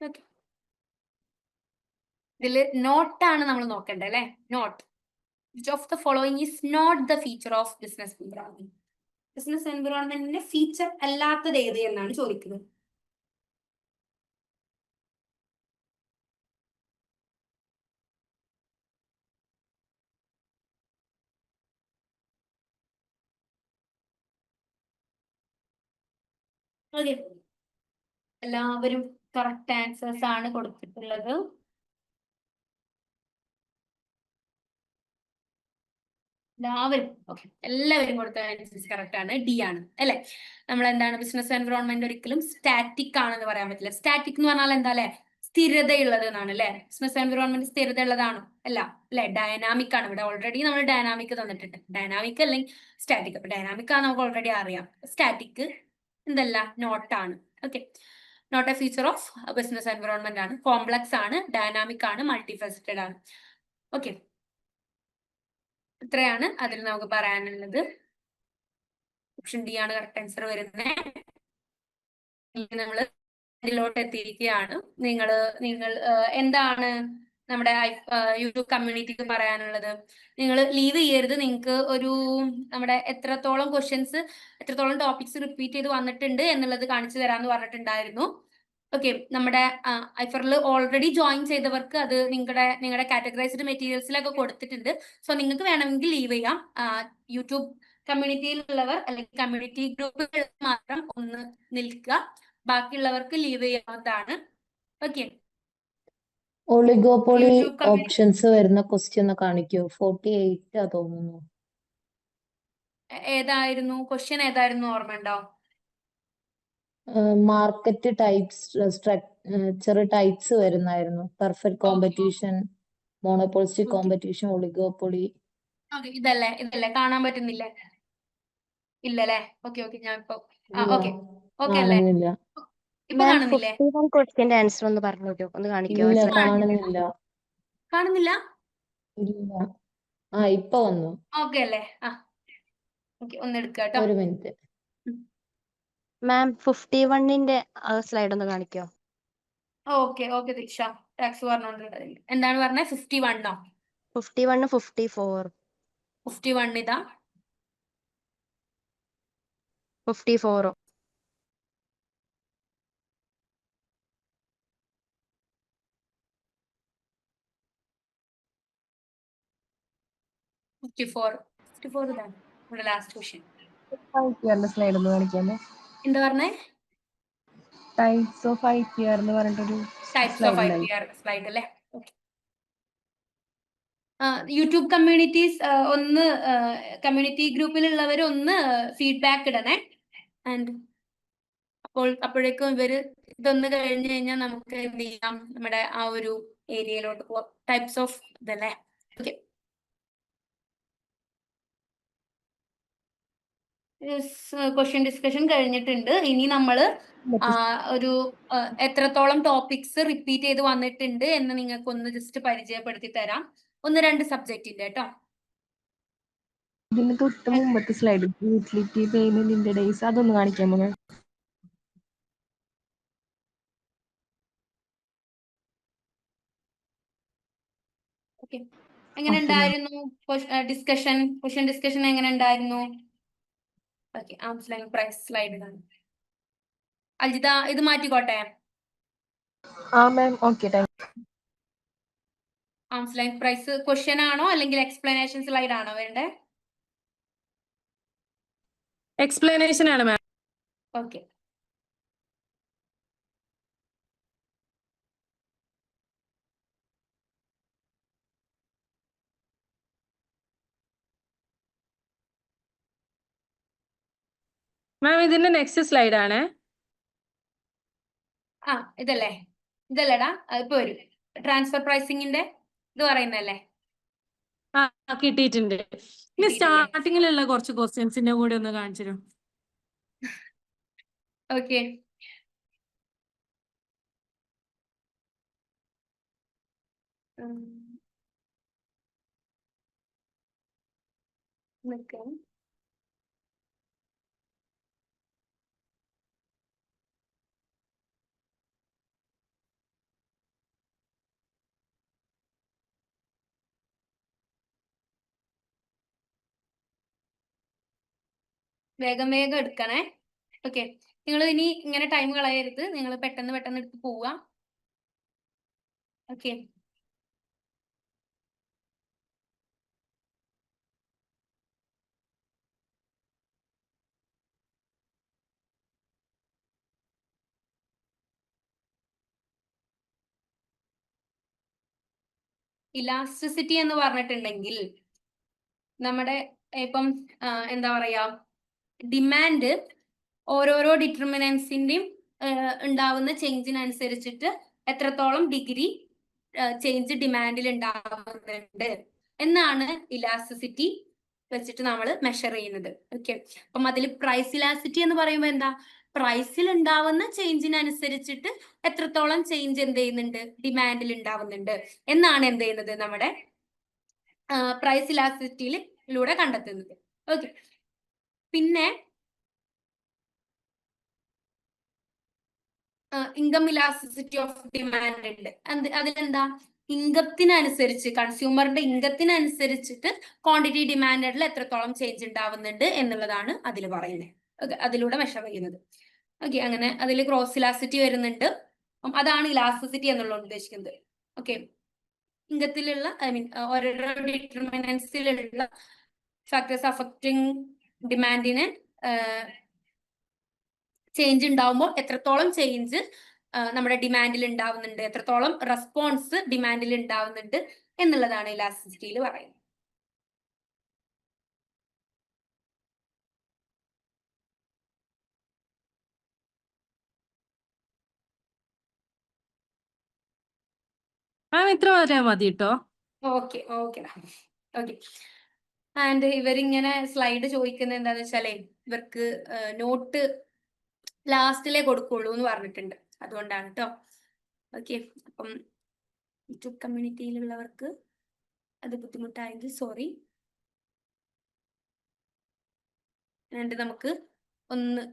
ഓക്കെ, ഇതില് നോട്ടാണ് നമ്മൾ നോക്കേണ്ടത് അല്ലെ. Note, which of the following is not the feature of business environment? Business എൻവിറോൺമെന്റിന്റെ ഫീച്ചർ അല്ലാത്തത് ഏത് എന്നാണ് ചോദിക്കുന്നത്. ഓക്കെ, എല്ലാവരും കറക്റ്റ് ആൻസേഴ്സ് ആണ് കൊടുത്തിട്ടുള്ളത്. എല്ലാവരും കൊടുത്ത ആൻസേഴ്സ് കറക്റ്റ് ആണ്. ഡി ആണ് അല്ലെ. നമ്മൾ എന്താണ്, ബിസിനസ് എൻവിറോൺമെന്റ് ഒരിക്കലും സ്റ്റാറ്റിക് ആണെന്ന് പറയാൻ പറ്റില്ല. സ്റ്റാറ്റിക് എന്ന് പറഞ്ഞാൽ എന്താ അല്ലെ, സ്ഥിരതയുള്ളത് എന്നാണ് അല്ലെ. ബിസിനസ് എൻവിറോൺമെന്റ് സ്ഥിരത ഉള്ളതാണോ അല്ല അല്ലെ, ഡൈനാമിക് ആണ്. ഇവിടെ ഓൾറെഡി നമ്മൾ ഡൈനാമിക് തന്നിട്ടുണ്ട്. ഡൈനാമിക് അല്ലെങ്കിൽ സ്റ്റാറ്റിക്. അപ്പൊ ഡൈനാമിക് ആണ് നമുക്ക് ഓൾറെഡി അറിയാം. സ്റ്റാറ്റിക് എന്തല്ല, നോട്ടാണ്. Okay, not a feature of business environment ആണ്. കോംപ്ലക്സ് ആണ്, ഡൈനാമിക് ആണ്, മൾട്ടിഫെസിറ്റഡ് ആണ്. ഓക്കെ, ഇത്രയാണ് അതിൽ നമുക്ക് പറയാനുള്ളത്. ഓപ്ഷൻ ഡി ആണ് കറക്റ്റ് ആൻസർ വരുന്നത്. നമ്മൾ ഇതിലോട്ട് എത്തിയിരിക്കുകയാണ്. നിങ്ങൾ എന്താണ് നമ്മുടെ യൂട്യൂബ് കമ്മ്യൂണിറ്റിക്ക് പറയാനുള്ളത്? നിങ്ങൾ ലീവ് ചെയ്യരുത്. നിങ്ങൾക്ക് ഒരു നമ്മുടെ എത്രത്തോളം ക്വസ്റ്റ്യൻസ്, എത്രത്തോളം ടോപ്പിക്സ് റിപ്പീറ്റ് ചെയ്ത് വന്നിട്ടുണ്ട് എന്നുള്ളത് കാണിച്ചു തരാമെന്ന് പറഞ്ഞിട്ടുണ്ടായിരുന്നു. ഓക്കെ, നമ്മുടെ ഐഫറിൽ ഓൾറെഡി ജോയിൻ ചെയ്തവർക്ക് അത് നിങ്ങളുടെ കാറ്റഗറൈസ്ഡ് മെറ്റീരിയൽസിലൊക്കെ കൊടുത്തിട്ടുണ്ട്. സോ നിങ്ങൾക്ക് വേണമെങ്കിൽ ലീവ് ചെയ്യാം. യൂട്യൂബ് കമ്മ്യൂണിറ്റിയിലുള്ളവർ അല്ലെങ്കിൽ കമ്മ്യൂണിറ്റി ഗ്രൂപ്പുകളിൽ മാത്രം ഒന്ന് നിൽക്കുക. ബാക്കിയുള്ളവർക്ക് ലീവ് ചെയ്യാവുന്നതാണ്. Okay, oligopoly YouTube community options വരുന്ന ക്വസ്റ്റ്യൻ ഒന്ന് കാണിക്കൂ. 48 തോന്നുന്നു. ഏതായിരുന്നു ക്വസ്റ്റ്യൻ, ഏതായിരുന്നു ഓർമ്മയുണ്ടോ? മാർക്കറ്റ് ടൈപ്സ്, സ്ട്രക്ചർ ടൈപ്സ് വരുന്നായിരുന്നു. Perfect competition, monopolistic competition, oligopoly. ഇതല്ലേ കാണാൻ പറ്റുന്നില്ലേ? ഇല്ലല്ലേ? ഓക്കെ, ഞാൻ ഇപ്പൊ ഓക്കെ അല്ലേ? കാണുന്നില്ല. ഇപ്പൊ കാണുന്നില്ലേ? 51 ക്വസ്റ്റ്യന്റെ ആൻസർ ഒന്ന് പറഞ്ഞു തരൂ, ഒന്ന് കാണിക്കോ? ഇല്ല, കാണുന്നില്ല. കാണുന്നില്ല? ഇല്ല. ഇപ്പൊ വന്നു. ഓക്കെ അല്ലേ? ഓക്കെ, ഒന്ന് എടുക്കുക കേട്ടോ. ഒരു മിനിറ്റ്. മാം 51ന്റെ സ്ലൈഡ് ഒന്ന് കാണിക്കോ? ഓക്കെ ദീക്ഷ, ടാക്സ് പറഞ്ഞോണ്ടിരുന്നത് എന്താണ് പറഞ്ഞത്? 51 51, 54. 51 ഇതാ, 54. ഇതാണ് നമ്മുടെ ലാസ്റ്റ് ക്വസ്റ്റ്യൻ. സ്ലൈഡ് ഒന്ന് കാണിക്കാമോ? എന്താ പറഞ്ഞേ? ടൈപ്സ് ഓഫ് IPR എന്ന് പറഞ്ഞിട്ടൊരു സ്ലൈഡ് അല്ലേ? യൂട്യൂബ് കമ്മ്യൂണിറ്റീസ് ഒന്ന് കമ്മ്യൂണിറ്റി ഗ്രൂപ്പിലുള്ളവർ ഒന്ന് ഫീഡ്ബാക്ക് ഇടണേ. ആൻഡ് അപ്പോഴേക്കും ഇതൊന്ന് കഴിഞ്ഞു കഴിഞ്ഞാൽ നമുക്ക് എന്ത് ചെയ്യാം, നമ്മുടെ ആ ഒരു ഏരിയയിലോട്ട് പോവാം. ടൈപ്സ് ഓഫ് ഇതല്ലേ. ഓക്കെ, ക്വസ്റ്റ്യൻ ഡിസ്കഷൻ കഴിഞ്ഞിട്ടുണ്ട്. ഇനി നമ്മള് ഒരു എത്രത്തോളം ടോപ്പിക്സ് റിപ്പീറ്റ് ചെയ്ത് വന്നിട്ടുണ്ട് എന്ന് നിങ്ങൾക്ക് ഒന്ന് ജസ്റ്റ് പരിചയപ്പെടുത്തി തരാം. 1-2 സബ്ജക്റ്റിന്റെ കേട്ടോ. ഇതിന് തൊട്ട് മുമ്പത്തെ സ്ലൈഡ് യൂട്ടിലിറ്റി പേയ്മെന്റ് ഡേയ്സ് അതൊന്ന് കാണിക്കാമോ? ഓക്കെ, എങ്ങനെ ഉണ്ടായിരുന്നു ക്വസ്റ്റ്യൻ ഡിസ്കഷൻ എങ്ങനെ ഉണ്ടായിരുന്നു? Okay, arm's length price slide ഇതാണ്. അൽജിത, ഇത് മാറ്റിക്കോട്ടെ. Ma'am okay, arm's length price question ആണോ അല്ലെങ്കിൽ എക്സ്പ്ലനേഷൻ സ്ലൈഡ് ആണോ വേണ്ടേ? എക്സ്പ്ലനേഷൻ ആണ് മാം. ഓക്കെ, മാം ഇതിന്റെ നെക്സ്റ്റ് സ്ലൈഡ് ആണ്. ഇതല്ലേടാ? ഇപ്പൊ വരും ട്രാൻസ്ഫർ പ്രൈസിങ്ങിന്റെ ഇത് പറയുന്നല്ലേ. ആ കിട്ടിയിട്ടുണ്ട്. ഇനി കിട്ടിയിട്ടില്ലേ? സ്റ്റാർട്ടിങ്ങിലുള്ള കുറച്ച് ക്വസ്റ്റ്യൻസിന്റെ കൂടെ ഒന്ന് കാണിച്ചു തരും. ഓക്കെ. നിൽക്കാം. വേഗം വേഗം എടുക്കണേ. ഓക്കെ, നിങ്ങൾ ഇനി ഇങ്ങനെ ടൈം കളയരുത്, നിങ്ങൾ പെട്ടെന്ന് പെട്ടെന്ന് എടുത്ത് പോവുക. ഓക്കെ. ഇലാസ്റ്റിസിറ്റി എന്ന് പറഞ്ഞിട്ടുണ്ടെങ്കിൽ നമ്മുടെ ഇപ്പം എന്താ പറയാ, ഡിമാൻഡ് ഓരോരോ ഡിറ്റർമിനൻസിന്റെയും ഉണ്ടാവുന്ന ചേഞ്ചിനനുസരിച്ചിട്ട് എത്രത്തോളം ഡിഗ്രി ചേഞ്ച് ഡിമാൻഡിൽ ഉണ്ടാവുന്നുണ്ട് എന്നാണ് ഇലാസ്റ്റിസിറ്റി വെച്ചിട്ട് നമ്മൾ മെഷർ ചെയ്യുന്നത്. ഓക്കെ, അപ്പം അതിൽ പ്രൈസ് ഇലാസ്റ്റിറ്റി എന്ന് പറയുമ്പോൾ എന്താ, പ്രൈസിൽ ഉണ്ടാവുന്ന ചേഞ്ചിനനുസരിച്ചിട്ട് എത്രത്തോളം ചേഞ്ച് എന്ത് ചെയ്യുന്നുണ്ട്, ഡിമാൻഡിൽ ഉണ്ടാവുന്നുണ്ട് എന്നാണ് എന്ത് ചെയ്യുന്നത്, നമ്മുടെ പ്രൈസ് ഇലാസ്റ്റിറ്റിയിലൂടെ കണ്ടെത്തുന്നത്. ഓക്കെ, പിന്നെ ഇൻകം ഇലാസ്റ്റിസിറ്റി ഓഫ് ഡിമാൻഡ് ഉണ്ട്. അതിലെന്താ, ഇൻകത്തിനനുസരിച്ച്, കൺസ്യൂമറിന്റെ ഇൻകത്തിനനുസരിച്ചിട്ട് ക്വാണ്ടിറ്റി ഡിമാൻഡിൽ എത്രത്തോളം ചേഞ്ച് ഉണ്ടാവുന്നുണ്ട് എന്നുള്ളതാണ് അതിൽ പറയുന്നത്. ഓക്കെ, അതിലൂടെ മെഷർ ചെയ്യുന്നത്. ഓക്കെ, അങ്ങനെ അതിൽ ക്രോസ് ഇലാസ്റ്റിറ്റി വരുന്നുണ്ട്. അതാണ് ഇലാസ്റ്റിസിറ്റി എന്നുള്ളത് ഉദ്ദേശിക്കുന്നത്. ഓക്കെ, ഇൻകത്തിലുള്ള ഓരോരോ ഡിറ്റർമിനൻസിലുള്ള ഫാക്ടേഴ്സ് അഫക്റ്റിംഗ് ഡിമാൻഡിനെ ചേഞ്ച് ഉണ്ടാവുമ്പോൾ എത്രത്തോളം ചേഞ്ച് നമ്മുടെ ഡിമാൻഡിൽ ഉണ്ടാവുന്നുണ്ട്, എത്രത്തോളം റെസ്പോൺസ് ഡിമാൻഡിൽ ഉണ്ടാവുന്നുണ്ട് എന്നുള്ളതാണ് ഇലാസ്റ്റിസിറ്റിയിൽ പറയുന്നത്. മാം ഇത്ര വരെ മതി കേട്ടോ. Okay okay okay. ആൻഡ് ഇവരിങ്ങനെ സ്ലൈഡ് ചോദിക്കുന്നത് എന്താന്ന് വെച്ചാലേ, ഇവർക്ക് നോട്ട് ലാസ്റ്റിലേ കൊടുക്കുള്ളൂ എന്ന് പറഞ്ഞിട്ടുണ്ട്, അതുകൊണ്ടാണ് കേട്ടോ. ഓക്കെ, അപ്പം യൂട്യൂബ് കമ്മ്യൂണിറ്റിയിലുള്ളവർക്ക് അത് ബുദ്ധിമുട്ടായെങ്കിൽ സോറി. എന്നിട്ട് നമുക്ക് ഒന്ന്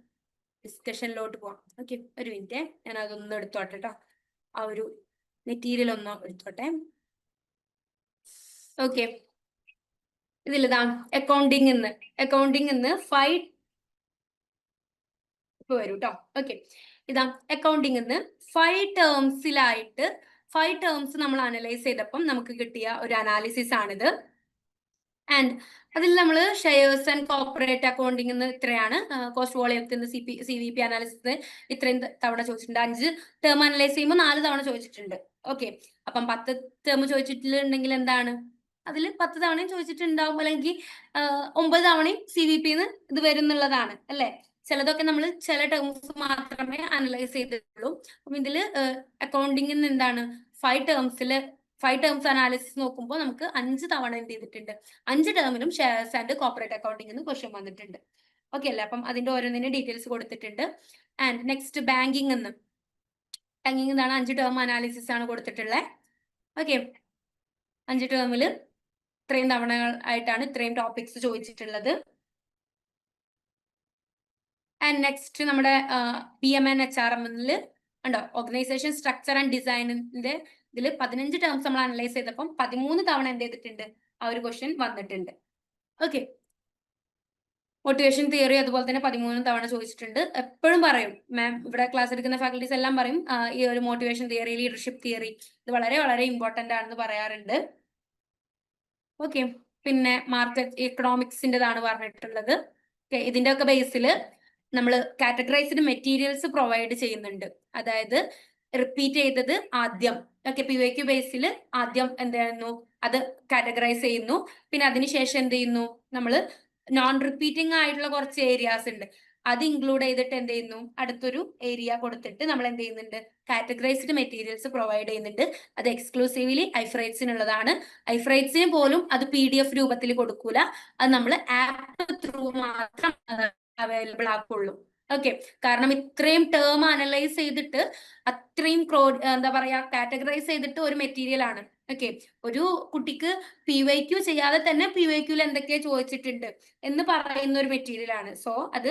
ഡിസ്കഷനിലോട്ട് പോവാം. ഓക്കെ, ഒരു മിനിറ്റ്, ഞാൻ അതൊന്ന് എടുത്തോട്ടെ കേട്ടോ, ആ ഒരു മെറ്റീരിയൽ ഒന്ന് എടുത്തോട്ടെ. ഓക്കെ, ഇതിലിതാ അക്കൗണ്ടിങ് എന്ന് 5 ഇപ്പൊ വരും കേട്ടോ. ഓക്കെ, ഇതാ അക്കൗണ്ടിങ് എന്ന് 5 ടേംസിലായിട്ട് 5 ടേംസ് നമ്മൾ അനലൈസ് ചെയ്തപ്പം നമുക്ക് കിട്ടിയ ഒരു അനാലിസിസ് ആണിത്. ആൻഡ് അതിൽ നമ്മൾ ഷെയർസ് ആൻഡ് കോർപ്പറേറ്റ് അക്കൗണ്ടിങ് എന്ന് ഇത്രയാണ്, കോസ്റ്റ് വോളിയത്തിന് CVP അനാലിസിസ് ഇത്രയും തവണ ചോദിച്ചിട്ടുണ്ട്. 5 ടേം അനലൈസ് ചെയ്യുമ്പോൾ 4 തവണ ചോദിച്ചിട്ടുണ്ട്. ഓക്കെ, അപ്പം 10 ടേം ചോദിച്ചിട്ടുണ്ടെങ്കിൽ എന്താണ്, അതിൽ 10 തവണയും ചോദിച്ചിട്ടുണ്ടാവും, അല്ലെങ്കിൽ 9 തവണയും CVP ഇത് വരുന്നുള്ളതാണ് അല്ലെ. ചിലതൊക്കെ നമ്മൾ ചില ടേംസ് മാത്രമേ അനലൈസ് ചെയ്തിട്ടുള്ളൂ. അപ്പം ഇതിൽ അക്കൗണ്ടിങ്ങിൽ എന്താണ് 5 ടേംസ് അനാലിസിസ് നോക്കുമ്പോൾ നമുക്ക് 5 തവണ എന്ത് ചെയ്തിട്ടുണ്ട്, 5 ടേമിലും ഷെയർസ് ആൻഡ് കോർപ്പറേറ്റ് അക്കൗണ്ടിംഗ് എന്ന് ക്വസ്റ്റ്യൻ വന്നിട്ടുണ്ട്. ഓക്കെ അല്ലേ, അപ്പം അതിന്റെ ഓരോന്നിനും ഡീറ്റെയിൽസ് കൊടുത്തിട്ടുണ്ട്. ആൻഡ് നെക്സ്റ്റ് ബാങ്കിങ് എന്താണ് 5 ടേം അനാലിസിസ് ആണ് കൊടുത്തിട്ടുള്ളത്. ഓക്കെ, 5 ടേമിൽ ഇത്രയും തവണകൾ ആയിട്ടാണ് ഇത്രയും ടോപ്പിക്സ് ചോദിച്ചിട്ടുള്ളത്. ആൻഡ് നെക്സ്റ്റ് നമ്മുടെ PMN HRM ഉണ്ടോ, ഓർഗനൈസേഷൻ സ്ട്രക്ചർ ആൻഡ് ഡിസൈനിന്റെ ഇതിൽ 15 ടേംസ് നമ്മൾ അനലൈസ് ചെയ്തപ്പം 13 തവണ എന്ത് ചെയ്തിട്ടുണ്ട്, ആ ഒരു ക്വസ്റ്റ്യൻ വന്നിട്ടുണ്ട്. ഓക്കെ, മോട്ടിവേഷൻ തിയറി അതുപോലെ തന്നെ 13 തവണ ചോദിച്ചിട്ടുണ്ട്. എപ്പോഴും പറയും മാം, ഇവിടെ ക്ലാസ് എടുക്കുന്ന ഫാക്കൽറ്റീസ് എല്ലാം പറയും ഈ ഒരു മോട്ടിവേഷൻ തിയറി, ലീഡർഷിപ്പ് തിയറി ഇത് വളരെ വളരെ ഇമ്പോർട്ടന്റ് ആണെന്ന് പറയാറുണ്ട്. ഓക്കെ, പിന്നെ മാർക്കറ്റ് എക്കണോമിക്സിൻ്റെതാണ് പറഞ്ഞിട്ടുള്ളത്. ഓക്കെ, ഇതിന്റെ ഒക്കെ ബേസിൽ നമ്മൾ കാറ്റഗറൈസ്ഡ് മെറ്റീരിയൽസ് പ്രൊവൈഡ് ചെയ്യുന്നുണ്ട്. അതായത് റിപ്പീറ്റ് ചെയ്തത് ആദ്യം, ഓക്കെ, PYQ ബേസിൽ ആദ്യം എന്തായിരുന്നു അത് കാറ്റഗറൈസ് ചെയ്യുന്നു. പിന്നെ അതിനുശേഷം എന്ത് ചെയ്യുന്നു, നമ്മൾ നോൺ റിപ്പീറ്റിംഗ് ആയിട്ടുള്ള കുറച്ച് ഏരിയാസ് ഉണ്ട്, അത് ഇൻക്ലൂഡ് ചെയ്തിട്ട് എന്ത് ചെയ്യുന്നു, അടുത്തൊരു ഏരിയ കൊടുത്തിട്ട് നമ്മൾ എന്ത് ചെയ്യുന്നുണ്ട്, കാറ്റഗറൈസ്ഡ് മെറ്റീരിയൽസ് പ്രൊവൈഡ് ചെയ്യുന്നുണ്ട്. അത് എക്സ്ക്ലൂസീവ്ലി ഐഫ്രൈറ്റ്സിനുള്ളതാണ്. ഐഫ്രൈറ്റ്സിന് പോലും അത് PDF രൂപത്തിൽ കൊടുക്കൂല, അത് നമ്മൾ ആപ്പ് ത്രൂ മാത്രം അവൈലബിൾ ആക്കുള്ളൂ. ഓക്കെ, കാരണം ഇത്രയും ടേം അനലൈസ് ചെയ്തിട്ട് അത്രയും എന്താ പറയാ കാറ്റഗറൈസ് ചെയ്തിട്ട് ഒരു മെറ്റീരിയൽ ആണ്. ഓക്കെ, ഒരു കുട്ടിക്ക് PYQ ചെയ്യാതെ തന്നെ PYQൽ എന്തൊക്കെയാ ചോദിച്ചിട്ടുണ്ട് എന്ന് പറയുന്ന ഒരു മെറ്റീരിയൽ ആണ്. സോ അത്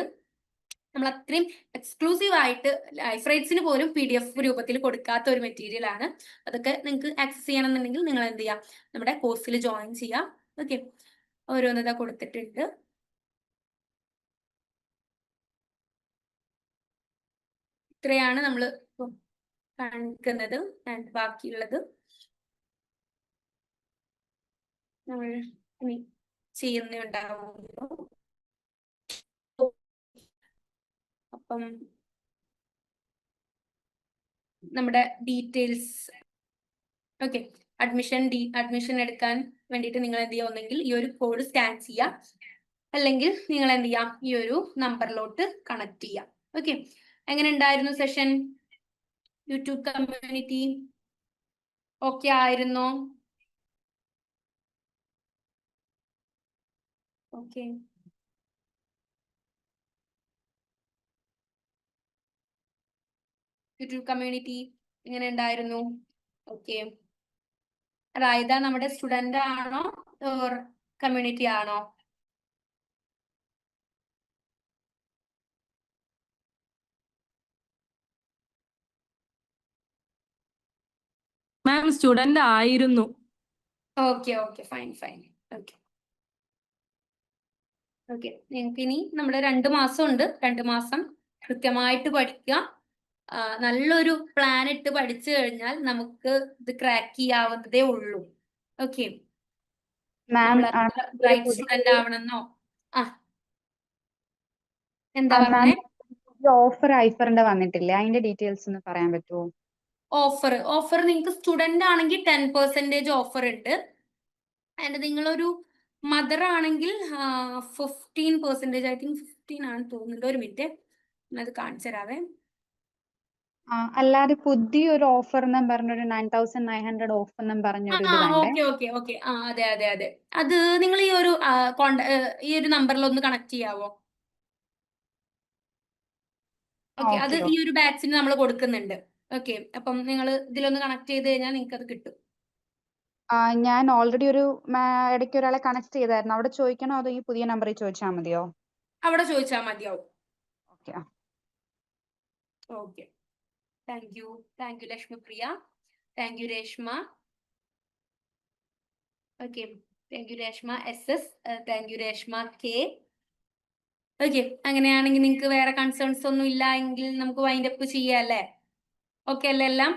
നമ്മൾ അത്രയും എക്സ്ക്ലൂസീവ് ആയിട്ട് ഐഫ്രൈറ്റ്സിന് പോലും PDF രൂപത്തിൽ കൊടുക്കാത്ത ഒരു മെറ്റീരിയൽ ആണ്. അതൊക്കെ നിങ്ങൾക്ക് ആക്സസ് ചെയ്യണമെന്നുണ്ടെങ്കിൽ നിങ്ങൾ എന്ത് ചെയ്യാം, നമ്മുടെ കോഴ്സിൽ ജോയിൻ ചെയ്യാം. ഓക്കെ, ഓരോന്നതാ കൊടുത്തിട്ടുണ്ട്. ഇത്രയാണ് നമ്മൾ കാണിക്കുന്നത്. ആൻഡ് ബാക്കിയുള്ളത് നമ്മൾ ഇനി ചെയ്യുന്നുണ്ടാവുമല്ലോ. അപ്പം നമ്മുടെ ഡീറ്റെയിൽസ്, ഓക്കെ, അഡ്മിഷൻ എടുക്കാൻ വേണ്ടിയിട്ട് നിങ്ങൾ എന്ത് ചെയ്യുക, ഒന്നെങ്കിൽ ഈ ഒരു കോഡ് സ്കാൻ ചെയ്യാം, അല്ലെങ്കിൽ നിങ്ങൾ എന്ത് ചെയ്യാം, ഈ ഒരു നമ്പറിലോട്ട് കണക്ട് ചെയ്യാം. ഓക്കെ, എങ്ങനെ ഉണ്ടായിരുന്നു സെഷൻ? യൂട്യൂബ് കമ്മ്യൂണിറ്റി ഓക്കെ ആയിരുന്നോ? ഓക്കെ, യൂട്യൂബ് കമ്മ്യൂണിറ്റി എങ്ങനെ ഉണ്ടായിരുന്നു? ഓക്കെ, റായിദ നമ്മുടെ സ്റ്റുഡന്റ് ആണോ കമ്മ്യൂണിറ്റി ആണോ? മാം സ്റ്റുഡന്റ് ആയിരുന്നു. Okay okay, fine fine. Okay okay, നിങ്ങൾക്ക് ഇനി നമ്മുടെ 2 മാസം ഉണ്ട്. 2 മാസം കൃത്യമായിട്ട് പഠിക്കുക. നല്ലൊരു പ്ലാൻ ഇട്ട് പഠിച്ചു കഴിഞ്ഞാൽ നമുക്ക് ഇത് ക്രാക്ക് ചെയ്യാവുന്നതേ ഉള്ളൂ. ഓക്കെ, ബ്രൈറ്റ് സ്റ്റുഡന്റ് ആവണമെന്നോ എന്താ പറഞ്ഞേ? ഓഫർ ഐഫറിന്റെ വന്നിട്ടില്ല, അതിന്റെ ഡീറ്റെയിൽസ് ഒന്ന് പറയാൻ പറ്റുമോ? ഓഫർ നിങ്ങൾക്ക് സ്റ്റുഡന്റ് ആണെങ്കിൽ 10% ഓഫർ ഉണ്ട്. ആൻഡ് നിങ്ങളൊരു മദർ ആണെങ്കിൽ 15%, ഐ തിങ്ക് 15 ആണെന്ന് തോന്നുന്നുണ്ട്. ഒരു മിനിറ്റ്, അത് കാണിച്ചു തരാവേ. അല്ലാതെ പുതിയൊരു ഓഫർ എന്നും പറഞ്ഞൊരു 9900 ഓഫ് എന്നും പറഞ്ഞൊരു ഇത് കണ്ടേ. ഓക്കെ ഓക്കെ ഓക്കെ, അതെ അതെ അതെ, അത് നിങ്ങൾ ഈ ഒരു ഈ ഒരു നമ്പറിൽ ഒന്ന് കണക്ട് ചെയ്യാവോ? ഓക്കെ, അത് ഈ ഒരു ബാച്ചിന് നമ്മൾ കൊടുക്കുന്നുണ്ട്. ഓക്കെ, അപ്പം നിങ്ങൾ ഇതിലൊന്ന് കണക്ട് ചെയ്ത് കഴിഞ്ഞാൽ നിങ്ങൾക്ക് അത് കിട്ടും. ഞാൻ ഓൾറെഡി ഒരു ഇടയ്ക്ക് ഒരാളെ കണക്ട് ചെയ്തായിരുന്നു. അവിടെ ചോദിക്കണോ അതോ ഈ പുതിയ നമ്പറിൽ ചോദിച്ചാൽ മതിയോ? അവിടെ ചോദിച്ചാൽ മതിയാവും. Okay. Okay, thank you Lakshmipriya, thank you Reshma. Okay, thank you Reshma SS, thank you Reshma K. Okay, അങ്ങനെയാണെങ്കിൽ നിങ്ങൾക്ക് വേറെ കൺസേൺസ് ഒന്നും ഇല്ല എങ്കിൽ നമുക്ക് വൈൻഡ് അപ്പ് ചെയ്യാം അല്ലേ? ഓക്കെ അല്ലേ എല്ലാം?